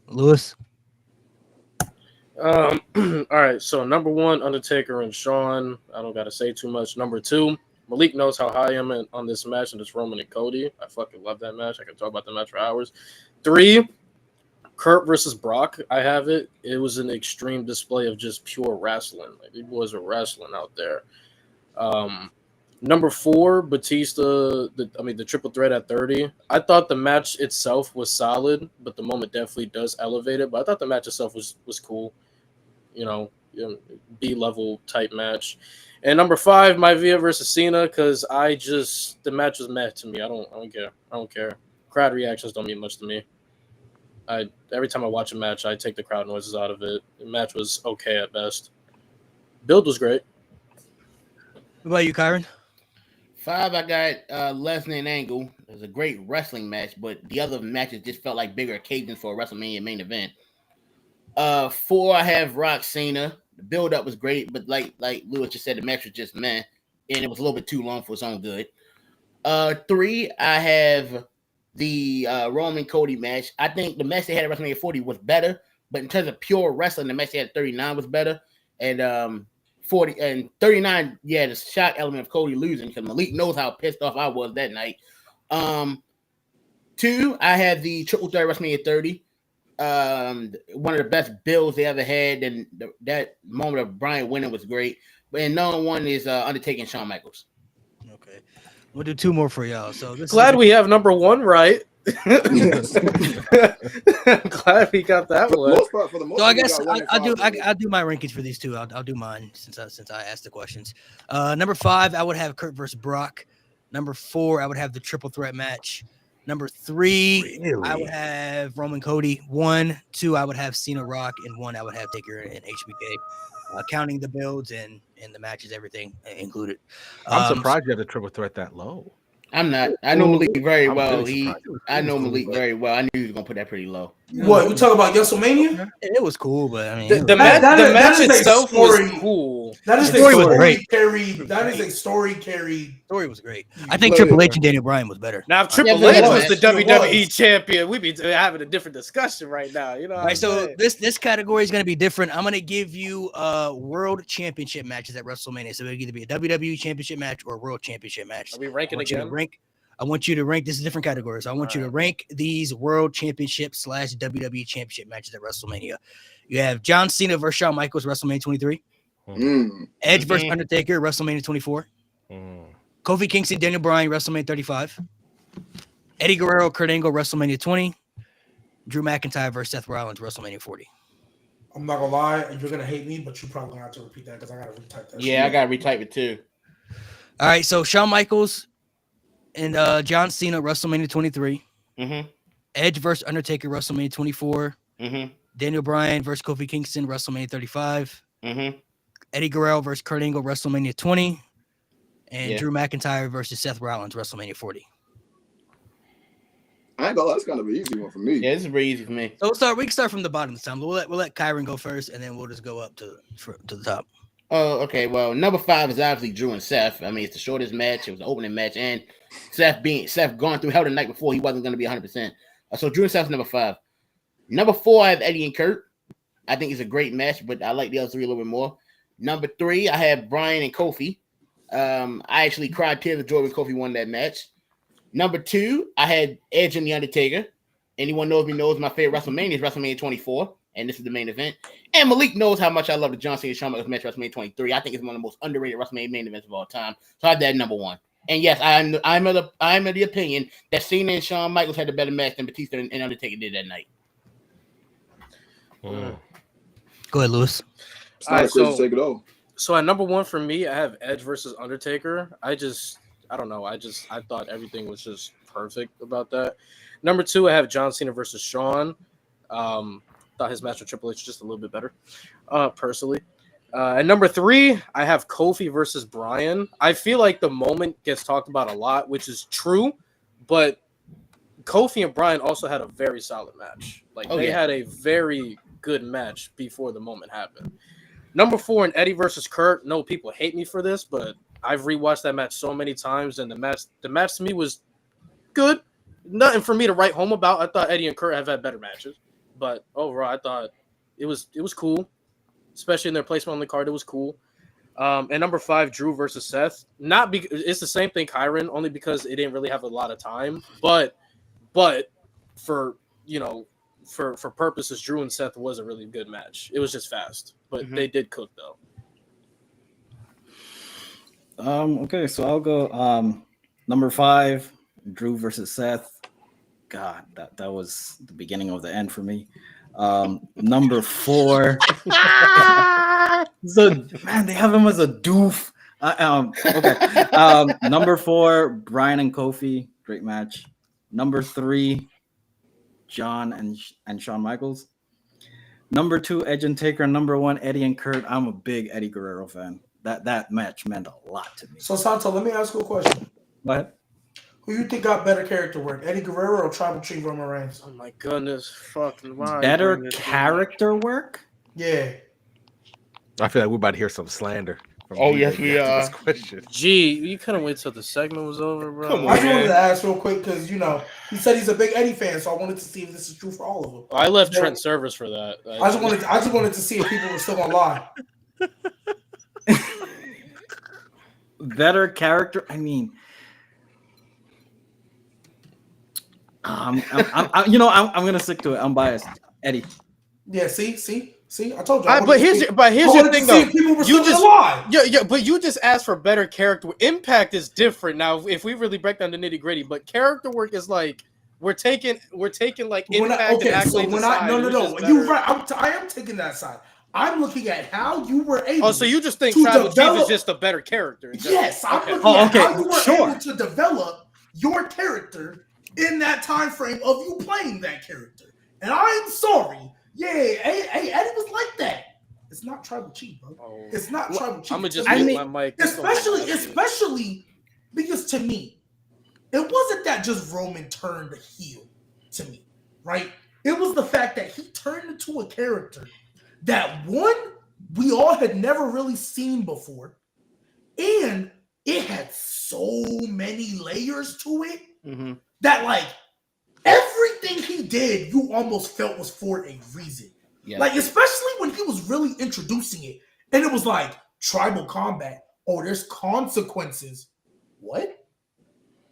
F: Lewis.
C: All right, so number 1, Undertaker and Shawn. I don't gotta say too much. Number 2, Malik knows how high I am on this match, and it's Roman and Cody. I fucking love that match. I can talk about the match for hours. 3, Kurt versus Brock. I have it. It was an extreme display of just pure wrestling. Like, these boys are wrestling out there. Number 4, Batista. The triple threat at 30. I thought the match itself was solid, but the moment definitely does elevate it. But I thought the match itself was cool. B-level type match. And number 5, Maivia versus Cena, because the match was meh to me. I don't care. Crowd reactions don't mean much to me. Every time I watch a match, I take the crowd noises out of it. The match was okay at best. Build was great.
F: What about you, Kyron?
G: 5, I got Lesnar and Angle. It was a great wrestling match, but the other matches just felt like bigger occasions for a WrestleMania main event. 4, I have Rock Cena. The build-up was great, but like Lewis just said, the match was just meh, and it was a little bit too long for its own good. 3, I have the Roman Cody match. I think the match they had at WrestleMania 40 was better, but in terms of pure wrestling, the match they had at 39 was better. And 40 and 39, yeah, the shock element of Cody losing, because Malik knows how pissed off I was that night. 2, I had the triple threat WrestleMania 30. One of the best builds they ever had, and that moment of Bryan winning was great. And number 1 is Undertaker and Shawn Michaels.
F: Okay, we'll do 2 more for y'all. So
C: Glad we have number 1 right. I'm glad we got that one.
F: So I guess I'll do my rankings for these 2. I'll do mine since I asked the questions. Number 5, I would have Kurt versus Brock. Number 4, I would have the triple threat match. Number 3, really? I would have Roman Cody. 1, 2, I would have Cena Rock, and 1, I would have Taker and HBK. Counting the builds and the matches, everything included.
A: I'm surprised you have the triple threat that low.
G: I'm not. I know Malik very well. I know Malik very well. I knew he was gonna put that pretty low.
E: What we talking about? WrestleMania?
F: It was cool, but I mean,
C: the match itself was cool.
E: That is
F: the story was great.
E: That is a story carried.
F: Story was great. I think Triple H and Daniel Bryan was better.
C: Now, if Triple H was the WWE champion, we'd be having a different discussion right now. You know.
F: Right. So this category is going to be different. I'm going to give you world championship matches at WrestleMania. So it'll either be a WWE championship match or a world championship match.
C: Are we ranking again?
F: I want you to rank. This is different categories. I want you to rank these world championship / WWE championship matches at WrestleMania. You have John Cena versus Shawn Michaels, WrestleMania 23. Edge versus Undertaker, WrestleMania 24. Kofi Kingston, Daniel Bryan, WrestleMania 35. Eddie Guerrero, Kurt Angle, WrestleMania 20. Drew McIntyre versus Seth Rollins, WrestleMania 40.
E: I'm not gonna lie, you're gonna hate me, but you probably gonna have to repeat that because I gotta retype that.
G: Yeah, I gotta retype it too.
F: All right, so Shawn Michaels and John Cena, WrestleMania 23. Edge versus Undertaker, WrestleMania 24. Daniel Bryan versus Kofi Kingston, WrestleMania 35. Eddie Guerrero versus Kurt Angle, WrestleMania 20. And Drew McIntyre versus Seth Rollins, WrestleMania 40.
D: I ain't gonna lie, that's kind of an easy one for me.
G: Yeah, this is very easy for me.
F: So we can start from the bottom this time. We'll let Kyron go first, and then we'll just go up to the top.
G: Oh, okay. Well, number 5 is obviously Drew and Seth. I mean, it's the shortest match. It was the opening match, and Seth going through hell the night before, he wasn't going to be 100%. So Drew and Seth's number 5. Number 4, I have Eddie and Kurt. I think it's a great match, but I like the other 3 a little bit more. Number 3, I have Bryan and Kofi. I actually cried tears of joy when Kofi won that match. Number 2, I had Edge and The Undertaker. Anyone knows me knows my favorite WrestleMania is WrestleMania 24, and this is the main event. And Malik knows how much I love the John Cena Shawn Michaels match WrestleMania 23. I think it's one of the most underrated WrestleMania main events of all time. So I have that number 1. And yes, I'm of the opinion that Cena and Shawn Michaels had a better match than Batista and Undertaker did that night.
F: Go ahead, Lewis.
D: It's not crazy to take it off.
C: So at number 1 for me, I have Edge versus Undertaker. I don't know. I thought everything was just perfect about that. Number 2, I have John Cena versus Shawn. Thought his match with Triple H was just a little bit better, personally. At number 3, I have Kofi versus Bryan. I feel like the moment gets talked about a lot, which is true, but Kofi and Bryan also had a very solid match. Like they had a very good match before the moment happened. Number 4, in Eddie versus Kurt. No, people hate me for this, but I've rewatched that match so many times, and the match to me was good. Nothing for me to write home about. I thought Eddie and Kurt have had better matches, but overall, I thought it was cool, especially in their placement on the card. It was cool. And number 5, Drew versus Seth. Not because it's the same thing, Kyron, only because it didn't really have a lot of time, but for for purposes, Drew and Seth was a really good match. It was just fast, but they did cook though.
H: Okay, so I'll go number 5, Drew versus Seth. God, that was the beginning of the end for me. Number 4. Man, they have him as a doof. Okay. Number 4, Bryan and Kofi, great match. Number 3, John and Shawn Michaels. Number 2, Edge and Taker. Number 1, Eddie and Kurt. I'm a big Eddie Guerrero fan. That match meant a lot to me.
E: So Santo, let me ask you a question.
H: What?
E: Who you think got better character work, Eddie Guerrero or Tribal Chief Roman Reigns?
C: Oh my goodness, fucking why?
H: Better character work?
E: Yeah.
A: I feel like we're about to hear some slander.
G: Oh, yes, we are.
A: This question.
C: Gee, you couldn't wait till the segment was over, bro.
G: Come on,
E: I just wanted
G: man.
E: to ask real quick because he said he's a big Eddie fan, so I wanted to see if this is true for all of them.
C: I left Trent Servers for that.
E: I just wanted to see if people were still online.
H: Better character. I mean, I'm gonna stick to it. I'm biased. Eddie.
E: Yeah. See. I told you.
C: But here's your thing though. But you just asked for better character. Impact is different now. If we really break down the nitty gritty, but character work is like we're taking like impact and actually decide.
E: No. You're right. I am taking that side. I'm looking at how you were able.
C: Oh, so you just think Tribal Chief is just a better character?
E: Yes, I'm looking at how you were able to develop your character in that time frame of you playing that character. And I'm sorry. Yeah, Eddie was like that. It's not Tribal Chief, bro.
C: Oh.
E: It's not Tribal Chief.
C: I'm gonna just mute my mic.
E: Especially because to me, it wasn't that just Roman turned heel to me, right? It was the fact that he turned into a character that we all had never really seen before, and it had so many layers to it that like everything he did, you almost felt was for a reason. Yeah. Like especially when he was really introducing it, and it was like tribal combat. Oh, there's consequences. What?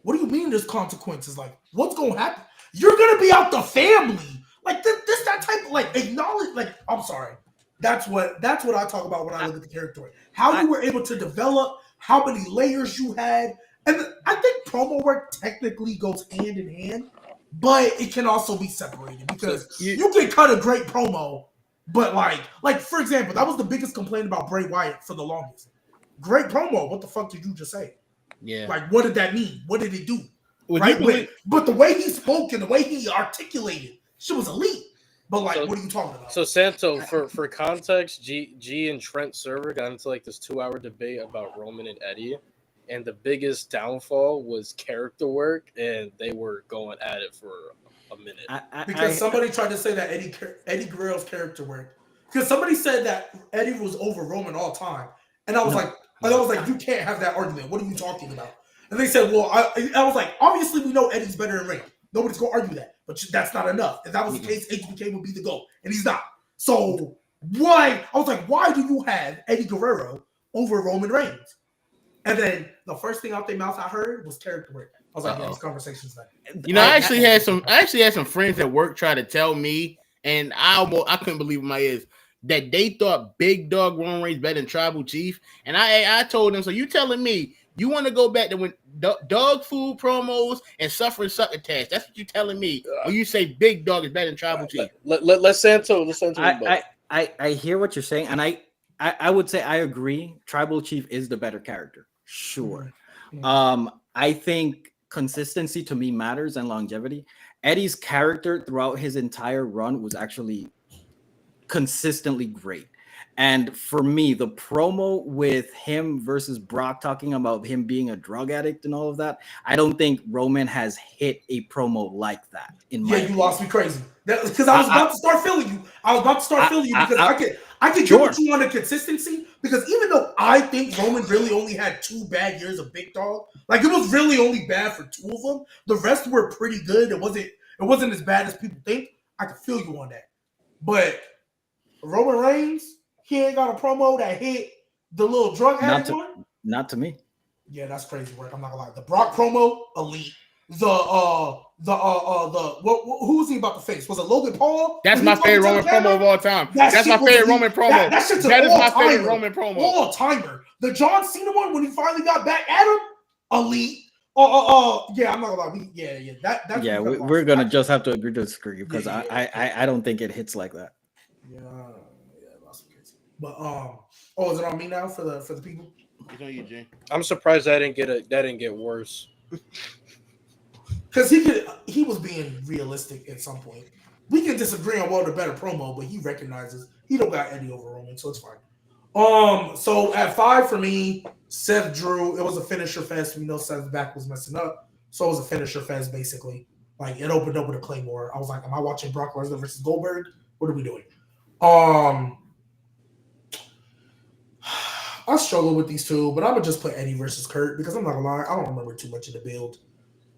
E: What do you mean there's consequences? Like what's gonna happen? You're gonna be out the family. Like that type of like acknowledge. Like I'm sorry. That's what I talk about when I look at the character. How you were able to develop, how many layers you had, and I think promo work technically goes hand in hand, but it can also be separated because you can cut a great promo, but like for example, that was the biggest complaint about Bray Wyatt for the longest. Great promo. What the fuck did you just say? Yeah. Like what did that mean? What did it do? Right? But the way he spoke and the way he articulated, shit was elite. But like, what are you talking about?
C: So Santo, for context, G and Trent Server got into like this 2-hour debate about Roman and Eddie, and the biggest downfall was character work, and they were going at it for a minute.
E: Because somebody tried to say that Eddie Guerrero's character work. Because somebody said that Eddie was over Roman all time, and I was like, you can't have that argument. What are you talking about? And they said, well, I was like, obviously we know Eddie's better in ring. Nobody's gonna argue that, but that's not enough. If that was the case, HBK would be the GOAT, and he's not. So why? I was like, why do you have Eddie Guerrero over Roman Reigns? And then the first thing out their mouth I heard was character work. I was like, yeah, these conversations.
G: You know, I actually had some friends at work try to tell me, and I couldn't believe my ears, that they thought Big Dog Roman Reigns better than Tribal Chief, and I told them, so you telling me you want to go back to when dog food promos and suffering succotash? That's what you telling me when you say Big Dog is better than Tribal Chief?
C: Let's Santo.
H: I hear what you're saying, and I would say I agree. Tribal Chief is the better character, sure. I think consistency to me matters and longevity. Eddie's character throughout his entire run was actually consistently great. And for me, the promo with him versus Brock talking about him being a drug addict and all of that, I don't think Roman has hit a promo like that. You
E: lost me crazy. Because I was about to start feeling you. Because I could get what you on the consistency. Because even though I think Roman really only had 2 bad years of Big Dog, like it was really only bad for 2 of them. The rest were pretty good. It wasn't as bad as people think. I could feel you on that. But Roman Reigns, he ain't got a promo that hit the little drug addict one.
H: Not to me.
E: Yeah, that's crazy work. I'm not gonna lie. The Brock promo, elite. Who was he about to face? Was it Logan Paul?
G: That's my favorite Roman promo of all time. That's my favorite Roman promo. That is my favorite Roman promo.
E: All timer. The John Cena one when he finally got back at him, elite. Yeah, I'm not gonna lie. Yeah.
H: We're gonna just have to agree to disagree because I don't think it hits like that.
E: Yeah, that's crazy. But is it on me now for the people?
G: It's on you, Jay.
C: I'm surprised that didn't get worse.
E: Because he was being realistic at some point. We can disagree on what the better promo, but he recognizes he don't got Eddie over Roman, so it's fine. So at 5 for me, Seth Drew. It was a finisher fest. We know Seth's back was messing up, so it was a finisher fest basically. Like it opened up with a Claymore. I was like, am I watching Brock Lesnar versus Goldberg? What are we doing? I struggle with these two, but I'm gonna just put Eddie versus Kurt because I'm not gonna lie, I don't remember too much of the build.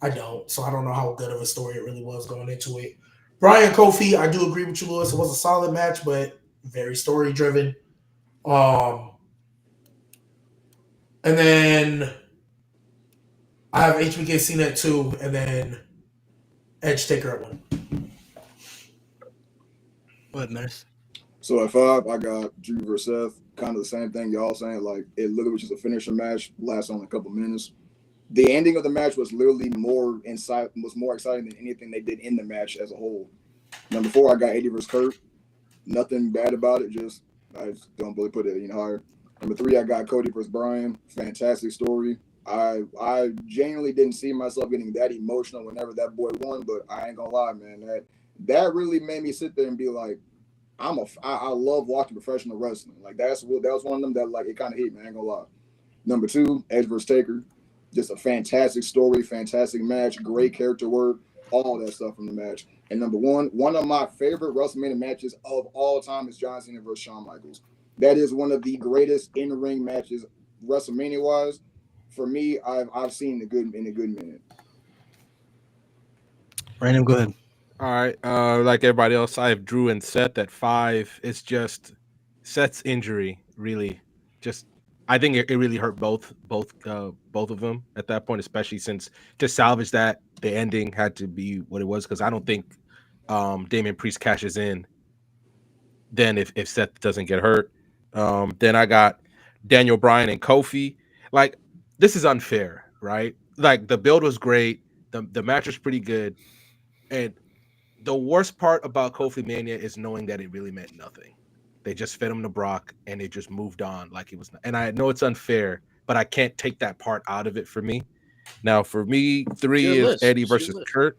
E: I don't, so I don't know how good of a story it really was going into it. Brian Kofi, I do agree with you, Lewis. It was a solid match, but very story driven. And then I have HBK Cena at 2, and then Edge Taker at 1.
F: What, Menace?
D: So at 5, I got Drew versus Seth. Kind of the same thing y'all saying. Like it literally was just a finisher match, lasts only a couple minutes. The ending of the match was literally more exciting than anything they did in the match as a whole. Number 4, I got Eddie versus Kurt. Nothing bad about it. I just don't really put it any higher. Number 3, I got Cody versus Bryan. Fantastic story. I genuinely didn't see myself getting that emotional whenever that boy won, but I ain't gonna lie, man. That really made me sit there and be like, I love watching professional wrestling. Like that was one of them that like it kind of hit me. I ain't gonna lie. Number 2, Edge versus Taker. Just a fantastic story, fantastic match, great character work, all that stuff from the match. And number 1, one of my favorite WrestleMania matches of all time is John Cena versus Shawn Michaels. That is one of the greatest in-ring matches WrestleMania-wise. For me, I've seen in a good minute.
F: Brandon, go ahead.
A: All right. Like everybody else, I have Drew and Seth at 5. It's just Seth's injury, really. Just I think it really hurt both of them at that point, especially since to salvage that, the ending had to be what it was. Because I don't think Damian Priest cashes in. Then if Seth doesn't get hurt, then I got Daniel Bryan and Kofi. Like this is unfair, right? Like the build was great, the match was pretty good, and the worst part about Kofi Mania is knowing that it really meant nothing. They just fed him to Brock and it just moved on like it was. And I know it's unfair, but I can't take that part out of it for me. Now, for me, 3 is Eddie versus Kurt.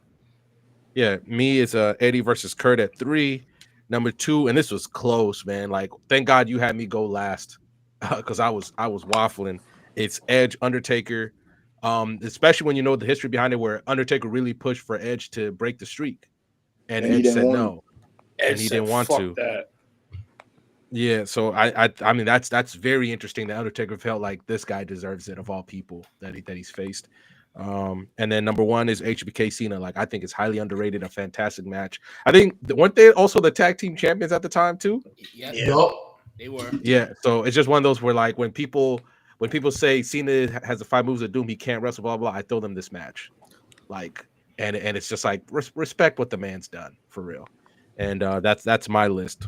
A: Yeah, me is Eddie versus Kurt at 3. Number 2, and this was close, man. Like, thank God you had me go last because I was waffling. It's Edge, Undertaker, especially when you know the history behind it, where Undertaker really pushed for Edge to break the streak, and Edge said no, and he didn't want to.
C: That.
A: Yeah, so I mean that's very interesting. The Undertaker felt like this guy deserves it of all people that he's faced. And then number 1 is HBK Cena. Like I think it's highly underrated, a fantastic match. I think weren't they also the tag team champions at the time too?
G: Yeah. They were. Yeah,
A: so it's just one of those where like when people say Cena has the 5 moves of doom, he can't wrestle, blah blah. I throw them this match. Like, and it's just like respect what the man's done for real. And that's my list.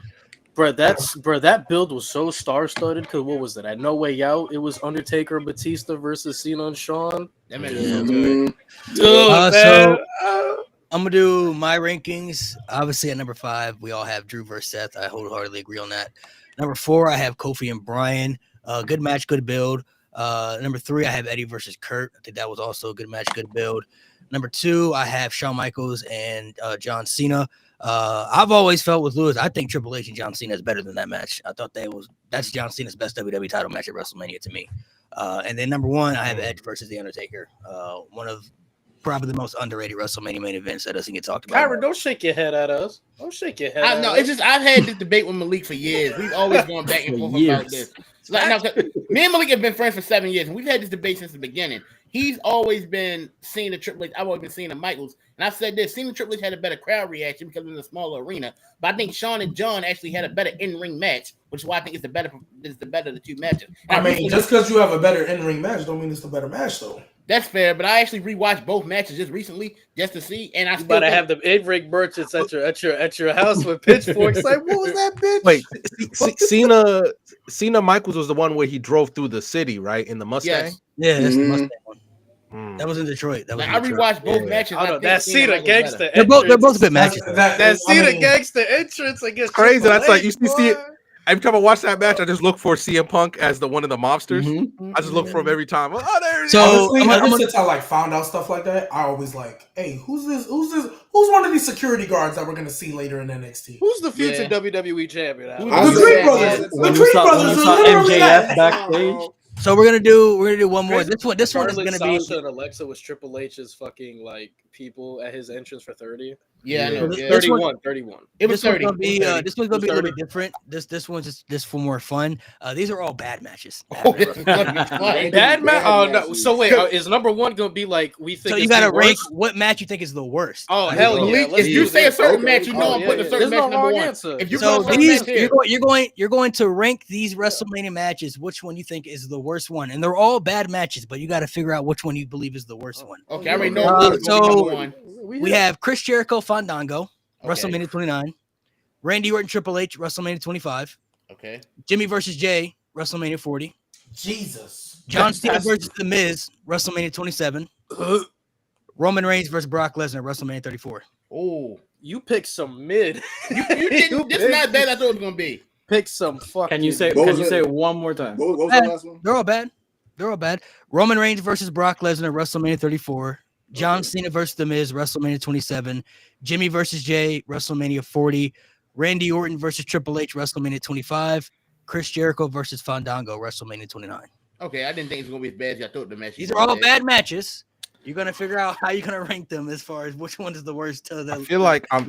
C: That build was so star-studded because what was it? At No Way Out, it was Undertaker, Batista versus Cena and Shawn.
G: That man is so good.
C: Dude,
F: So I'm gonna do my rankings. Obviously, at number 5, we all have Drew versus Seth. I wholeheartedly agree on that. Number 4, I have Kofi and Bryan. Good match, good build. Number 3, I have Eddie versus Kurt. I think that was also a good match, good build. Number 2, I have Shawn Michaels and John Cena. I've always felt with Lewis, I think Triple H and John Cena is better than that match. I thought that's John Cena's best WWE title match at WrestleMania to me. And then number 1, I have Edge versus The Undertaker. One of probably the most underrated WrestleMania main events that doesn't get talked about.
C: Kyron, don't shake your head at us. Don't shake your head.
G: I know. It's just I've had this debate with Malik for years. We've always gone back and forth about this. Like, now, me and Malik have been friends for 7 years, and we've had this debate since the beginning. He's always been seeing the Triple H. I've always been seeing the Michaels. And I've said this, seeing the Triple H had a better crowd reaction because it was a smaller arena. But I think Shawn and John actually had a better in-ring match, which is why I think it's the better of the two matches.
E: I mean, just because you have a better in-ring match don't mean it's the better match, though.
G: That's fair, but I actually rewatched both matches just recently just to see, and I
C: You
G: still
C: better have the in-ring merchants at your house with pitchforks. Like, what was that bitch?
A: Wait, Cena Michaels was the one where he drove through the city, right? In the Mustang?
G: Yes.
F: Yeah, that's the Mustang one. That was in Detroit. That was
G: Like, I rewatched both matches.
C: I don't know. That Cena gangster.
F: They're both good matches.
C: That Cena gangster entrance against
A: crazy.
C: Triple
A: That's like
C: H,
A: you see it. Every time I watch that match, I just look for CM Punk as one of the mobsters. I just look for him every time. Oh, there he is.
E: So ever since I found out stuff like that, I always like, hey, who's this? Who's one of these security guards that we're gonna see later in NXT?
C: Who's the future WWE champion?
E: The Creed brothers. The Creed brothers are literally
H: MJF backstage.
F: So we're gonna do one more. This one is
C: Charlotte,
F: gonna
C: Sasha,
F: be.
C: and Alexa was Triple H's fucking like people at his entrance for 30.
G: Yeah, I know. Yeah.
C: 31.
G: It was 30.
F: This one's gonna be a little bit different. This one's just for more fun. These are all bad matches.
C: Bad match. Oh no. So wait, is number 1 gonna be like we think?
F: So you gotta rank what match you think is the worst.
C: Oh hell yeah!
G: If you say a certain match, you know I'm putting a certain match number 1. If you
F: so you're going to rank these WrestleMania matches. Which one you think is the worst one? And they're all bad matches, but you got to figure out which one you believe is the worst one.
G: Okay, I already know.
F: So we have Chris Jericho, Fandango, WrestleMania 29. Randy Orton, Triple H, WrestleMania 25.
G: Okay.
F: Jimmy versus Jey, WrestleMania 40.
E: Jesus.
F: John Cena versus The Miz, WrestleMania 27. Roman Reigns versus Brock Lesnar, WrestleMania 34.
G: Oh,
C: you picked some mid.
G: you didn't. This is not bad. I thought it was gonna be.
C: Pick some fucking.
H: Can you say it one more time?
D: What was the last one?
F: They're all bad. Roman Reigns versus Brock Lesnar, WrestleMania 34. John Cena versus The Miz, WrestleMania 27. Jimmy versus Jey, WrestleMania 40. Randy Orton versus Triple H, WrestleMania 25. Chris Jericho versus Fandango, WrestleMania 29.
G: Okay, I didn't think it was gonna be as bad as I thought the match.
F: These are all bad matches. You're gonna figure out how you're gonna rank them as far as which one is the worst.
A: I feel like I'm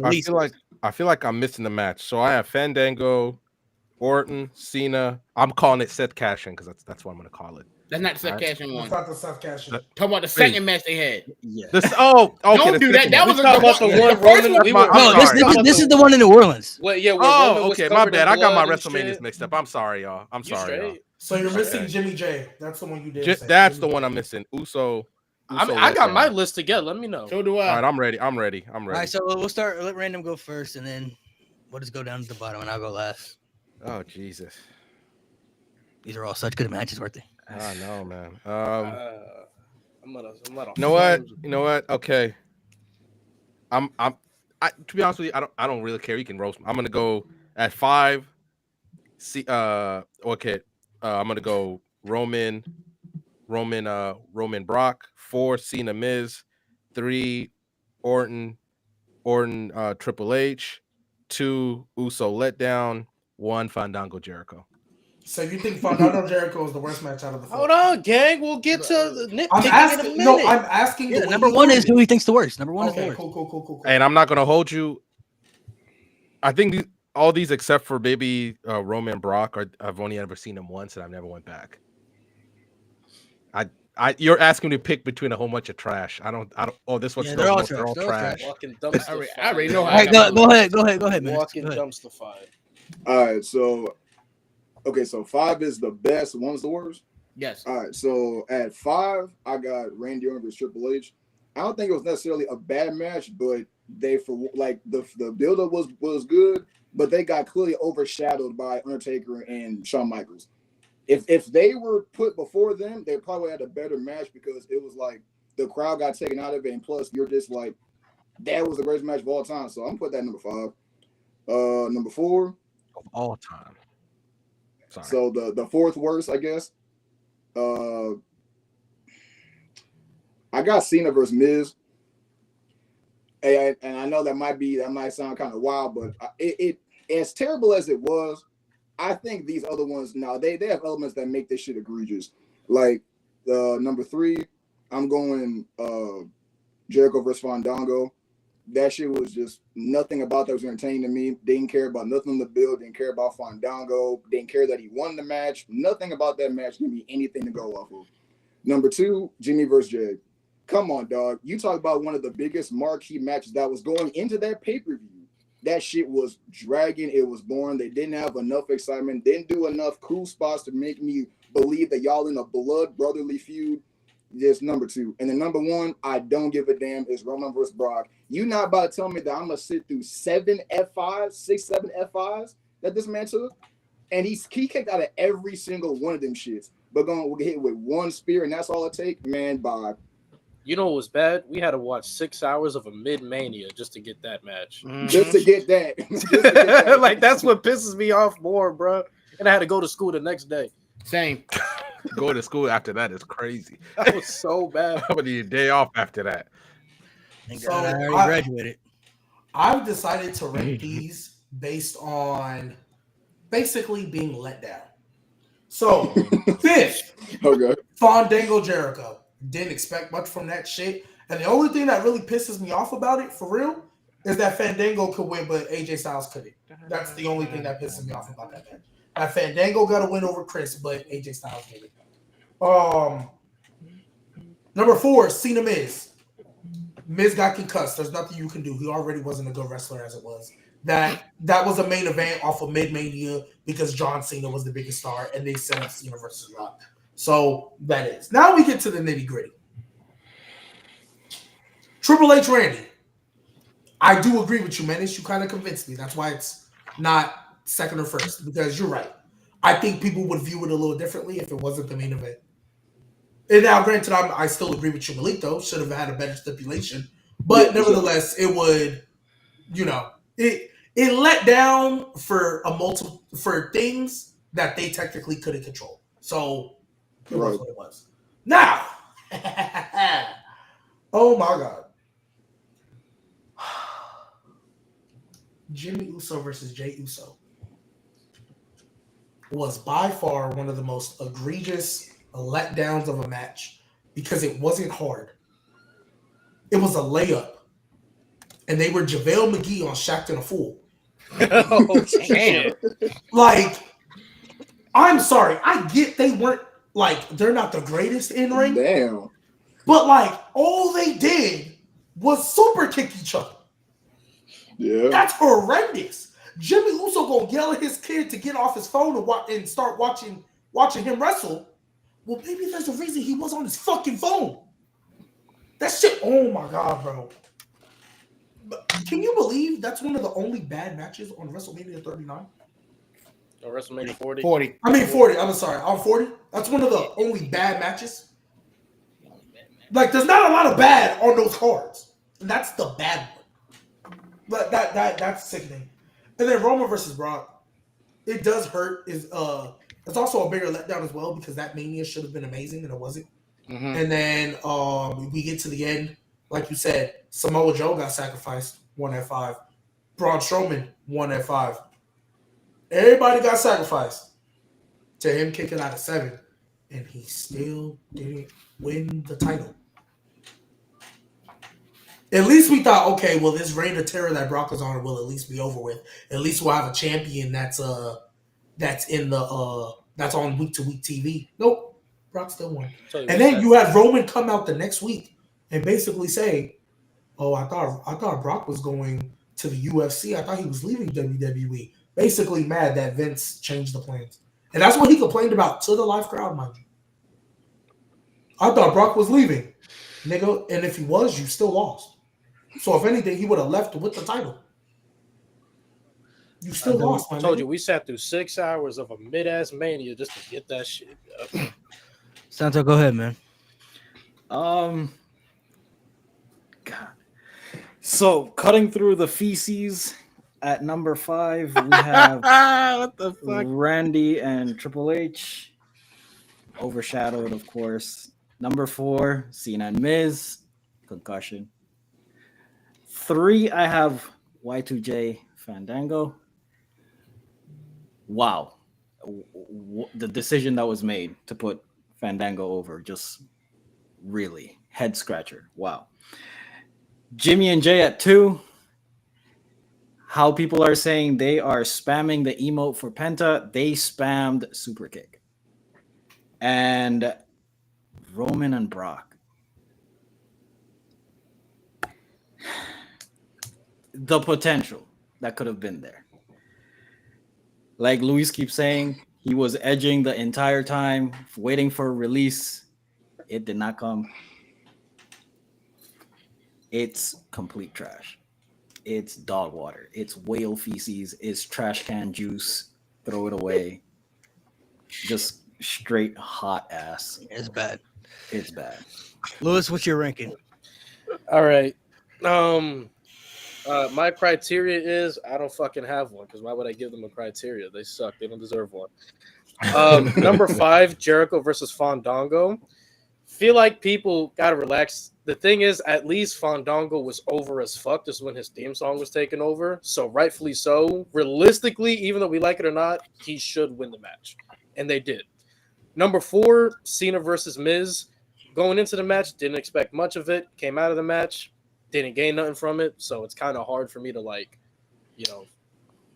A: missing the match. So I have Fandango, Orton, Cena. I'm calling it Seth Cashin because that's what I'm gonna call it.
G: That's not the Seth Cashin one.
E: It's not the Seth Cashin.
G: Talk about the second match they had.
H: Yeah.
A: Okay.
G: Don't do that. That was
F: This is the one in New Orleans.
C: Well, yeah.
A: Okay. My bad. I got my WrestleManias mixed up. I'm sorry, y'all. I'm sorry, y'all.
E: So you're missing Jimmy J. That's the one you did.
A: That's the one I'm missing. Uso.
C: I got my list together. Let me know.
G: So do I.
A: All right, I'm ready. All
F: right, so we'll start. Let Random go first, and then we'll just go down to the bottom, and I'll go last.
A: Oh Jesus!
F: These are all such good matches, weren't they?
A: I know, man.
C: You
A: know what? Okay. To be honest with you, I don't really care. You can roast me. I'm gonna go at 5. Okay. I'm gonna go Roman Brock. 4 Cena Miz. 3 Orton Triple H. 2 Uso Letdown. 1 Fandango Jericho.
E: So you think Fandango Jericho is the worst match out of the 4?
C: Hold on, gang. We'll get to the nitpicking
E: I'm asking.
C: in a minute.
E: I'm asking.
F: Yeah, number 1 is who he thinks the worst. Number 1 is the worst.
E: Cool.
A: And I'm not gonna hold you. I think all these except for maybe Roman Brock I've only ever seen them once and I've never went back. You're asking me to pick between a whole bunch of trash. I don't. Oh, this one's
F: they're all
A: trash.
C: Walking dumpster.
G: I already know.
F: All right, go ahead, man.
C: Walking dumpster fire.
D: All right, so 5 is the best. 1's the worst.
G: Yes.
D: All right, so at 5, I got Randy Orton versus Triple H. I don't think it was necessarily a bad match, but they for like the build-up was good, but they got clearly overshadowed by Undertaker and Shawn Michaels. If they were put before them, they probably had a better match because it was like the crowd got taken out of it, and plus you're just like that was the greatest match of all time. So I'm gonna put that number 5. Number 4
A: of all time. Sorry.
D: So the fourth worst, I guess. I got Cena versus Miz. And I know that might sound kind of wild, but it as terrible as it was, I think these other ones now they have elements that make this shit egregious. Like number 3, I'm going Jericho versus Fandango. That shit was just nothing about that was entertaining to me. Didn't care about nothing in the build. Didn't care about Fandango. Didn't care that he won the match. Nothing about that match gave me anything to go off of. Number 2, Jimmy versus Jey. Come on, dog. You talk about one of the biggest marquee matches that was going into that pay-per-view. That shit was dragging. It was boring. They didn't have enough excitement. Didn't do enough cool spots to make me believe that y'all in a blood brotherly feud. Just number 2. And then number 1, I don't give a damn, is Roman versus Brock. You not about to tell me that I'm going to sit through 7 F5s, 6, 7 F5s that this man took? And he kicked out of every single one of them shits. But going to get hit with one spear, and that's all it takes? Man, bye.
C: You know what was bad? We had to watch 6 hours of a mid-mania just to get that match.
D: Just to get that. Just to get that.
C: Like, that's what pisses me off more, bro. And I had to go to school the next day.
G: Same.
A: Going to school after that is crazy.
C: That was so bad.
A: I'm gonna need a day off after that.
F: Thank
E: So
F: God I already graduated.
E: I've decided to rank these based on basically being let down. So 5th,
D: Okay.
E: Fandango Jericho. Didn't expect much from that shit. And the only thing that really pisses me off about it, for real, is that Fandango could win, but AJ Styles couldn't. That's the only thing that pisses me off about that match. That Fandango got to win over Chris, but AJ Styles did it. Number 4, Cena Miz. Miz got concussed. There's nothing you can do. He already wasn't a good wrestler as it was. That was a main event off of Mid-Mania because John Cena was the biggest star, and they set up Cena versus Rock. So that is. Now we get to the nitty-gritty. Triple H Randy. I do agree with you, Menace. You kind of convinced me. That's why it's not second or first, because you're right. I think people would view it a little differently if it wasn't the main event. And now, granted, I still agree with you, Malik, though. Should have had a better stipulation. But nevertheless, it would, it let down for for things that they technically couldn't control. So it was what it was. Now, oh my God. Jimmy Uso versus Jey Uso was by far one of the most egregious letdowns of a match because it wasn't hard. It was a layup. And they were JaVale McGee on Shaqtin' a Fool.
G: Oh, damn.
E: Like, I'm sorry. I get they weren't, they're not the greatest in ring.
D: Damn.
E: But, all they did was super kick each other.
D: Yeah.
E: That's horrendous. Jimmy Uso gonna yell at his kid to get off his phone and start watching him wrestle. Well, maybe there's a reason he was on his fucking phone. That shit, oh my God, bro. Can you believe that's one of the only bad matches on WrestleMania 39?
C: Or WrestleMania 40?
G: 40.
E: I mean 40. I'm sorry. On 40? That's one of the only bad matches. There's not a lot of bad on those cards. And that's the bad one. But that's sickening. And then Roman versus Brock. It does hurt. It's also a bigger letdown as well because that Mania should have been amazing and it wasn't.
G: Mm-hmm.
E: And then we get to the end. Like you said, Samoa Joe got sacrificed 1 at 5. Braun Strowman 1 at 5. Everybody got sacrificed to him kicking out of 7. And he still didn't win the title. At least we thought, okay, well, this reign of terror that Brock was on will at least be over with. At least we'll have a champion that's on week-to-week TV. Nope, Brock still won. And then you had Roman come out the next week and basically say, "Oh, I thought Brock was going to the UFC. I thought he was leaving WWE." Basically, mad that Vince changed the plans, and that's what he complained about to the live crowd, mind you. I thought Brock was leaving. nigga. And if he was, you still lost. So if anything, he would have left with the title. You still lost,
C: I told you, we sat through 6 hours of a mid-ass Mania just to get that shit.
F: Santo, go ahead, man.
H: God. So cutting through the feces at number 5, we have
C: what the fuck?
H: Randy and Triple H. Overshadowed, of course. Number 4, Cena and Miz. Concussion. 3, I have Y2J Fandango. Wow. The decision that was made to put Fandango over, just really head scratcher. Wow. Jimmy and Jey at 2. How people are saying they are spamming the emote for Penta. They spammed Super Kick. And Roman and Brock. The potential that could have been there. Like Luis keeps saying, he was edging the entire time, waiting for a release. It did not come. It's complete trash. It's dog water. It's whale feces. It's trash can juice. Throw it away. Just straight hot ass.
F: It's bad.
H: It's bad.
F: Lewis, what's your ranking?
C: All right. My criteria is I don't fucking have one because why would I give them a criteria? They suck. They don't deserve one. Number 5, Jericho versus Fandango. Feel like people gotta relax. The thing is, at least Fandango was over as fuck just when his theme song was taken over. So rightfully so. Realistically, even though we like it or not, he should win the match. And they did. Number 4, Cena versus Miz. Going into the match, didn't expect much of it. Came out of the match, didn't gain nothing from it. So it's kind of hard for me to it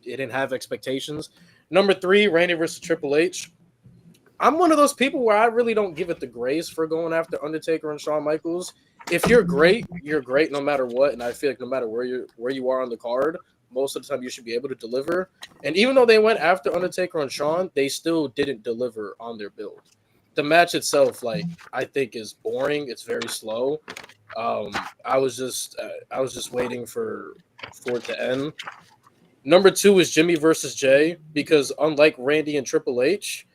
C: didn't have expectations. Number 3, Randy versus Triple H. I'm one of those people where I really don't give it the grace for going after Undertaker and Shawn Michaels. If you're great no matter what. And I feel like no matter where you are on the card, most of the time you should be able to deliver. And even though they went after Undertaker and Shawn, they still didn't deliver on their build. The match itself, I think is boring. It's very slow. I was just waiting for it to end. Number 2 is Jimmy versus Jey, because unlike Randy and Triple H,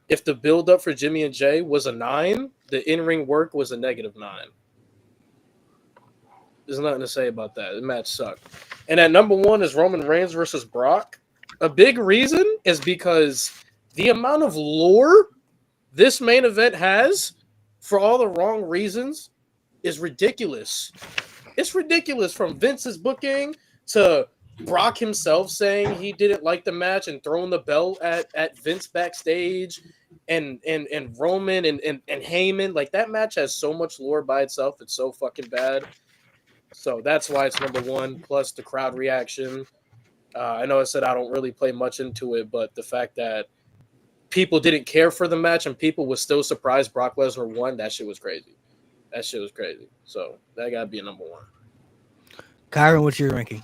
C: if the build up for Jimmy and Jey was a 9, the in-ring work was a -9. There's nothing to say about that. The match sucked. And at number 1 is Roman Reigns versus Brock. A big reason is because the amount of lore this main event has, for all the wrong reasons, is ridiculous. It's ridiculous, from Vince's booking to Brock himself saying he didn't like the match and throwing the belt at Vince backstage, and Roman and Heyman. That match has so much lore by itself. It's so fucking bad. So that's why it's number 1, plus the crowd reaction. I know I said I don't really play much into it, but the fact that people didn't care for the match and people was still surprised Brock Lesnar won, that shit was crazy. So that gotta be a number 1.
F: Kyron, what's your ranking?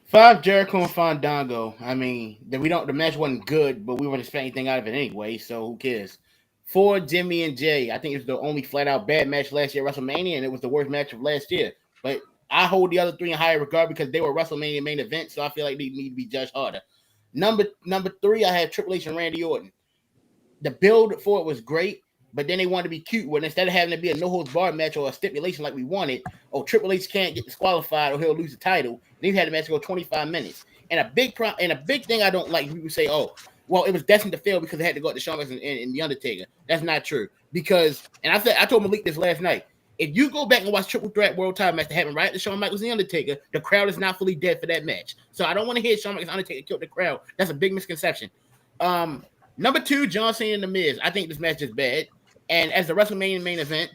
G: 5, Jericho and Fandango. I mean, the match wasn't good, but we weren't expecting anything out of it anyway, so who cares? 4, Jimmy and Jey. I think it was the only flat-out bad match last year at WrestleMania, and it was the worst match of last year. But I hold the other 3 in higher regard because they were WrestleMania main events, so I feel like they need to be judged harder. Number 3, I have Triple H and Randy Orton. The build for it was great, but then they wanted to be cute. When instead of having to be a no-holds-barred match or a stipulation like we wanted, Triple H can't get disqualified or he'll lose the title. Then you had the match go 25 minutes. And a big thing I don't like, people say, it was destined to fail because they had to go up to Shawn Michaels and The Undertaker. That's not true. Because, and I told Malik this last night, if you go back and watch Triple Threat World Title match that happened right after Shawn Michaels and The Undertaker, the crowd is not fully dead for that match. So I don't want to hear Shawn Michaels and Undertaker killed the crowd. That's a big misconception. Number 2, John Cena and The Miz. I think this match is bad. And as the WrestleMania main event,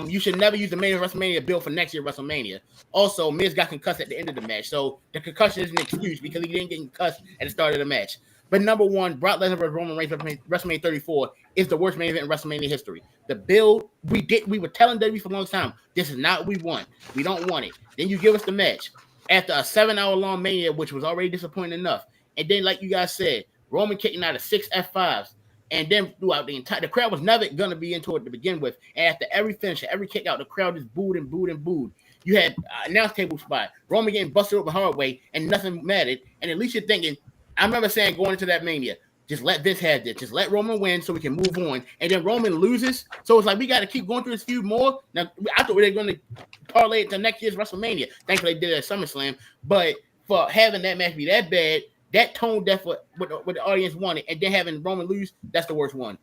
G: you should never use the main WrestleMania build for next year WrestleMania. Also, Miz got concussed at the end of the match. So the concussion is an excuse because he didn't get concussed at the start of the match. But number 1, Brock Lesnar versus Roman Reigns WrestleMania 34 is the worst main event in WrestleMania history. The build, we were telling WWE for a long time, this is not what we want. We don't want it. Then you give us the match after a 7-hour-long Mania, which was already disappointing enough. And then, like you guys said, Roman kicking out of 6 F5s. And then throughout the crowd was never going to be into it to begin with. And after every finish, every kick out, the crowd just booed and booed and booed. You had announce table spot, Roman getting busted over the hard way, and nothing mattered. And at least you're thinking, I remember saying going into that Mania, just let this have this. Just let Roman win so we can move on. And then Roman loses. So it's like we got to keep going through this feud more. Now, I thought we were going to parlay it to next year's WrestleMania. Thankfully, they did it at SummerSlam. But for having that match be that bad, that tone deaf what the audience wanted, and then having Roman lose, that's the worst one.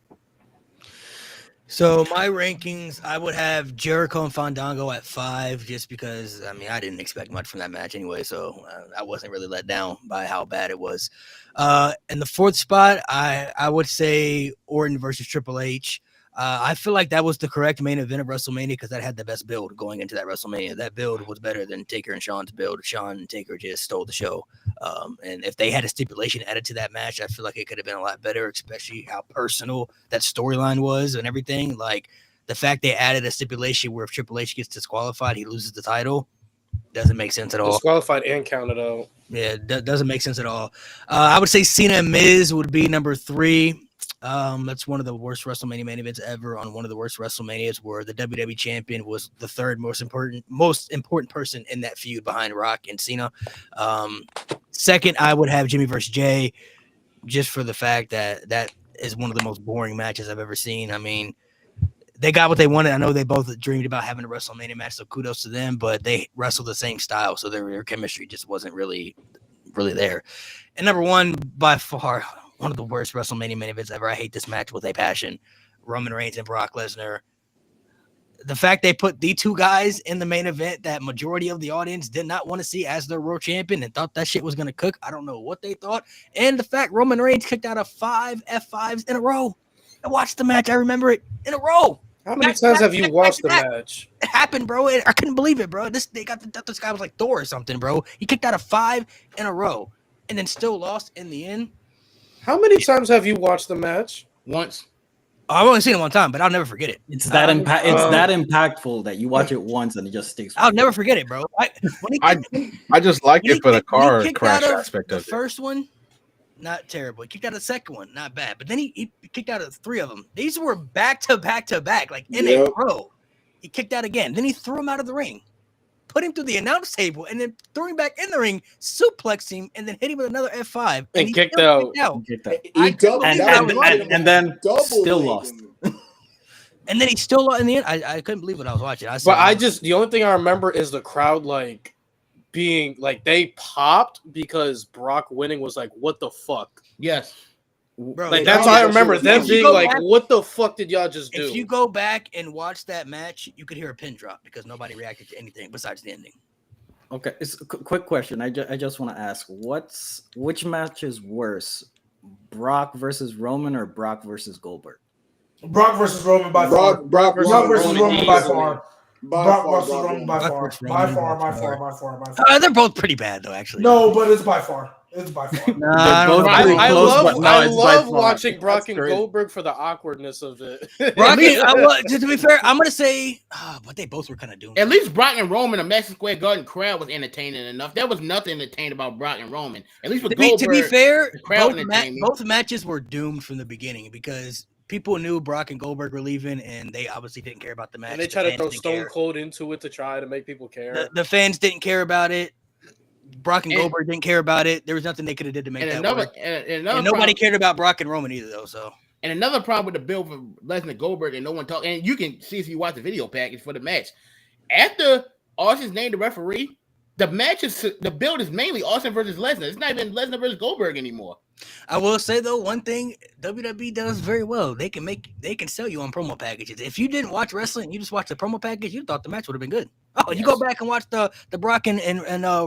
F: So my rankings, I would have Jericho and Fandango at 5, just because, I mean, I didn't expect much from that match anyway, so I wasn't really let down by how bad it was. In the 4th spot, I would say Orton versus Triple H. I feel like that was the correct main event of WrestleMania because that had the best build going into that WrestleMania. That build was better than Taker and Shawn's build. Shawn and Taker just stole the show. And if they had a stipulation added to that match, I feel like it could have been a lot better, especially how personal that storyline was and everything. Like the fact they added a stipulation where if Triple H gets disqualified, he loses the title. Doesn't make sense at all.
C: Disqualified and counted out.
F: Yeah, doesn't make sense at all. I would say Cena and Miz would be number 3. That's one of the worst WrestleMania main events ever on one of the worst WrestleManias where the WWE champion was the third most important person in that feud behind Rock and Cena. Second, I would have Jimmy versus Jey just for the fact that is one of the most boring matches I've ever seen. I mean, they got what they wanted. I know they both dreamed about having a WrestleMania match, so kudos to them, but they wrestled the same style, so their chemistry just wasn't really there. And number 1, by far, one of the worst WrestleMania main events ever. I hate this match with a passion. Roman Reigns and Brock Lesnar. The fact they put the 2 guys in the main event that majority of the audience did not want to see as their world champion and thought that shit was going to cook. I don't know what they thought. And the fact Roman Reigns kicked out of 5 F5s in a row. I watched the match. I remember it in a row.
C: How many times have you watched the match?
F: It happened, bro. I couldn't believe it, bro. This guy was like Thor or something, bro. He kicked out of 5 in a row and then still lost in the end.
C: How many times have you watched the match?
G: Once.
F: I've only seen it one time, but I'll never forget it.
H: It's that that impactful that you watch it once and it just sticks.
F: I'll never forget it, bro.
A: I just like it for the car crash aspect of it.
F: The first one, not terrible. He kicked out of the second one, not bad. But then he kicked out of 3 of them. These were back to back to back, like in a row. He kicked out again. Then he threw him out of the ring, put him through the announce table, and then threw him back in the ring, suplexed him, and then hit him with another F5.
C: And he kicked out.
H: And then still lost.
F: And then he still lost in the end. I couldn't believe what I was watching.
C: The only thing I remember is the crowd like being like they popped because Brock winning was like, what the fuck?
G: Yes.
F: Bro,
C: like that's how I remember them being like, what the fuck did y'all just do?
F: If you go back and watch that match, you could hear a pin drop because nobody reacted to anything besides the ending.
H: Okay, it's a quick question. I just want to ask, which match is worse, Brock versus Roman or Brock versus Goldberg?
E: Brock versus Roman by far. Brock versus Roman by far. Brock versus Roman by far. By far.
F: They're both pretty bad though, actually.
E: No, but it's by far. It's by far.
C: I love watching Brock and Goldberg for the awkwardness of it.
F: To be fair, I'm gonna say, but they both were kind of doomed.
G: At least Brock and Roman, the Madison Square Garden crowd was entertaining enough. There was nothing entertaining about Brock and Roman. At least with Goldberg,
F: to be fair,
G: both
F: matches were doomed from the beginning because people knew Brock and Goldberg were leaving, and they obviously didn't care about the match.
C: And they tried to throw Stone Cold into it to try to make people care.
F: The fans didn't care about it. Brock and Goldberg didn't care about it. There was nothing they could have did to make that work. And nobody cared about Brock and Roman either, though. So,
G: and another problem with the build for Lesnar Goldberg and no one talked. And you can see if you watch the video package for the match. After Austin's named the referee, the build is mainly Austin versus Lesnar. It's not even Lesnar versus Goldberg anymore.
F: I will say though, one thing WWE does very well, they can sell you on promo packages. If you didn't watch wrestling, you just watched the promo package, you thought the match would have been good. Oh, yes. You go back and watch the Brock and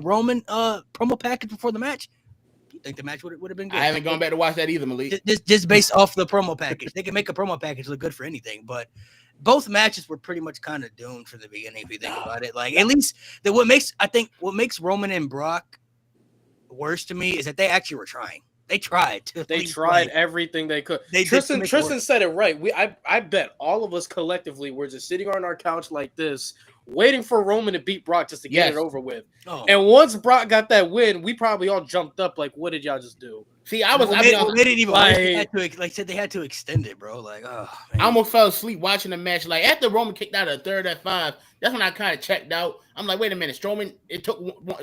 F: Roman promo package before the match. You think the match would have been good?
G: I haven't gone back to watch that either, Malik.
F: Just based off the promo package, they can make a promo package look good for anything. But both matches were pretty much kind of doomed from the beginning. If you think about it, like at least what makes Roman and Brock worse to me is that they actually were trying. They tried.
C: They tried everything they could. Tristan said it right. I bet all of us collectively were just sitting on our couch like this, waiting for Roman to beat Brock just to get it over with.
F: Oh.
C: And once Brock got that win, we probably all jumped up like, what did y'all just do?
G: See, they
F: didn't even they had to extend it, bro. Like, oh, man.
G: I almost fell asleep watching the match. Like after Roman kicked out a third at 5, that's when I kind of checked out. I'm like, wait a minute, Strowman. It took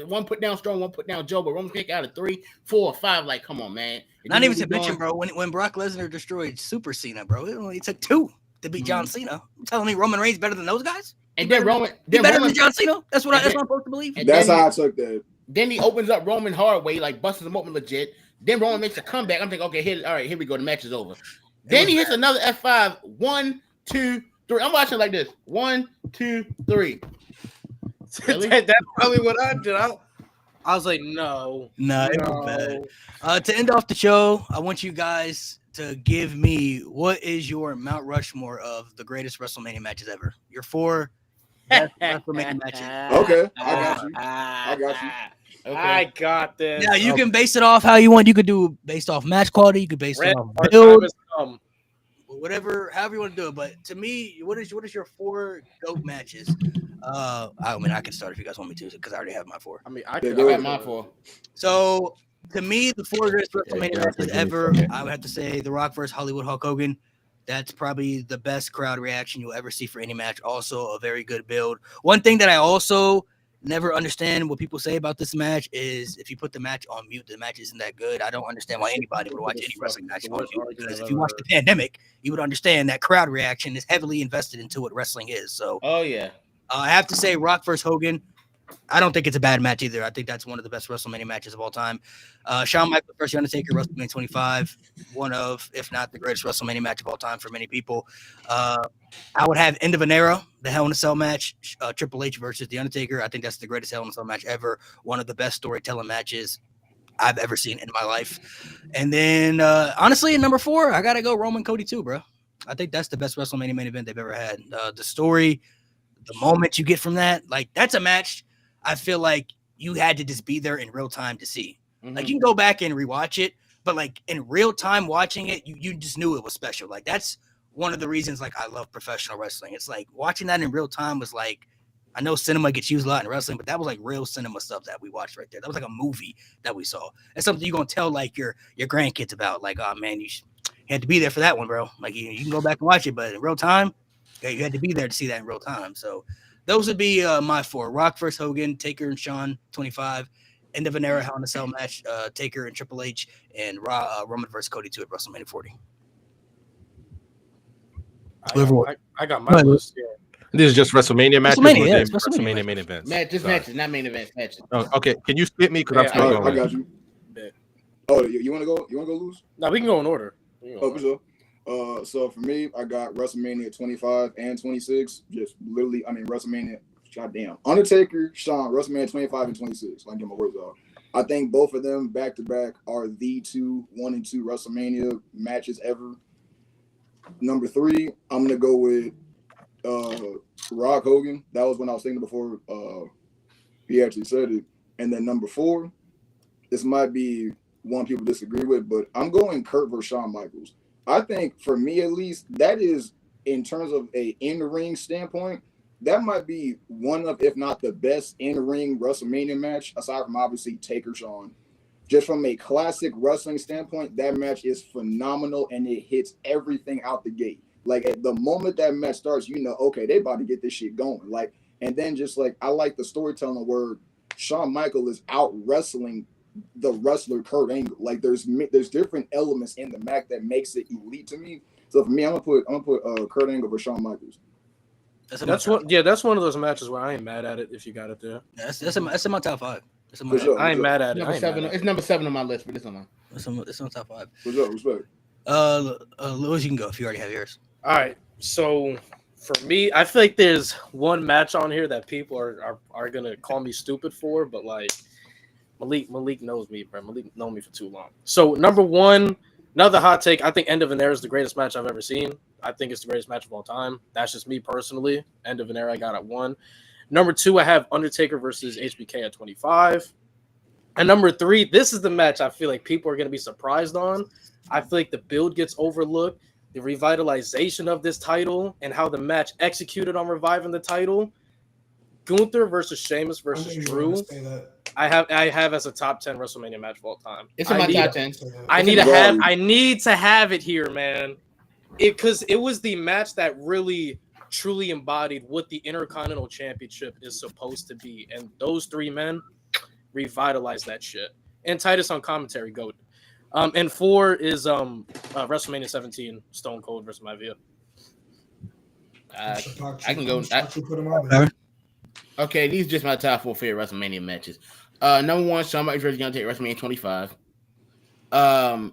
G: one put down Strowman, one put down Joe, but Roman kicked out of 3, 4, or 5. Like, come on, man.
F: Not even to mention, bro, when Brock Lesnar destroyed Super Cena, bro, it only took 2 to beat John Cena. You telling me Roman Reigns better than those guys?
G: And then Roman,
F: better than John Cena. That's what I'm supposed to believe.
D: That's how I took that.
G: Then he opens up Roman hard way, like busting him open legit. Then Roman makes a comeback. I'm thinking, okay, here we go. The match is over. Then he hits another F5. 1, 2, 3. I'm watching like this. 1, 2, 3.
C: Really? That's probably what I did. I was like, no.
F: It was bad. To end off the show, I want you guys to give me what is your Mount Rushmore of the greatest WrestleMania matches ever. Your 4 best WrestleMania matches.
D: Okay, I got you.
G: Okay.
C: I got this.
F: Yeah, you can base it off how you want. You could do based off match quality. You could base it off build, whatever, however you want to do it. But to me, what is your 4 GOAT matches? I mean, I can start if you guys want me to, because I already have my 4.
C: I mean, I
G: got my 4.
F: So to me, the 4 greatest WrestleMania matches ever, I would have to say The Rock versus Hollywood Hulk Hogan. That's probably the best crowd reaction you'll ever see for any match. Also, a very good build. One thing that I also never understand what people say about this match is if you put the match on mute, the match isn't that good. I don't understand why anybody would watch any wrestling match on mute, because if you watch the Pandemic, you would understand that crowd reaction is heavily invested into what wrestling is. So, I have to say, Rock versus Hogan. I don't think it's a bad match either. I think that's one of the best WrestleMania matches of all time. Shawn Michaels versus Undertaker, WrestleMania 25, one of, if not the greatest WrestleMania match of all time for many people. I would have End of an Era, the Hell in a Cell match, Triple H versus The Undertaker. I think that's the greatest Hell in a Cell match ever. One of the best storytelling matches I've ever seen in my life. And then, honestly, at number 4, I got to go Roman Cody too, bro. I think that's the best WrestleMania main event they've ever had. The story, the moment you get from that, like, that's a match I feel like you had to just be there in real time to see. Mm-hmm. Like, you can go back and rewatch it, but like in real time watching it, you just knew it was special. Like, that's one of the reasons like I love professional wrestling. It's like watching that in real time was like, I know cinema gets used a lot in wrestling, but that was like real cinema stuff that we watched right there. That was like a movie that we saw. It's something you're gonna tell like your grandkids about. Like, oh man, you had to be there for that one, bro. Like, you can go back and watch it, but in real time, you had to be there to see that in real time. So those would be my 4. Rock versus Hogan, Taker and Shawn, 25. End of an Era, Hell in a Cell match, Taker and Triple H, and Roman versus Cody 2 at WrestleMania 40.
C: I got my list. Yeah.
A: This is just WrestleMania matches. WrestleMania main events.
G: Matches, not main events. Matches.
A: Oh, okay, can you skip me? Because I'm still going.
D: I got you. Oh, you want to go? You want to go, Luz?
C: No, we can go in order.
D: For sure. So for me, I got WrestleMania 25 and 26. Just literally, I mean, WrestleMania, goddamn. Undertaker, Shawn, WrestleMania 25 and 26. I get my words out. I think both of them back to back are the 1 and 2 WrestleMania matches ever. Number 3, I'm gonna go with Rock Hogan. That was when I was thinking before he actually said it. And then number 4, this might be one people disagree with, but I'm going Kurt versus Shawn Michaels. I think for me at least, that is, in terms of a in-ring standpoint, that might be one of, if not the best in-ring WrestleMania match, aside from obviously Taker Shawn. Just from a classic wrestling standpoint, that match is phenomenal and it hits everything out the gate. Like, at the moment that match starts, you know, okay, they about to get this shit going. Like, and then just like, I like the storytelling where Shawn Michaels is out wrestling the wrestler Kurt Angle. Like, there's different elements in the match that makes it elite to me. So for me, I'm gonna put Kurt Angle versus Shawn Michaels.
C: That's one of those matches where I ain't mad at it if you got it there.
F: Yeah, that's in my top 5.
C: I ain't mad at it.
G: It's number 7 on my list, but it's on mine.
F: It's on top 5.
D: What's up? Respect.
F: Lewis, you can go if you already have yours.
C: All right. So for me, I feel like there's one match on here that people are gonna call me stupid for, but like Malik knows me, bro. Malik known me for too long. So number 1, another hot take. I think End of an Era is the greatest match I've ever seen. I think it's the greatest match of all time. That's just me personally. End of an Era, I got at 1. Number 2, I have Undertaker versus HBK at 25. And number 3, this is the match I feel like people are going to be surprised on. I feel like the build gets overlooked. The revitalization of this title and how the match executed on reviving the title. Gunther versus Sheamus
E: I
C: versus
E: knew you were
C: Drew.
E: gonna say that.
C: I have as a top 10 WrestleMania match of all time.
G: It's in my top 10.
C: I
D: It's
C: need
D: in
C: to
D: the
C: have.
D: value.
C: I need to have it here, man. Because it was the match that really truly embodied what the Intercontinental Championship is supposed to be, and those three men revitalized that shit. And Titus on commentary, goat. And 4 is WrestleMania 17, Stone Cold versus Maivia.
G: I can go.
E: Put him on there.
G: Okay, these are just my top 4 favorite WrestleMania matches. Number 1, Shawn Michaels versus Gunther at WrestleMania 25.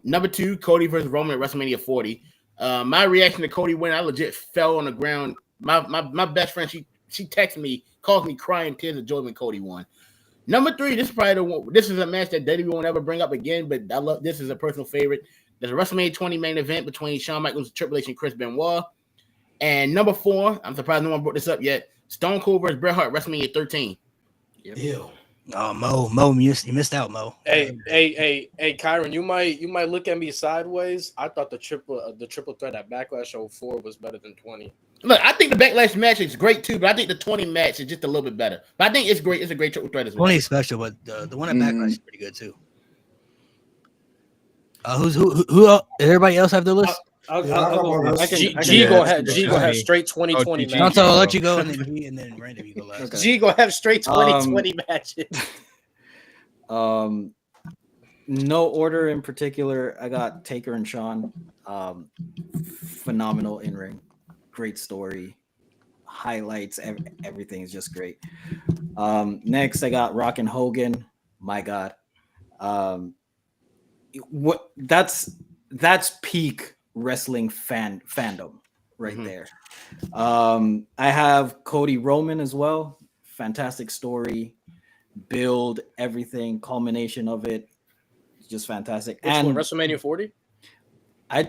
G: Number 2, Cody versus Roman at WrestleMania 40. My reaction to Cody when I legit fell on the ground. My best friend, she texted me, called me crying tears of joy when Cody won. Number 3, this is probably the one. This is a match that WWE won't ever bring up again, but I love this is a personal favorite. There's a WrestleMania 20 main event between Shawn Michaels, Triple H, and Chris Benoit. And number 4, I'm surprised no one brought this up yet. Stone Cold versus Bret Hart, WrestleMania 13.
E: Yep. Ew.
F: Oh, Mo, you missed out, Mo.
C: Hey, Kyron, you might look at me sideways. I thought the triple threat at Backlash 04 was better than 20.
G: Look, I think the Backlash match is great too, but I think the 20 match is just a little bit better. But I think it's great. It's a great triple threat as well.
F: 20 is special, but the one at Backlash is pretty good too. Who? Everybody else have their list?
C: G go ahead. Straight 2020 matches.
F: I'll let you go, and then Random, you go last.
C: Okay. G go have straight 2020 matches.
H: No order in particular. I got Taker and Shawn. Phenomenal in ring, great story, highlights. Everything is just great. Next, I got Rock and Hogan. My God, that's peak wrestling fandom right there. I have Cody Roman as well. Fantastic story, build, everything, culmination of it, just fantastic.
C: Which one, WrestleMania 40?
H: Or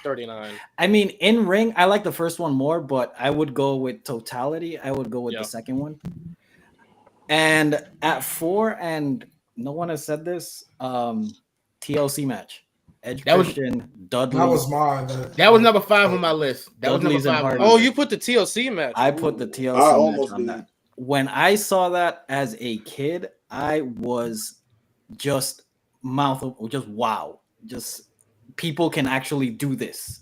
C: 39.
H: I mean, in ring, I like the first one more, but I would go with totality. I would go with the second one. And at 4, and no one has said this, TLC match. Edge Christian, Dudley.
E: That was mine.
G: That was number 5 on my list. That was number 5.
C: Oh, you put the TLC match.
H: I put the TLC match on that. When I saw that as a kid, I was just wow. Just people can actually do this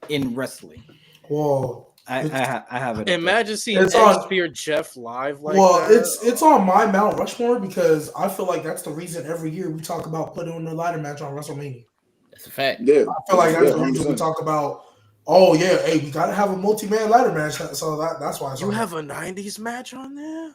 H: in wrestling.
E: Whoa.
H: I have it.
C: Imagine seeing Edge Spear Jeff live like
E: that. It's on my Mount Rushmore because I feel like that's the reason every year we talk about putting on the ladder match on WrestleMania.
G: That's a fact.
D: Yeah,
E: I feel like that's the reason we talk about. Oh yeah, hey, we gotta have a multi-man ladder match. So that's why
C: you have a '90s match on there.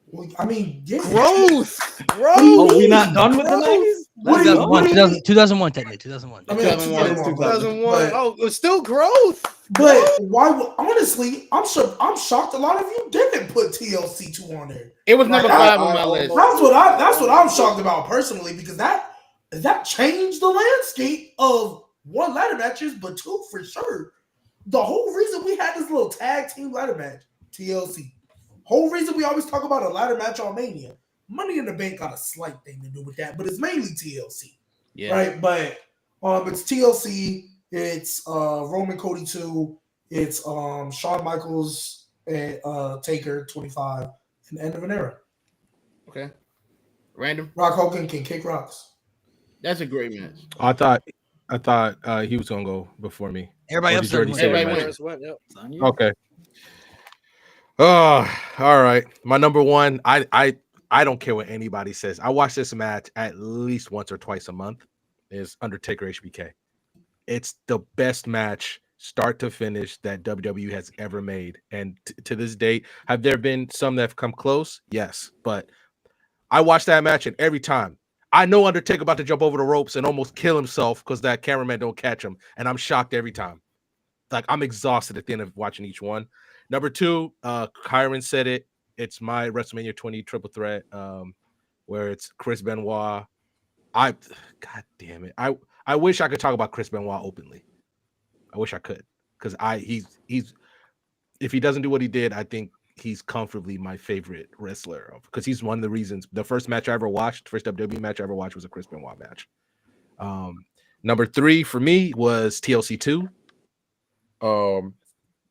E: Well, I mean, yeah.
C: Growth.
H: Oh, we not done with the '90s?
F: 2001 technically. 2001.
E: I mean,
C: 2001. Oh, it's still growth.
E: But why? Honestly, I'm shocked. A lot of you didn't put TLC 2 on there.
G: It was number 5 on my list.
E: That's what I'm shocked about personally because that changed the landscape of 1 ladder matches, but 2 for sure. The whole reason we had this little tag team ladder match, TLC. Whole reason we always talk about a ladder match on Mania. Money in the Bank got a slight thing to do with that, but it's mainly TLC. Yeah. Right? But it's TLC, it's Roman Cody 2, it's Shawn Michaels and Taker 25, and the end of an era.
G: Okay. Random.
E: Rock Hogan can kick rocks.
G: That's a great match.
A: I thought he was gonna go before me.
F: Everybody else
C: went. Yep.
A: Okay. Oh, all right. My number 1. I don't care what anybody says. I watch this match at least once or twice a month. Is Undertaker HBK. It's the best match, start to finish, that WWE has ever made. And to this date, have there been some that have come close? Yes, but I watch that match, and every time I know Undertaker about to jump over the ropes and almost kill himself because that cameraman don't catch him, and I'm shocked every time. Like, I'm exhausted at the end of watching each one. Number 2, Kyron said it. It's my WrestleMania 20 triple threat, where it's Chris Benoit. God damn it. I wish I could talk about Chris Benoit openly. I wish I could, because he's if he doesn't do what he did, I think he's comfortably my favorite wrestler, because he's one of the reasons. The first match I ever watched, first WWE match I ever watched, was a Chris Benoit match. Number 3 for me was TLC 2.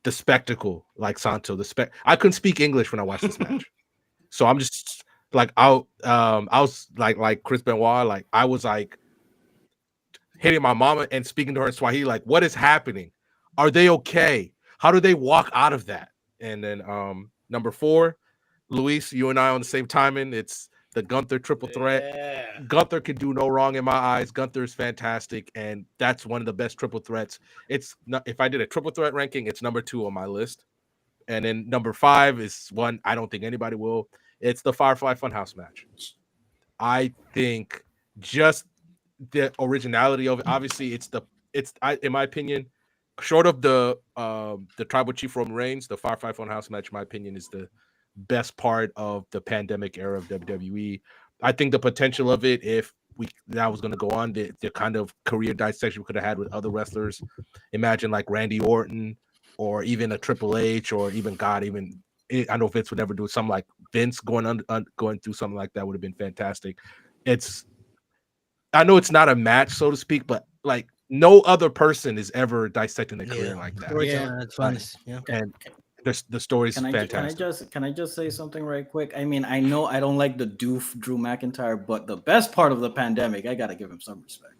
A: the spectacle, like Santo. I couldn't speak English when I watched this match, so I'm just like I was like Chris Benoit, like I was like hitting my mama and speaking to her in Swahili, like, what is happening? Are they okay? How do they walk out of that? And then number 4, Luis, you and I on the same timing. It's the Gunther triple threat.
C: Yeah.
A: Gunther can do no wrong in my eyes. Gunther is fantastic, and that's one of the best triple threats. It's not, if I did a triple threat ranking, it's number 2 on my list. And then number 5 is one I don't think anybody will. It's the Firefly Funhouse match. I think just the originality of it. Obviously, it's in my opinion, short of the Tribal Chief Roman Reigns, the Firefly Funhouse match, in my opinion, is the best part of the pandemic era of WWE. I think the potential of it, if that was going to go on, the kind of career dissection we could have had with other wrestlers. Imagine like Randy Orton, or even a Triple H, or even I know Vince would never do something like Vince going through something like that would have been fantastic. I know it's not a match, so to speak, but like no other person is ever dissecting their career like that.
F: That's fun. Yeah.
A: And the story's fantastic.
H: Can I just say something right quick? I mean, I know I don't like the doof Drew McIntyre, but the best part of the pandemic, I gotta give him some respect.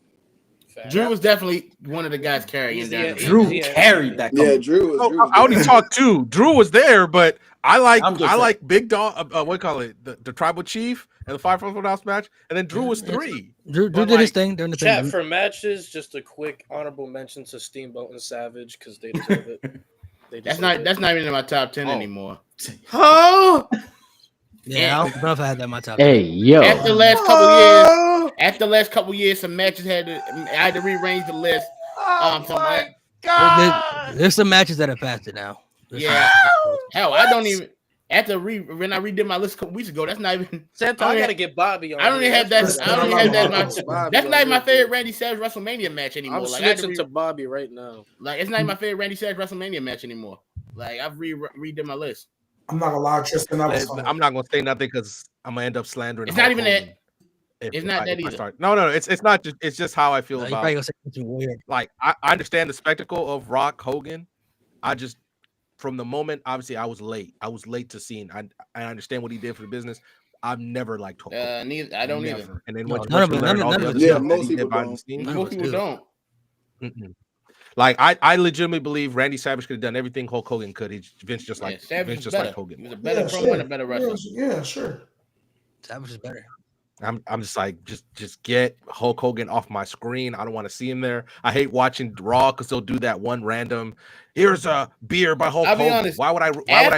G: Drew was definitely one of the guys carrying that.
H: Drew carried that.
D: Yeah, Drew was
A: I only talked 2. Drew was there, but I like Big Dog. What do you call it? The Tribal Chief and the Firefly Funhouse match, and then Drew was 3.
F: Drew did his thing during the
C: chat for matches. Just a quick honorable mention to Steamboat and Savage because they deserve it.
G: That's not even in my top 10 anymore.
C: Oh.
F: Yeah, I don't know if I had that in my top.
I: Hey, yo.
G: After the last couple years, some matches I had to rearrange the list.
F: There's some matches that have passed it now.
G: Hell, I don't even. When I redid my list a couple weeks ago, that's not even.
C: I gotta get Bobby on.
G: I don't even have that. I don't even have that. That's not even my favorite Randy Savage WrestleMania match anymore.
C: I'm switching to Bobby right now.
G: Like it's not even my favorite Randy Savage WrestleMania match anymore. Like I've redid my list.
E: I'm not gonna lie, Tristan.
A: I'm not gonna say nothing because I'm gonna end up slandering.
G: It's not even that. It's not that either.
A: No. It's not. It's just how I feel about.
F: You're say something weird.
A: Like I understand the spectacle of Rock Hogan. I just from the moment, obviously, I was late to seeing. I understand what he did for the business. I've never liked Hogan.
G: I don't either.
A: And then
G: most people don't.
A: Like I legitimately believe Randy Savage could have done everything Hulk Hogan could. Vince just like Hogan.
G: He was a better promo and a better wrestler.
E: Yeah, sure.
F: Savage is better.
A: I'm just like just get Hulk Hogan off my screen. I don't want to see him there. I hate watching Raw because they'll do that one random. Here's a beer by Hulk Hogan.
G: Honest,
A: why would I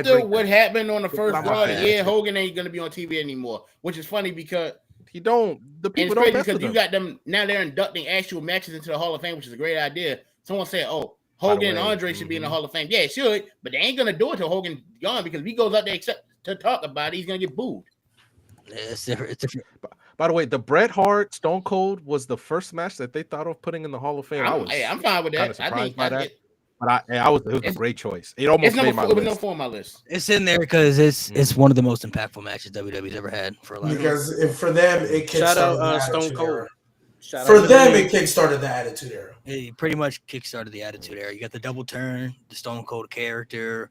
A: drink
G: what
A: that?
G: happened on the first Raw? Yeah, Hogan ain't gonna be on TV anymore, which is funny because
A: the people
G: don't because you got them now. They're inducting actual matches into the Hall of Fame, which is a great idea. Someone said, "Oh, Hogan and Andre should be in the Hall of Fame." Yeah, it should, but they ain't gonna do it till Hogan's gone because if he goes out there except to talk about it, he's gonna get booed.
F: It's different. It's different.
A: By the way, the Bret Hart Stone Cold was the first match that they thought of putting in the Hall of Fame.
G: I'm fine with that.
A: I think by that. But it was a great choice. It almost made my list.
G: It was no on my list.
F: It's in there because it's one of the most impactful matches WWE's ever had for a lot.
E: Because for them, it kickstarted the
C: Stone Cold.
E: It kickstarted the Attitude Era.
F: It pretty much kickstarted the Attitude Era. You got the double turn, the Stone Cold character,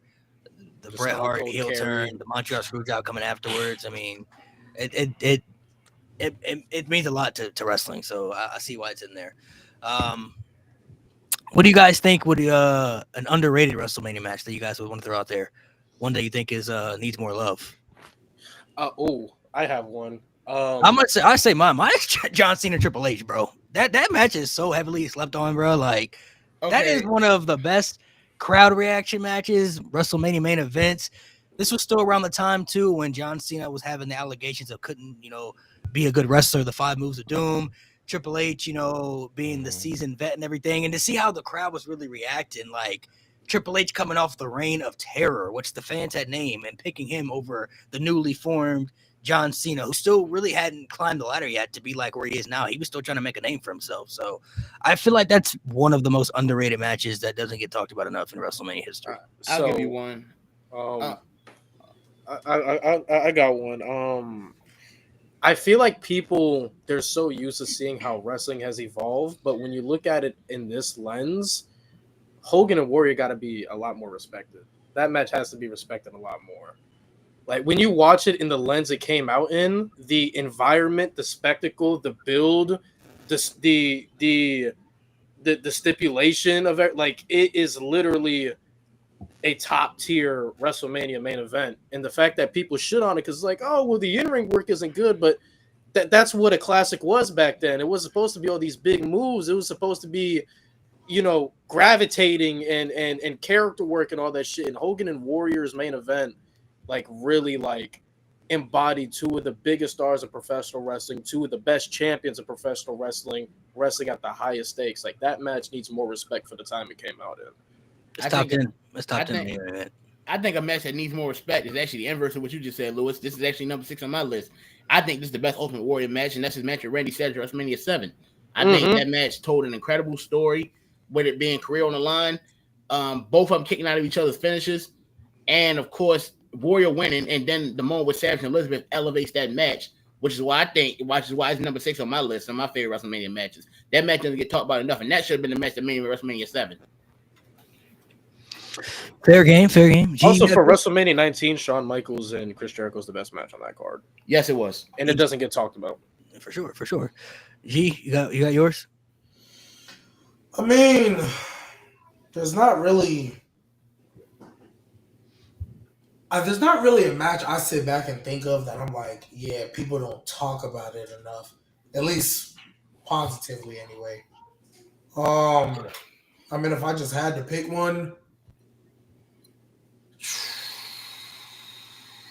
F: the Bret Hart heel turn, the Montreal Screwjob coming afterwards. I mean, it means a lot to wrestling, so I see why it's in there. What do you guys think would an underrated WrestleMania match that you guys would want to throw out there? One that you think is needs more love?
C: I have one.
F: I say mine's John Cena Triple H, bro. That match is so heavily slept on, bro. Like that is one of the best crowd reaction matches, WrestleMania main events. This was still around the time too when John Cena was having the allegations of couldn't, be a good wrestler, the 5 moves of doom. Triple H, being the seasoned vet and everything, and to see how the crowd was really reacting, like Triple H coming off the reign of terror, which the fans had named, and picking him over the newly formed John Cena, who still really hadn't climbed the ladder yet to be like where he is now. He was still trying to make a name for himself. So I feel like that's one of the most underrated matches that doesn't get talked about enough in WrestleMania history.
G: I'll give you one.
C: I got one. I feel like people, they're so used to seeing how wrestling has evolved, but when you look at it in this lens, Hogan and Warrior got to be a lot more respected. That match has to be respected a lot more. Like when you watch it in the lens it came out in, the environment, the spectacle, the build, the stipulation of it, like it is literally a top tier WrestleMania main event. And the fact that people shit on it because it's like, oh well, the in-ring work isn't good, but that's what a classic was back then. It was supposed to be all these big moves. It was supposed to be, you know, gravitating and character work and all that shit. And Hogan and Warrior's main event, like really like embodied two of the biggest stars of professional wrestling, two of the best champions of professional wrestling at the highest stakes. Like that match needs more respect for the time it came out in.
F: It's top 10. It's top 10.
J: I think a match that needs more respect is actually the inverse of what you just said, Lewis. This is actually number 6 on my list. I think this is the best Ultimate Warrior match, and that's his match with Randy Savage at WrestleMania 7. I think that match told an incredible story with it being career on the line. Both of them kicking out of each other's finishes. And, of course, Warrior winning, and then the moment with Savage and Elizabeth elevates that match, which is why it's number 6 on my list of my favorite WrestleMania matches. That match doesn't get talked about enough, and that should have been the match that made WrestleMania 7.
F: Fair game.
C: Also, for WrestleMania 19, Shawn Michaels and Chris Jericho is the best match on that card.
J: Yes, it was,
C: and it doesn't get talked about.
F: For sure. G, you got yours?
E: I mean, there's not really a match I sit back and think of that I'm like, yeah, people don't talk about it enough, at least positively anyway. I mean, if I just had to pick one,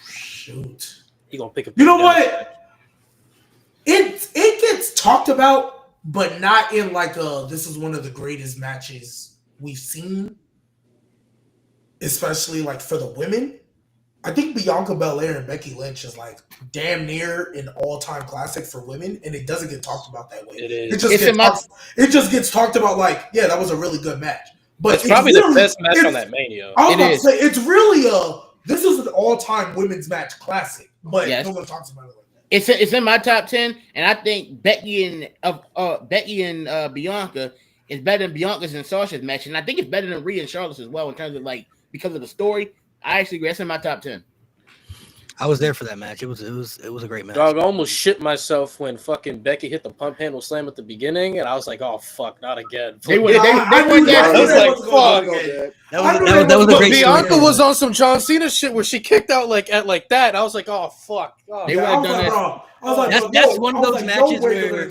E: shoot.
C: You gonna pick a?
E: You know what? It gets talked about, but not in like this is one of the greatest matches we've seen, especially like for the women. I think Bianca Belair and Becky Lynch is like damn near an all-time classic for women, and it doesn't get talked about that way.
C: It is.
E: It just gets talked about like, yeah, that was a really good match. But
C: it's probably really, the best match on that Mania.
E: I was about to say, it's really this is an all-time women's match classic, but no one talks about it like that.
J: It's in my top 10, and I think Becky and Bianca is better than Bianca's and Sasha's match, and I think it's better than Rhea and Charlotte's as well in terms of like because of the story. I actually agree. That's in my top 10.
F: I was there for that match. It was a great match.
C: Dog, I almost shit myself when fucking Becky hit the pump handle slam at the beginning, and I was like, "Oh fuck, not again."
J: They went there.
C: I was like, "Fuck."
F: That was a great
C: Bianca was on some John Cena shit where she kicked out like that. I was like, "Oh fuck."
J: They would have done that.
F: That's one of those matches where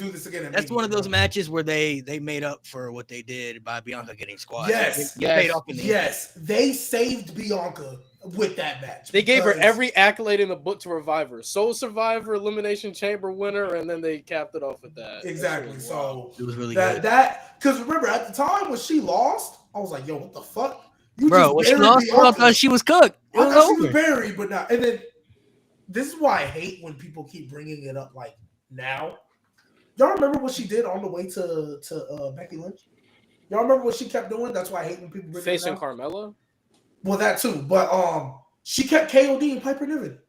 F: that's one of those matches where they made up for what they did by Bianca getting squashed.
E: Yes, they saved Bianca with that match.
C: They gave her every accolade in the book to revive her. Soul Survivor, Elimination Chamber winner, and then they capped it off with that.
E: Exactly. So
F: it was really good.
E: Because remember at the time when she lost, I was like, "Yo, what the fuck?"
F: Bro, when she lost, I thought she was cooked.
E: I thought she was buried, but not. And then this is why I hate when people keep bringing it up like now. Y'all remember what she did on the way to Becky Lynch? Y'all remember what she kept doing? That's why I hate when people bring
C: facing
E: it up.
C: Carmella.
E: Well, that too, but she kept KOD and Piper Niven.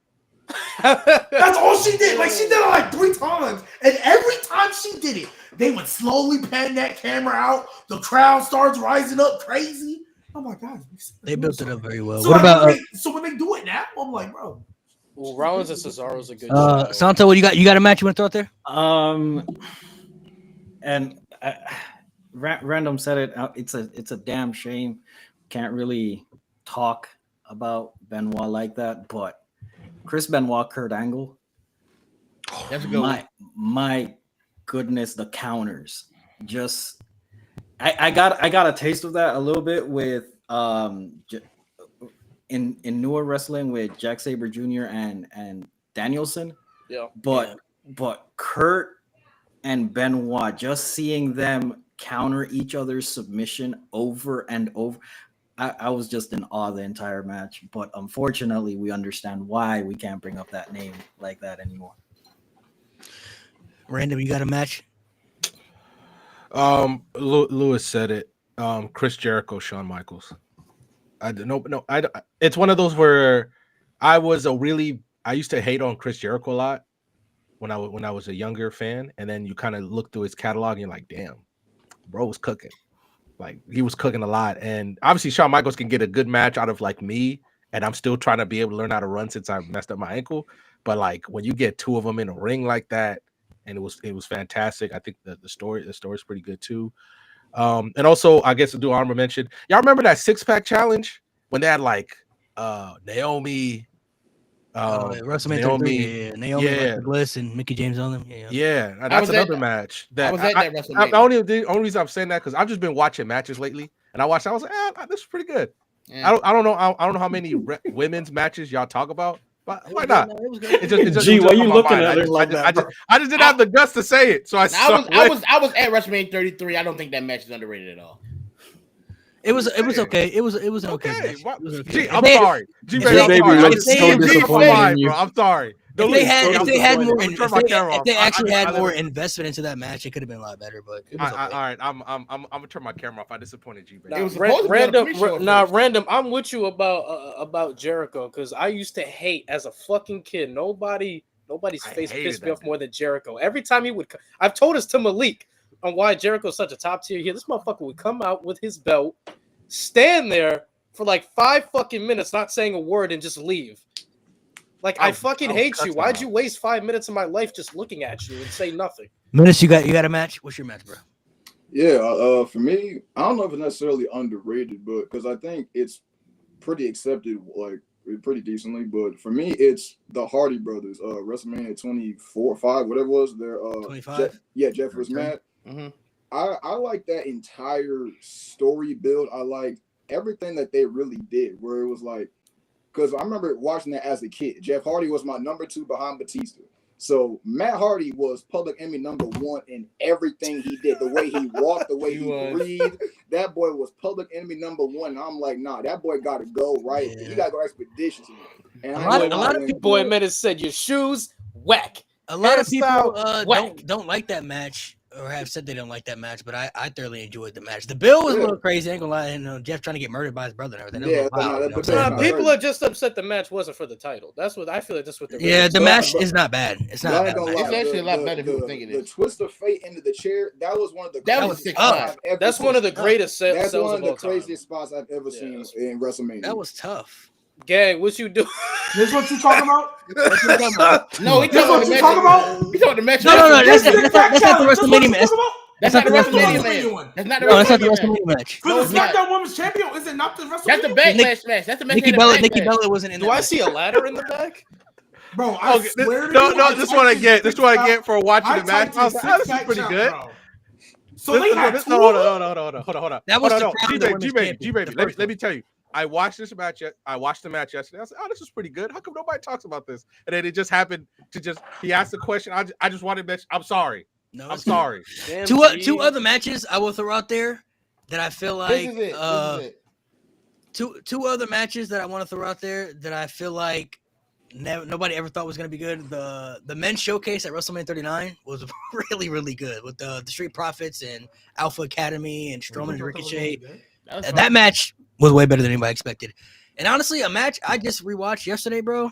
E: That's all she did. Like she did it like 3 times, and every time she did it, they would slowly pan that camera out. The crowd starts rising up crazy. Oh my god,
F: they built it up very well.
E: So what about so when they do it now, I'm like, bro.
C: Well, Rollins and Cesaro's a good.
F: Santo, what you got? You got a match you want to throw out there?
H: And Random said it. It's a damn shame. Can't really talk about Benoit like that, but Chris Benoit, Kurt Angle.
J: That's a good one.
H: My goodness, the counters. Just I got a taste of that a little bit with in newer wrestling with Jack Sabre Jr. and Danielson.
C: Yeah.
H: But Kurt and Benoit, just seeing them counter each other's submission over and over. I was just in awe the entire match, but unfortunately, we understand why we can't bring up that name like that anymore.
F: Random, you got a match?
A: Lewis said it. Chris Jericho, Shawn Michaels. It's one of those where I used to hate on Chris Jericho a lot when I was a younger fan, and then you kind of look through his catalog and you're like, damn, bro was cooking. Like he was cooking a lot, and obviously Shawn Michaels can get a good match out of like me, and I'm still trying to be able to learn how to run since I messed up my ankle. But like when you get two of them in a ring like that, and it was fantastic. I think the story's pretty good too. And also I guess to do honorable mention, y'all remember that 6-pack challenge when they had like Naomi.
F: WrestleMania
A: Naomi,
F: Naomi, Alexa Bliss, and Mickey James on them.
A: Yeah, that's another match. That
J: I was at that WrestleMania.
A: The only reason I'm saying that because I've just been watching matches lately, and I was like, this is pretty good.
J: Yeah.
A: I don't know how many women's matches y'all talk about, but why not?
H: Gee, why you looking at it like that?
A: I just didn't have the guts to say it, so I
J: was at WrestleMania 33. I don't think that match is underrated at all.
F: It was okay. It was an okay match.
A: Gee, I'm sorry. I'm sorry.
F: If they actually had more investment into that match, it could have been a lot better. But it was okay.
A: All right, I'm gonna turn my camera off. I disappointed G.
C: It was random. I'm with you about Jericho because I used to hate as a fucking kid. Nobody's face pissed me off more than Jericho. Every time he would, I've told us to Malik on why Jericho's such a top tier here. This motherfucker would come out with his belt, stand there for like 5 fucking minutes, not saying a word, and just leave. Like I fucking hate you. Why'd you waste 5 minutes of my life just looking at you and say nothing?
F: Menace, you got a match? What's your match, bro?
D: Yeah, for me, I don't know if it's necessarily underrated, but because I think it's pretty accepted, like pretty decently. But for me, it's the Hardy Brothers, WrestleMania 24, 5, whatever it was. Their 25. Jeff was Matt.
J: Mm-hmm.
D: I like that entire story build. I like everything that they really did, where it was like, because I remember watching that as a kid. Jeff Hardy was my number 2 behind Batista. So Matt Hardy was public enemy number 1 in everything he did. The way he walked, the way he breathed. That boy was public enemy number 1. And I'm like, nah, that boy got to go, right? Yeah. He got to go expeditiously. And
C: a lot of people in Menace said your shoes whack.
F: A lot of people don't like that match. Or have said they don't like that match, but I thoroughly enjoyed the match. The bill was a little crazy. I ain't gonna lie. And Jeff trying to get murdered by his brother and everything.
C: People are just upset the match wasn't for the title. That's what I feel like. That's what they're.
F: Yeah, the match is not bad. It's not bad.
J: It's actually a lot better than people think it is.
D: The twist of fate into the chair. That was one of the.
C: That's one of the greatest.
D: That's one of the craziest spots I've ever seen in WrestleMania.
F: That was tough.
C: Gang, what you do?
E: This what you talking about?
J: No, he talking about the match.
F: No. That's not the WrestleMania match.
J: That's not the WrestleMania match. That's not the
F: WrestleMania match.
E: For the SmackDown Women's Champion, is it not the WrestleMania?
J: That's the Backlash match. That's the match.
F: Nikki Bella wasn't in.
C: Do I see a ladder in the back?
E: Bro, I swear to
A: you. No, this is what I get. This is what I get for watching the match. This is pretty good.
E: So they had
A: hold on.
F: That was the
A: G-Baby. Let me tell you. I watched the match yesterday. I said, "Oh, this is pretty good. How come nobody talks about this?" And then it just happened to he asked the question. I just wanted to mention. I'm sorry.
F: No,
A: I'm sorry.
F: Two other matches I will throw out there that I feel like
J: this is it.
F: Two other matches that I want to throw out there that I feel like nobody ever thought was going to be good. The men's showcase at WrestleMania 39 was really, really good with the Street Profits and Alpha Academy and Strowman and Ricochet. That match was way better than anybody expected. And honestly, a match I just rewatched yesterday, bro.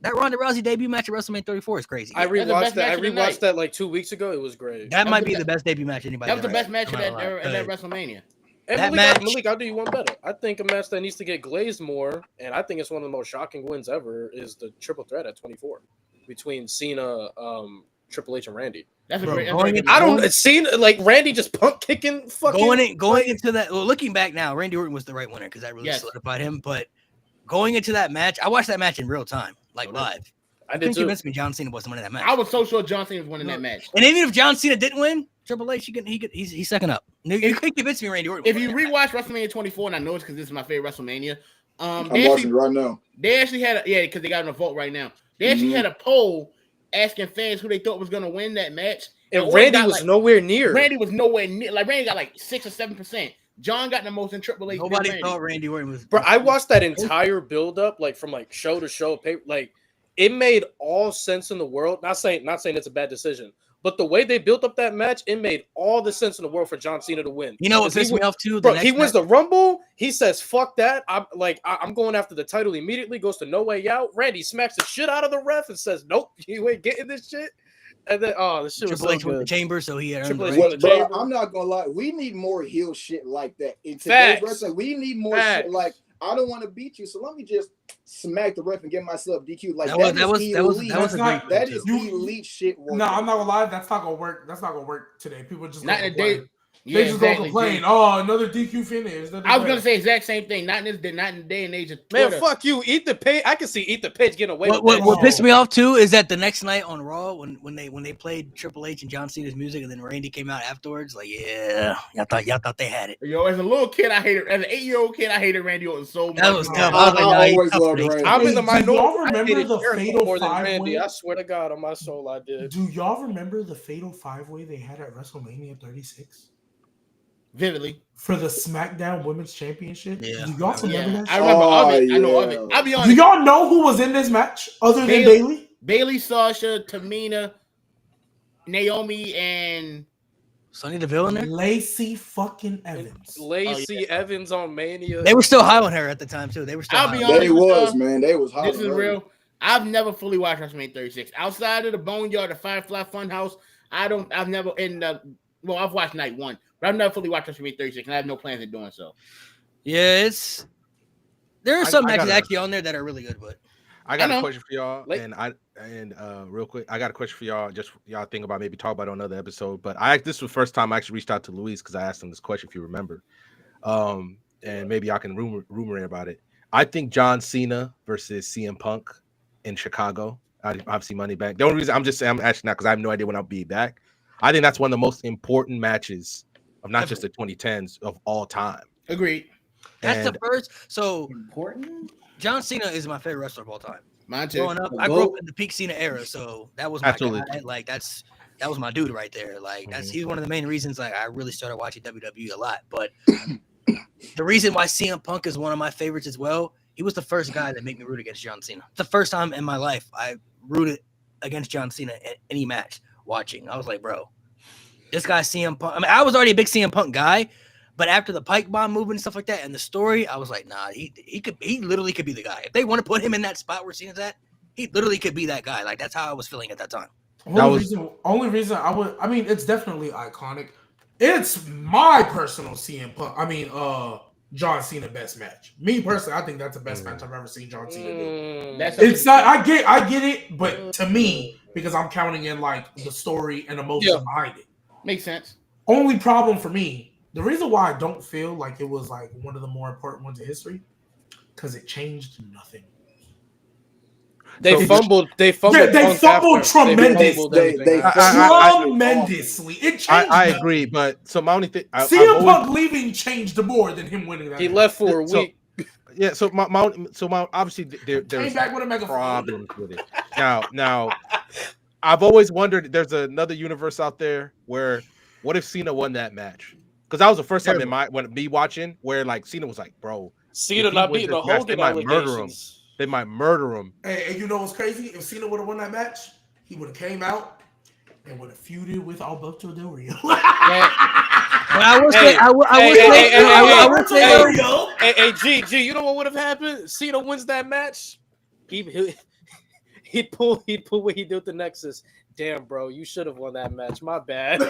F: That Ronda Rousey debut match at WrestleMania 34 is crazy.
C: I rewatched that like 2 weeks ago. It was great.
F: That might be the best debut match anybody.
J: That was the best match at that WrestleMania.
C: And Malik, I'll do you one better. I think a match that needs to get glazed more, and I think it's one of the most shocking wins ever, is the triple threat at 24 between Cena, Triple H, and Randy.
J: That's a great.
C: I don't see like Randy just punk kicking. Fucking
F: going into that. Well, looking back now, Randy Orton was the right winner because that really solidified him. But going into that match, I watched that match in real time, like live.
C: I did too.
F: Convince me John Cena wasn't winning that match.
J: I was so sure John Cena was winning that match.
F: And even if John Cena didn't win, Triple H, he's second up. You couldn't convince me Randy Orton.
J: If you rewatch WrestleMania 24, and I know it's because this is my favorite WrestleMania.
D: I'm watching it right now.
J: They actually had because they got in a vote right now. They actually had a poll asking fans who they thought was going to win that match.
C: And Randy was nowhere near.
J: Randy was nowhere near. Like Randy got like 6 or 7%. John got the most in Triple H.
F: Nobody thought Randy Orton was.
C: Bro, I watched that entire build up, like from like show to show. Like it made all sense in the world. Not saying it's a bad decision, but the way they built up that match, it made all the sense in the world for John Cena to win.
F: You know what pissed me off too?
C: Bro, he wins the Rumble. He says, "Fuck that! I'm going after the title immediately." Goes to No Way Out. Randy smacks the shit out of the ref and says, "Nope, you ain't getting this shit." And then, the shit was
F: Triple
C: so
F: H went to
C: good.
F: chamber, so he had earned
C: Triple
F: the
C: H
F: right.
C: went to
D: Bro,
C: chamber.
D: I'm not gonna lie. We need more heel shit like that in today's
C: Facts.
D: wrestling. We need more shit like I don't want to beat you, so let me just smack the ref and get myself DQ. Like that is elite shit.
E: No, I'm not gonna lie. That's not gonna work. That's not gonna work today. People just
J: Not
E: gonna
J: in a day.
E: complain.
J: Yeah,
E: They just
J: exactly,
E: gonna complain.
J: G.
E: Oh, another DQ finish.
J: I was gonna say exact same thing. Not in the day and age of Twitter.
C: Man, fuck you. Eat the pig. I can see Eat the Pig getting away with
F: What pissed me off too is that the next night on Raw, when they played Triple H and John Cena's music, and then Randy came out afterwards, like, yeah, y'all thought they had it.
J: Yo, as a little kid, I hated. As an 8-year-old kid, I hated Randy Orton so much.
F: That was dumb.
D: I always loved Randy.
C: I'm in the minority.
E: Do y'all remember the
C: Jericho
E: Fatal
C: more than
E: 5-Way?
C: Randy. I swear to God, on my soul, I did.
E: Do y'all remember the Fatal 5-Way they had at WrestleMania 36?
J: Vividly.
E: For the SmackDown Women's Championship?
F: Yeah.
E: Do y'all remember that?
J: I remember of it.
D: yeah.
J: I know of it. I'll be honest.
E: Do y'all know who was in this match other than Bayley?
J: Bayley, Sasha, Tamina, Naomi, and
F: Sonya Deville in there?
E: Lacey fucking Evans.
C: Lacey Evans on Mania.
F: They were still high on her at the time too. They were still
J: I'll
F: high
J: be
F: on her.
J: honest.
D: They was, man. They was hot.
J: This is real. I've never fully watched WrestleMania 36. Outside of the Boneyard, the Firefly Funhouse, I've never I've watched night one, but I've never fully watched WrestleMania 36, and I have no plans of doing so.
F: Yeah, there are some matches
A: gotta-
F: actually on there that are really good, but
A: I got
J: I
A: a
J: know.
A: question for y'all, and real quick, I got a question for y'all. Just y'all think about maybe talk about it on another episode. But this was the first time I actually reached out to Luis because I asked him this question, if you remember. And maybe y'all can rumor about it. I think John Cena versus CM Punk in Chicago. Obviously, Money Back. The only reason I'm actually not because I have no idea when I'll be back. I think that's one of the most important matches of not just the 2010s of all time.
J: Agreed.
F: that's the first. So
H: Important?
F: John Cena is my favorite wrestler of all time.
J: Mine too.
F: Growing up, I grew up in the peak Cena era, so that was my
A: Absolutely.
F: guy. Like that was my dude right there. Like he's one of the main reasons like I really started watching WWE a lot. But the reason why CM Punk is one of my favorites as well, he was the first guy that made me root against John Cena. The first time in my life I rooted against John Cena in any match watching. I was like, bro, this guy CM Punk. I mean, I was already a big CM Punk guy, but after the Pike Bomb movement and stuff like that and the story, I was like, nah, he literally could be the guy. If they want to put him in that spot where Cena's at, he literally could be that guy. Like that's how I was feeling at that time.
E: Only reason I would, I mean, it's definitely iconic. It's my personal CM Punk. I mean, John Cena best match. Me personally, I think that's the best match I've ever seen John Cena do. It's not. I get it, but to me, because I'm counting in like the story and emotion behind it,
J: Makes sense.
E: Only problem for me. The reason why I don't feel like it was like one of the more important ones in history, because it changed nothing.
C: They fumbled. They fumbled.
E: Yeah, they fumbled tremendously. Tremendously. It changed.
A: I agree, but so my only thing.
E: CM Punk leaving changed more than him winning that.
C: He left for a week.
A: Yeah, so my obviously there's
E: back with a megaphone.
A: problems with it. Now, I've always wondered. There's another universe out there where, what if Cena won that match? Because that was the first time when me watching where like Cena was like, bro,
C: Cena not beating the Hogan
A: they might murder him. They might murder him.
E: Hey, and you know what's crazy? If Cena would have won that match, he would have came out and would have feuded with Alberto Del Rio.
F: I will say,
C: G, you know what would have happened? Cena wins that match. He'd pull what he did with the Nexus. Damn, bro, you should have won that match. My bad.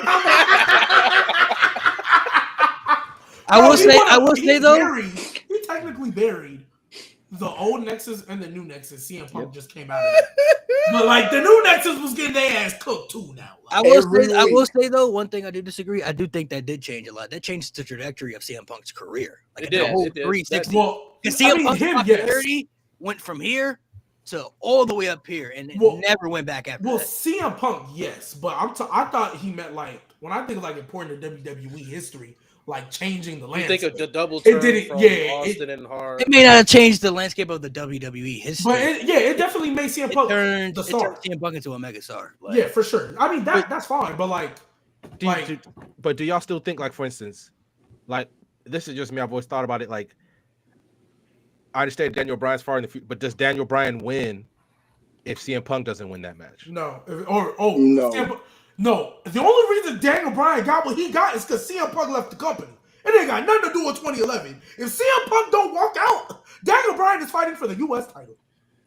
E: I will say though, he technically buried the old Nexus and the new Nexus. CM Punk just came out of it. But like the new Nexus was getting their ass cooked too now. Like,
F: I will say though, one thing I do disagree. I do think that did change a lot. That changed the trajectory of CM Punk's career. Like the whole 360. Because CM Punk's popularity went from here to all the way up here and it never went back after that.
E: CM Punk, yes, but I thought he meant like when I think of like important to WWE history, like changing the landscape.
C: You think of the double turn from Austin and Hart.
F: It may not have changed the landscape of the WWE history.
E: But it definitely made CM Punk the star.
F: It turned CM Punk into a mega star.
E: Like, yeah, for sure. I mean that's fine, but like,
A: but do y'all still think like, for instance, like this is just me. I've always thought about it. Like, I understand Daniel Bryan's far in the future, but does Daniel Bryan win if CM Punk doesn't win that match?
E: No.
D: No.
E: No, the only reason Daniel Bryan got what he got is because CM Punk left the company. It ain't got nothing to do with 2011. If CM Punk don't walk out, Daniel Bryan is fighting for the U.S. title.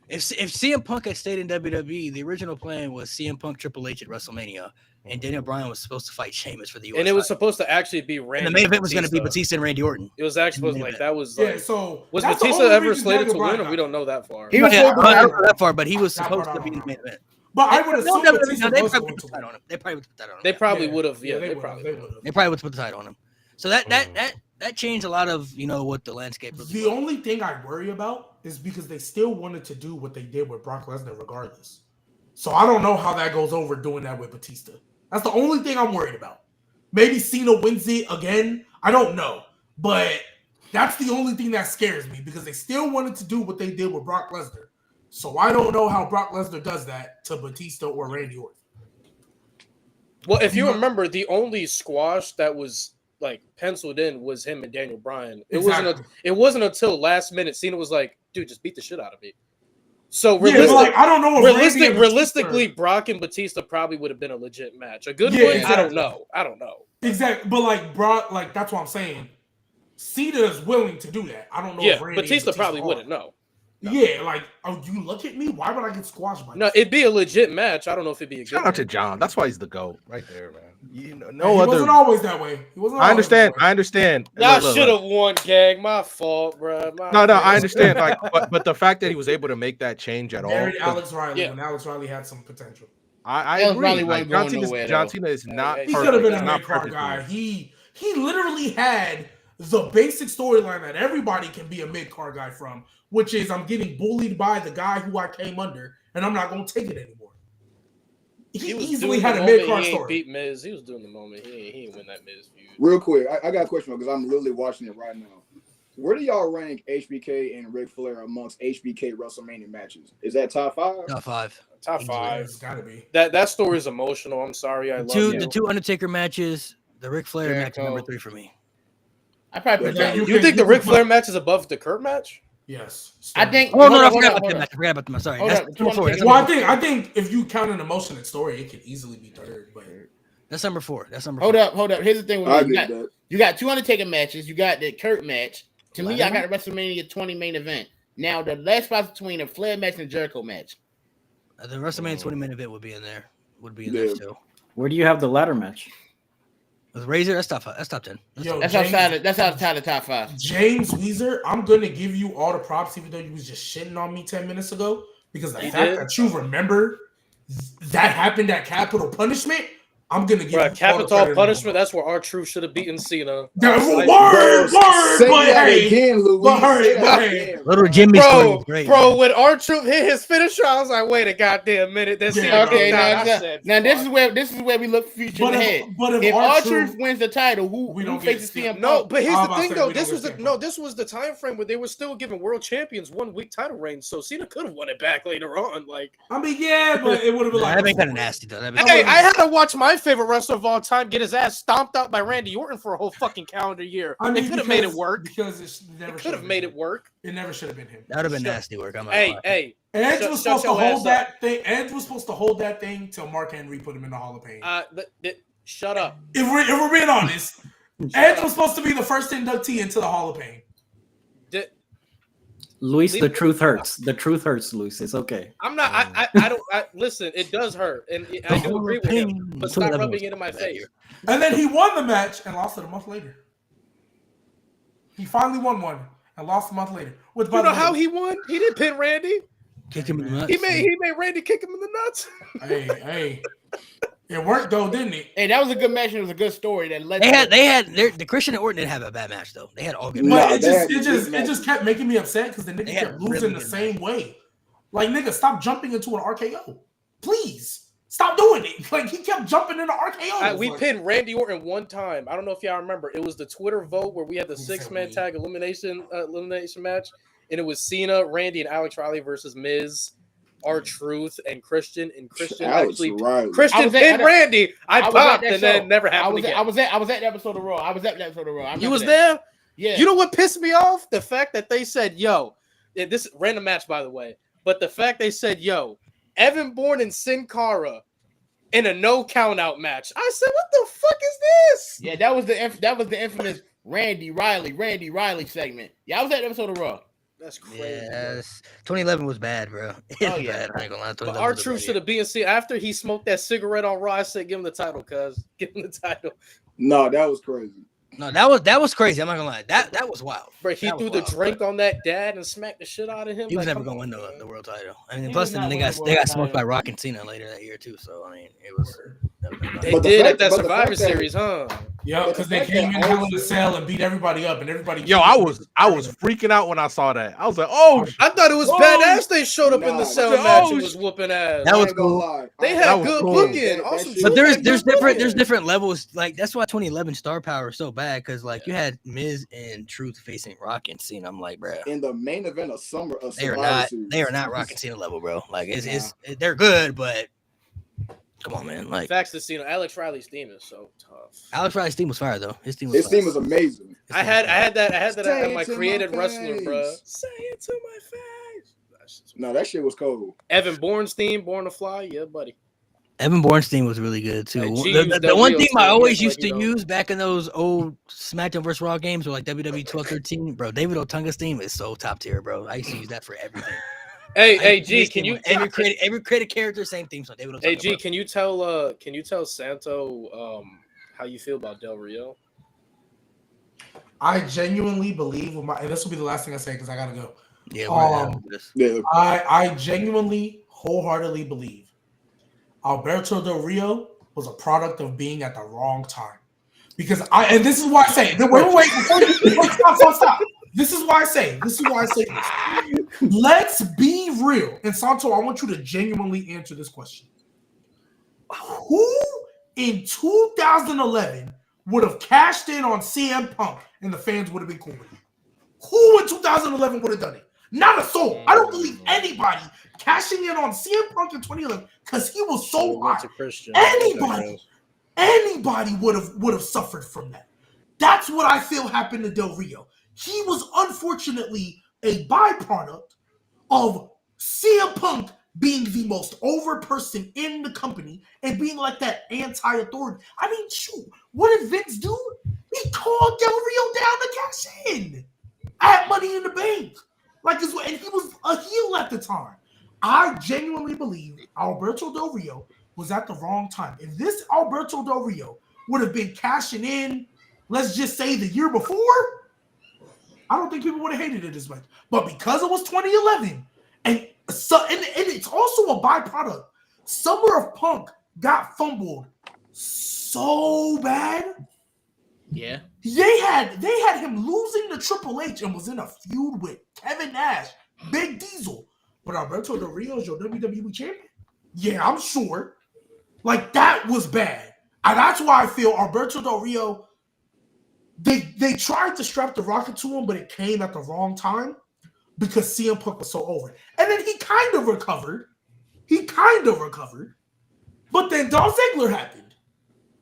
F: If CM Punk had stayed in WWE, the original plan was CM Punk Triple H at WrestleMania, and Daniel Bryan was supposed to fight Sheamus for the US.
C: And it was
F: title.
C: supposed to actually be Randy.
F: And the main event was going to be Batista and Randy Orton.
C: It was actually supposed to like that was like.
E: Yeah, so
C: was
E: that's the
C: Batista
E: only
C: ever
E: reason
C: slated to
E: Daniel Bryan
C: win? Or we don't know that far.
F: I don't know that far, but he was supposed to be in the main event.
E: But I would assume Batista
F: they
E: was
F: probably
E: going
F: put
E: to
F: the title on him. They probably would put that on him.
C: They probably would have. Yeah, they probably would have.
F: They probably would put the title on him. So that changed a lot of what the landscape.
E: The only thing I worry about is because they still wanted to do what they did with Brock Lesnar, regardless. So I don't know how that goes over doing that with Batista. That's the only thing I'm worried about. Maybe Cena wins it again. I don't know, but that's the only thing that scares me because they still wanted to do what they did with Brock Lesnar. So I don't know how Brock Lesnar does that to Batista or Randy Orton.
C: Well, if you remember, the only squash that was like penciled in was him and Daniel Bryan. It wasn't until last minute Cena was like, "Dude, just beat the shit out of me." So
E: I don't know.
C: Realistically, Brock and Batista probably would have been a legit match. A good one, exactly. I don't know.
E: Exactly, but like Brock, like that's what I'm saying. Cena is willing to do that. I don't know.
C: Yeah,
E: if Randy
C: Batista probably wouldn't. No.
E: Yeah, like, oh, you look at me. Why would I get squashed by?
C: No, it'd be a legit match. I don't know if it'd be a good.
A: Shout out to John. That's why he's the GOAT right there, man.
E: He wasn't always that way. He wasn't.
A: I understand.
C: Y'all should have won, gang. My fault, bro.
A: No, I understand. Like, but the fact that he was able to make that change at all.
E: Alex Riley when Alex Riley had some potential.
A: I agree. Like, John Cena is not.
E: He could have been a mid-card guy. He literally had the basic storyline that everybody can be a mid-card guy from, which is I'm getting bullied by the guy who I came under, and I'm not going to take it anymore. He easily had a mid-card story.
C: Beat Miz. He was doing the moment. He ain't win that Miz feud.
D: Real quick, I got a question because I'm literally watching it right now. Where do y'all rank HBK and Ric Flair amongst HBK WrestleMania matches? Is that top 5?
F: Top 5.
C: Top 5.
E: It's gotta be.
C: That story is emotional. I'm sorry. I love you.
F: The 2 Undertaker matches, the Ric Flair match is number 3 for me.
J: I probably
C: you think the Ric Flair match is above the Kurt match?
E: Yes.
J: I think.
F: Oh no, I forgot about that match. I forgot about the match. Sorry.
E: Well, I think if you count an emotional story, it could easily be third. But
F: that's number 4.
J: Hold up. Here's the thing. You got 2 Undertaker matches. You got the Kurt match. To me, I got a WrestleMania 20 main event. Now the last spot between a Flair match and a Jericho match.
F: The WrestleMania 20 main event would be in there. There too.
H: Where do you have the ladder match?
F: With Razor, that's top 5. That's top 10.
J: That's outside the top 5.
E: James Weezer, I'm gonna give you all the props, even though you was just shitting on me 10 minutes ago, because the fact that you remember that happened at Capital Punishment, I'm gonna give you
C: Capital Punishment. That's where R-Truth should have beaten Cena.
E: Word,
F: Little Jimmy story was great.
C: Bro, when R-Truth hit his finisher, I was like, wait a goddamn minute. Now
J: this is where we look future ahead.
E: But
J: if R-Truth wins the title, who faces CM Punk?
C: No, but here's the thing though. This was the time frame where they were still giving world champions 1 week title reigns, so Cena could have won it back later on. Like,
E: I mean, yeah, but it would have been like
F: that'd been kind of nasty though.
C: Hey, I had to watch my favorite wrestler of all time get his ass stomped out by Randy Orton for a whole fucking calendar year. They could have made it work.
E: Because it never
C: could have made it work.
E: It never should have been him.
F: That would have been nasty work.
C: Hey.
E: Edge was supposed to hold that thing. Edge was supposed to hold that thing till Mark Henry put him in the Hall of Fame.
C: Shut up.
E: If we're being honest, Edge was supposed to be the first inductee into the Hall of Fame.
H: Luis, the truth hurts. The truth hurts, Luis. It's okay.
C: I'm not. I don't. Listen, it does hurt, and I do agree with him. But stop rubbing it in my face.
E: And then he won the match and lost it a month later. He finally won one and lost a month later.
C: You know how he won? He didn't pin Randy.
F: Kick him in the nuts.
C: He made Randy kick him in the nuts.
E: Hey. It worked though, didn't it?
J: Hey, that was a good match. It was a good story that led.
F: The Christian and Orton didn't have a bad match though. They had all good.
E: But it just kept making me upset because the nigga kept losing the same way. Like, nigga, stop jumping into an RKO, please. Stop doing it. Like, he kept jumping into RKO.
C: We pinned Randy Orton one time. I don't know if y'all remember. It was the Twitter vote where we had the 6-man tag elimination match, and it was Cena, Randy, and Alex Riley versus Miz, R-Truth, and Christian. And Christian Christian pinned Randy. I popped, and then never happened again.
J: I was at the episode of Raw.
C: You was there? Yeah. You know what pissed me off? The fact that they said, "Yo," this random match, by the way, but the fact they said, "Yo, Evan Bourne and Sin Cara in a no count out match." I said, "What the fuck is this?"
J: Yeah, that was the infamous Randy Riley segment. Yeah, I was at the episode of Raw.
C: That's crazy.
F: Yes, 2011 was bad, bro. It was bad. I ain't gonna lie.
C: But R-Truth should have BNC after he smoked that cigarette on Raw. I said, give him the title, cuz. Give him the title.
D: No, that was crazy.
F: No, that was crazy. I'm not gonna lie. That was wild.
C: Bro, he threw the drink on that dad and smacked the shit out of him.
F: He was never gonna win the world title. I mean, plus then they got smoked by Rock and Cena later that year too. So I mean, it was.
C: They did at that Survivor Series, huh?
E: Yeah, because they came in Hell in a Cell and beat everybody up, and everybody.
A: Yo, I was freaking out when I saw that. I was like, oh,
C: I thought it was badass. They showed up in the cell match and was whooping ass.
F: That was cool.
C: They had good booking. Awesome.
F: But there's different levels. Like that's why 2011 star power is so bad because like you had Miz and Truth facing Rock and Cena. I'm like, bro.
D: In the main event of summer,
F: they are not Rock and Cena level, bro. Like they're good, but. Come on, man! Like
C: facts to Cena, Alex Riley's theme is so tough.
F: Alex Riley's theme was fire though. His theme
D: was amazing.
C: I had that at my created wrestler, bro. Say it to my face.
D: No, that shit was cold.
C: Evan Bourne's theme, Born to Fly, yeah, buddy.
F: Evan Bourne's theme was really good too. The one theme I always used to use back in those old SmackDown vs. Raw games, or like WWE 12-13, bro. David Otunga's theme is so top tier, bro. I used to use that for everything.
C: Hey, G, can you
F: every created character same theme? So David Otunga.
C: Hey, G, bro. Can you tell Santo how you feel about Del Rio?
E: I genuinely believe and this will be the last thing I say because I gotta go.
F: Yeah,
E: I genuinely, wholeheartedly believe Alberto Del Rio was a product of being at the wrong time. Because and this is why I say wait, stop. This is why I say this. Let's be real. And Santo, I want you to genuinely answer this question. Who in 2011 would have cashed in on CM Punk and the fans would have been cool with it? Who in 2011 would have done it? Not a soul. I don't believe anybody cashing in on CM Punk in 2011 because he was so hot. Anybody would have suffered from that. That's what I feel happened to Del Rio. He was unfortunately a byproduct of CM Punk being the most over person in the company and being like that anti-authority. I mean, shoot, what did Vince do? He called Del Rio down to cash in at Money in the Bank. And he was a heel at the time. I genuinely believe Alberto Del Rio was at the wrong time. If this Alberto Del Rio would have been cashing in, let's just say the year before, I don't think people would have hated it as much. But because it was 2011, and it's also a byproduct, Summer of Punk got fumbled so bad.
J: Yeah.
E: They had him losing to Triple H and was in a feud with Kevin Nash, Big Diesel. But Alberto Del Rio is your WWE champion? Yeah, I'm sure. Like, that was bad. And that's why I feel Alberto Del Rio, they tried to strap the rocket to him, but it came at the wrong time because CM Punk was so over. And then he kind of recovered. But then Dolph Ziggler happened.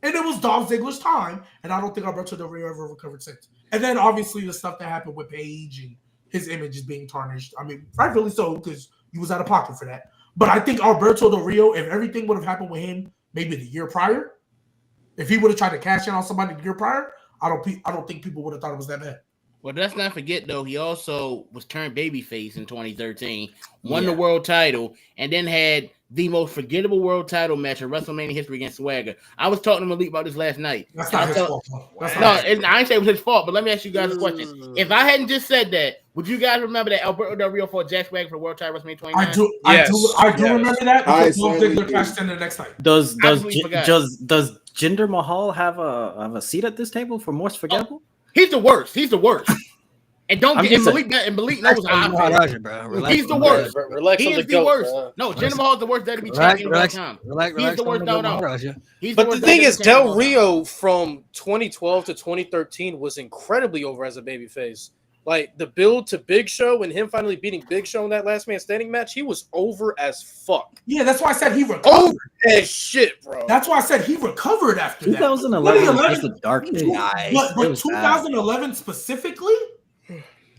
E: And it was Dolph Ziggler's time. And I don't think Alberto Del Rio ever recovered since. And then obviously the stuff that happened with Paige and his image is being tarnished. I mean, rightfully so, because he was out of pocket for that. But I think Alberto Del Rio, if everything would have happened with him maybe the year prior, if he would have tried to cash in on somebody the year prior, I don't think people would have thought it was that bad.
J: Well, let's not forget, though, he also was turned babyface in 2013, won the world title, and then had the most forgettable world title match in WrestleMania history against Swagger. I was talking to Malik about this last night.
E: That's not his fault.
J: I ain't say it was his fault, but let me ask you guys a question. If I hadn't just said that, would you guys remember that Alberto Del Rio fought Jack Swagger for the world title WrestleMania 29?
E: I do remember that because Dolph Ziggler cashed in the next night.
H: Does Jinder Mahal have a seat at this table for most forgettable?
J: He's the worst. And don't get Malik knows how I feel.
F: Bro.
J: He's the worst.
C: Relax
J: he
C: on
J: is
C: the
J: worst.
C: Bro.
J: No, Jinder Mahal is the worst WWE champion of all time. He's the worst.
C: But the thing is, Del Rio from 2012 to 2013 was incredibly over as a babyface. Like the build to Big Show and him finally beating Big Show in that last man standing match, he was over as fuck.
E: Yeah, that's why I said he recovered.
C: Over as shit, bro.
E: That's why I said he recovered after
H: 2011 was just a dark day.
E: But 2011 specifically,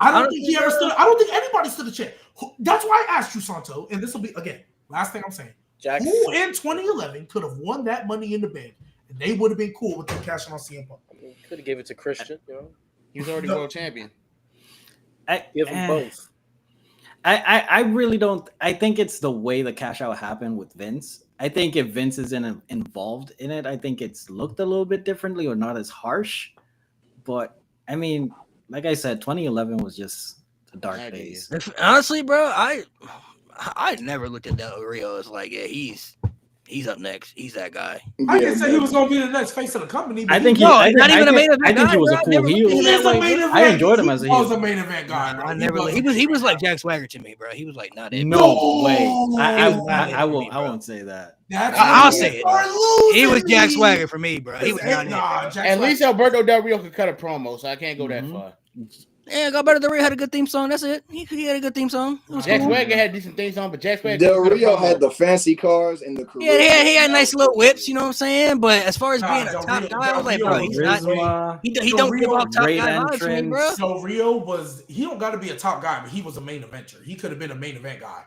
E: I don't think he ever stood. I don't think anybody stood a chance. That's why I asked you, Santo, and this will be again last thing I'm saying. Who in 2011 could have won that Money in the Bank, and they would have been cool with them cashing on CM Punk?
C: Could have gave it to Christian. You know,
J: he was already world champion.
C: Give them both.
H: I really don't. I think it's the way the cash out happened with Vince. I think if Vince isn't involved in it, I think it's looked a little bit differently or not as harsh. But I mean, like I said, 2011 was just a dark phase.
F: Honestly, bro, I never looked at Del Rio as like, yeah, he's up next. He's that guy.
E: I didn't say he was going to be the next face of the company. But
H: I think
F: not even a main event
H: I think
F: guy,
H: he was
F: bro.
H: a cool heel.
E: He is a main event.
H: I enjoyed him as a heel.
E: He was a main event guy. Bro.
F: I never. He was like Jack Swagger to me, bro. He was like not that.
H: No way. I won't say that.
F: I'll say it. He was Jack Swagger for me, bro. He was not.
J: At least Alberto Del Rio could cut a promo, so I can't go that far.
F: Yeah, Alberto Del Rio had a good theme song. That's it. He had a good theme song.
J: Jack Swagger had decent theme song, but Jack Swagger
D: Del Rio had the fancy cars and the career.
F: Yeah, he had nice little whips. You know what I'm saying? But as far as being a top guy, I was like, bro, he's not. He don't give off top guy vibes to me, bro.
E: Del Rio he don't got to be a top guy, but he was a main eventer. He could have been a main event guy.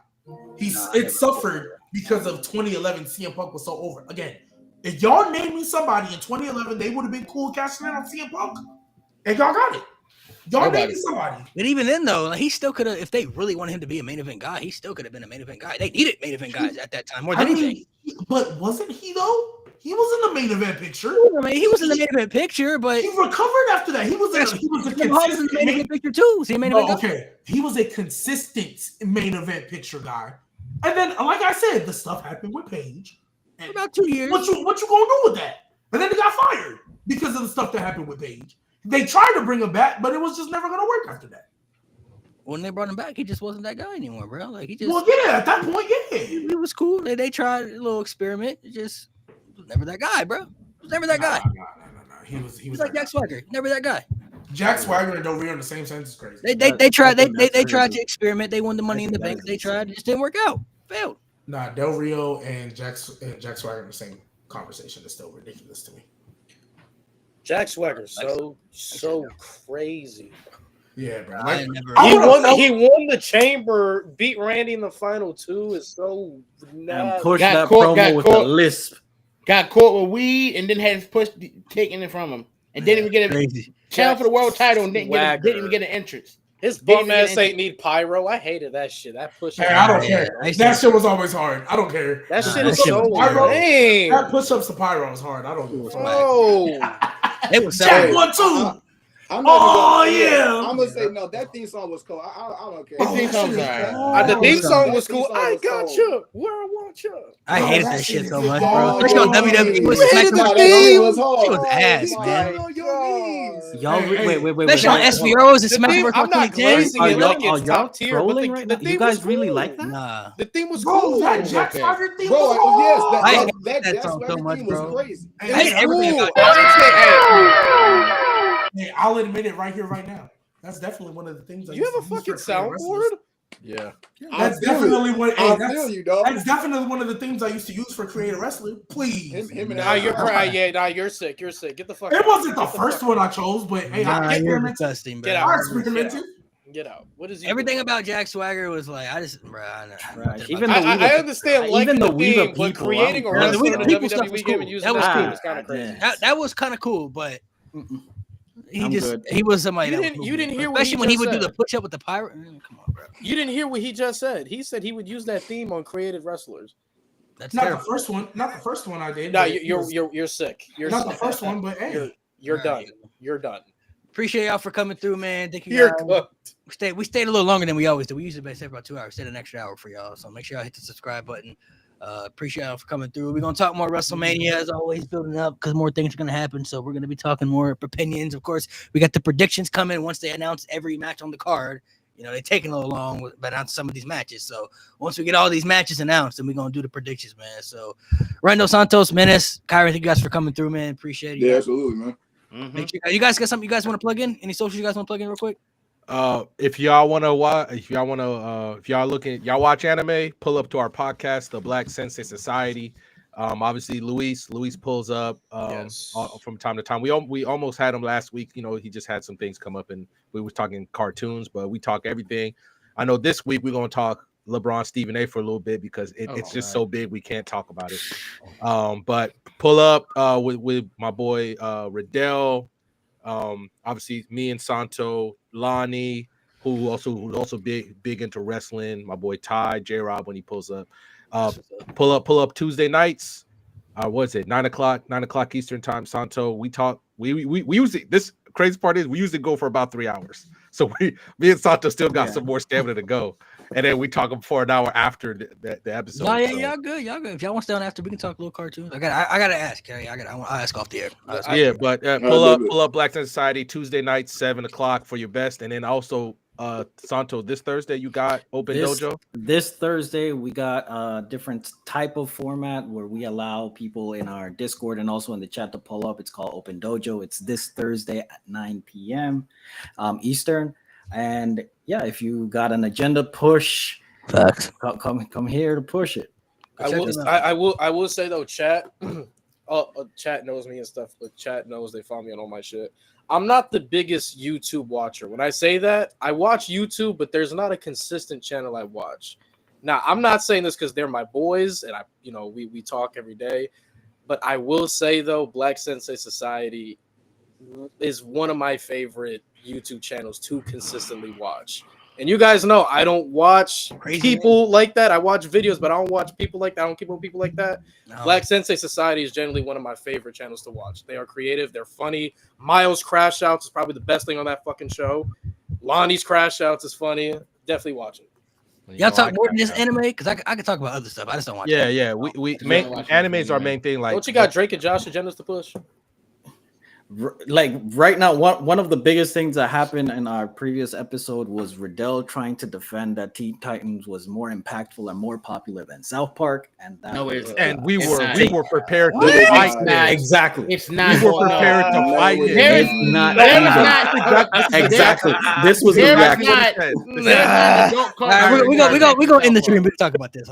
E: It suffered because of 2011. CM Punk was so over. Again, if y'all name me somebody in 2011, they would have been cool cashing in on CM Punk, and y'all got it. Y'all name me somebody.
F: But even then, though, like, he still could have. If they really wanted him to be a main event guy, he still could have been a main event guy. They needed main event guys at that time more than anything.
E: But wasn't he though? He was in the main event picture.
F: I mean, he was in the main event picture, but
E: he recovered after that. He was a consistent
F: main event picture too. See, main event
E: okay, he was a consistent main event picture guy. And then, like I said, the stuff happened with Paige.
F: For about 2 years.
E: What you gonna do with that? And then he got fired because of the stuff that happened with Paige. They tried to bring him back, but it was just never gonna work after that.
F: When they brought him back, he just wasn't that guy anymore, bro. Like he just.
E: Well, yeah, at that point, yeah,
F: he was cool. They tried a little experiment. It just was never that guy, bro. He was never that guy.
E: No. He was
F: like Jack Swagger. Never that guy.
E: Jack Swagger and Del Rio in the same sentence is crazy.
F: They tried to experiment. They won the Money in the Bank. They tried. It just didn't work out. Failed.
E: Nah, Del Rio and Jack Swagger in the same conversation is still ridiculous to me.
C: Jack Swagger, so crazy.
E: Yeah, bro.
C: He won the chamber, beat Randy in the final two. Is so
H: and pushed that promo with a lisp.
J: Got caught with weed and then had his taken it from him, and didn't even get a challenge for the world title, and didn't even get an entrance.
C: His bum ass ain't need pyro. I hated that shit. That push.
E: Hey, I don't care. That shit was always hard. I don't care.
C: That shit is so lame.
E: That push-ups to pyro is hard. I don't do it.
C: Oh.
F: It was
E: Jack 1-2.
D: I'm gonna say no. That theme song was cool. I don't care.
C: The theme song was cool. I got you where I want you.
F: I hated that shit so much, bro. Especially on WWE. It was ass, man.
H: Y'all, wait.
F: Especially on SVOs and SmackDown.
C: I'm not glazing it like it's top tier, but the theme
H: you guys really like that?
F: Nah.
C: The theme was cool.
E: That Jack Swagger theme
D: was
E: cool.
F: I hate that song so much, bro.
D: Crazy.
F: I hate everything about that.
E: Hey, I'll admit it right here, right now. That's definitely one of the things.
C: You have a fucking soundboard?
A: Yeah.
E: That's definitely one.
D: That's
E: definitely one of the things I used to use for creative wrestling. Please.
C: You're sick. You're sick. Get the fuck out.
E: It wasn't the first one I chose, but hey, I
F: experimented.
C: Get out.
E: I experimented.
C: Get out. What is
F: everything about Jack Swagger was like I just
C: even I understand liking the theme, but creating a wrestler in a WWE game and using that was kind of crazy.
F: That was kind of cool, but he was somebody.
C: You didn't hear what
F: especially when he would do the push up with the pirate. Come on, bro.
C: You didn't hear what he just said. He said he would use that theme on creative wrestlers.
F: That's
E: not terrible. The first one. Not the first one I did.
C: No, you're sick. You're
E: not
C: sick.
E: the first one, but hey,
C: you're done. You're done.
F: Appreciate y'all for coming through, man. Thank you.
C: You're cooked.
F: We stayed a little longer than we always do. We usually stay about 2 hours. Stayed an extra hour for y'all. So make sure y'all hit the subscribe button. Appreciate y'all for coming through. We're gonna talk more WrestleMania as always, building up because more things are gonna happen. So we're gonna be talking more opinions. Of course, we got the predictions coming once they announce every match on the card. You know, they're taking a little long with announcing some of these matches. So once we get all these matches announced, then we're gonna do the predictions, man. So Rando Santos, Menace, Kyron, thank you guys for coming through, man. Appreciate it.
D: Yeah, absolutely, man.
F: Mm-hmm. You guys got something you guys want to plug in? Any socials you guys want to plug in real quick?
A: If y'all watch anime, pull up to our podcast, the Black Sensei Society. Obviously Luis pulls up from time to time. We almost had him last week. You know, he just had some things come up and we was talking cartoons, but we talk everything. I know this week we're gonna talk LeBron Stephen A for a little bit because it's just so big we can't talk about it. But pull up with my boy Riddell. Obviously me and Santo, Lonnie, who's also big into wrestling. My boy Ty, J-Rob when he pulls up. Pull up Tuesday nights. What's it? 9:00 Eastern time. Santo. We talk. We usually, this crazy part is we usually go for about 3 hours. So me and Santo still got some more stamina to go, and then we talk for an hour after the episode.
F: No, y'all good. If y'all want to stay on after, we can talk a little cartoons. I gotta ask, Kerry. I'll ask off the air.
A: But pull up Black Society Tuesday night 7:00 for your best, and then also Santo, this Thursday you got Open Dojo.
H: This Thursday we got a different type of format where we allow people in our Discord and also in the chat to pull up. It's called Open Dojo. It's this Thursday at 9 p.m. Eastern. And yeah, if you got an agenda push,
F: facts,
H: come here to push it.
C: I will say though, chat. Chat knows me and stuff, but chat knows they follow me on all my shit. I'm not the biggest YouTube watcher. When I say that, I watch YouTube, but there's not a consistent channel I watch. Now, I'm not saying this because they're my boys and we talk every day. But I will say though, Black Sensei Society is one of my favorite YouTube channels to consistently watch. And you guys know I don't watch people like that. I watch videos, but I don't watch people like that. I don't keep up with people like that. No. Black Sensei Society is generally one of my favorite channels to watch. They are creative. They're funny. Miles Crash Outs is probably the best thing on that fucking show. Lonnie's Crash Outs is funny. Definitely watch it.
F: Y'all talk more than this anime? Because I can talk about other stuff. I just don't watch it.
A: Yeah. Anime is our main thing. Like,
C: don't you got Drake and Josh agendas to push?
H: Like right now, one of the biggest things that happened in our previous episode was Riddell trying to defend that Teen Titans was more impactful and more popular than South Park, and that
A: we were prepared to
H: fight. Exactly,
J: it's not.
A: We were prepared to fight.
H: It's not exactly. This was the reaction.
F: We're gonna end the stream. We can talk about this.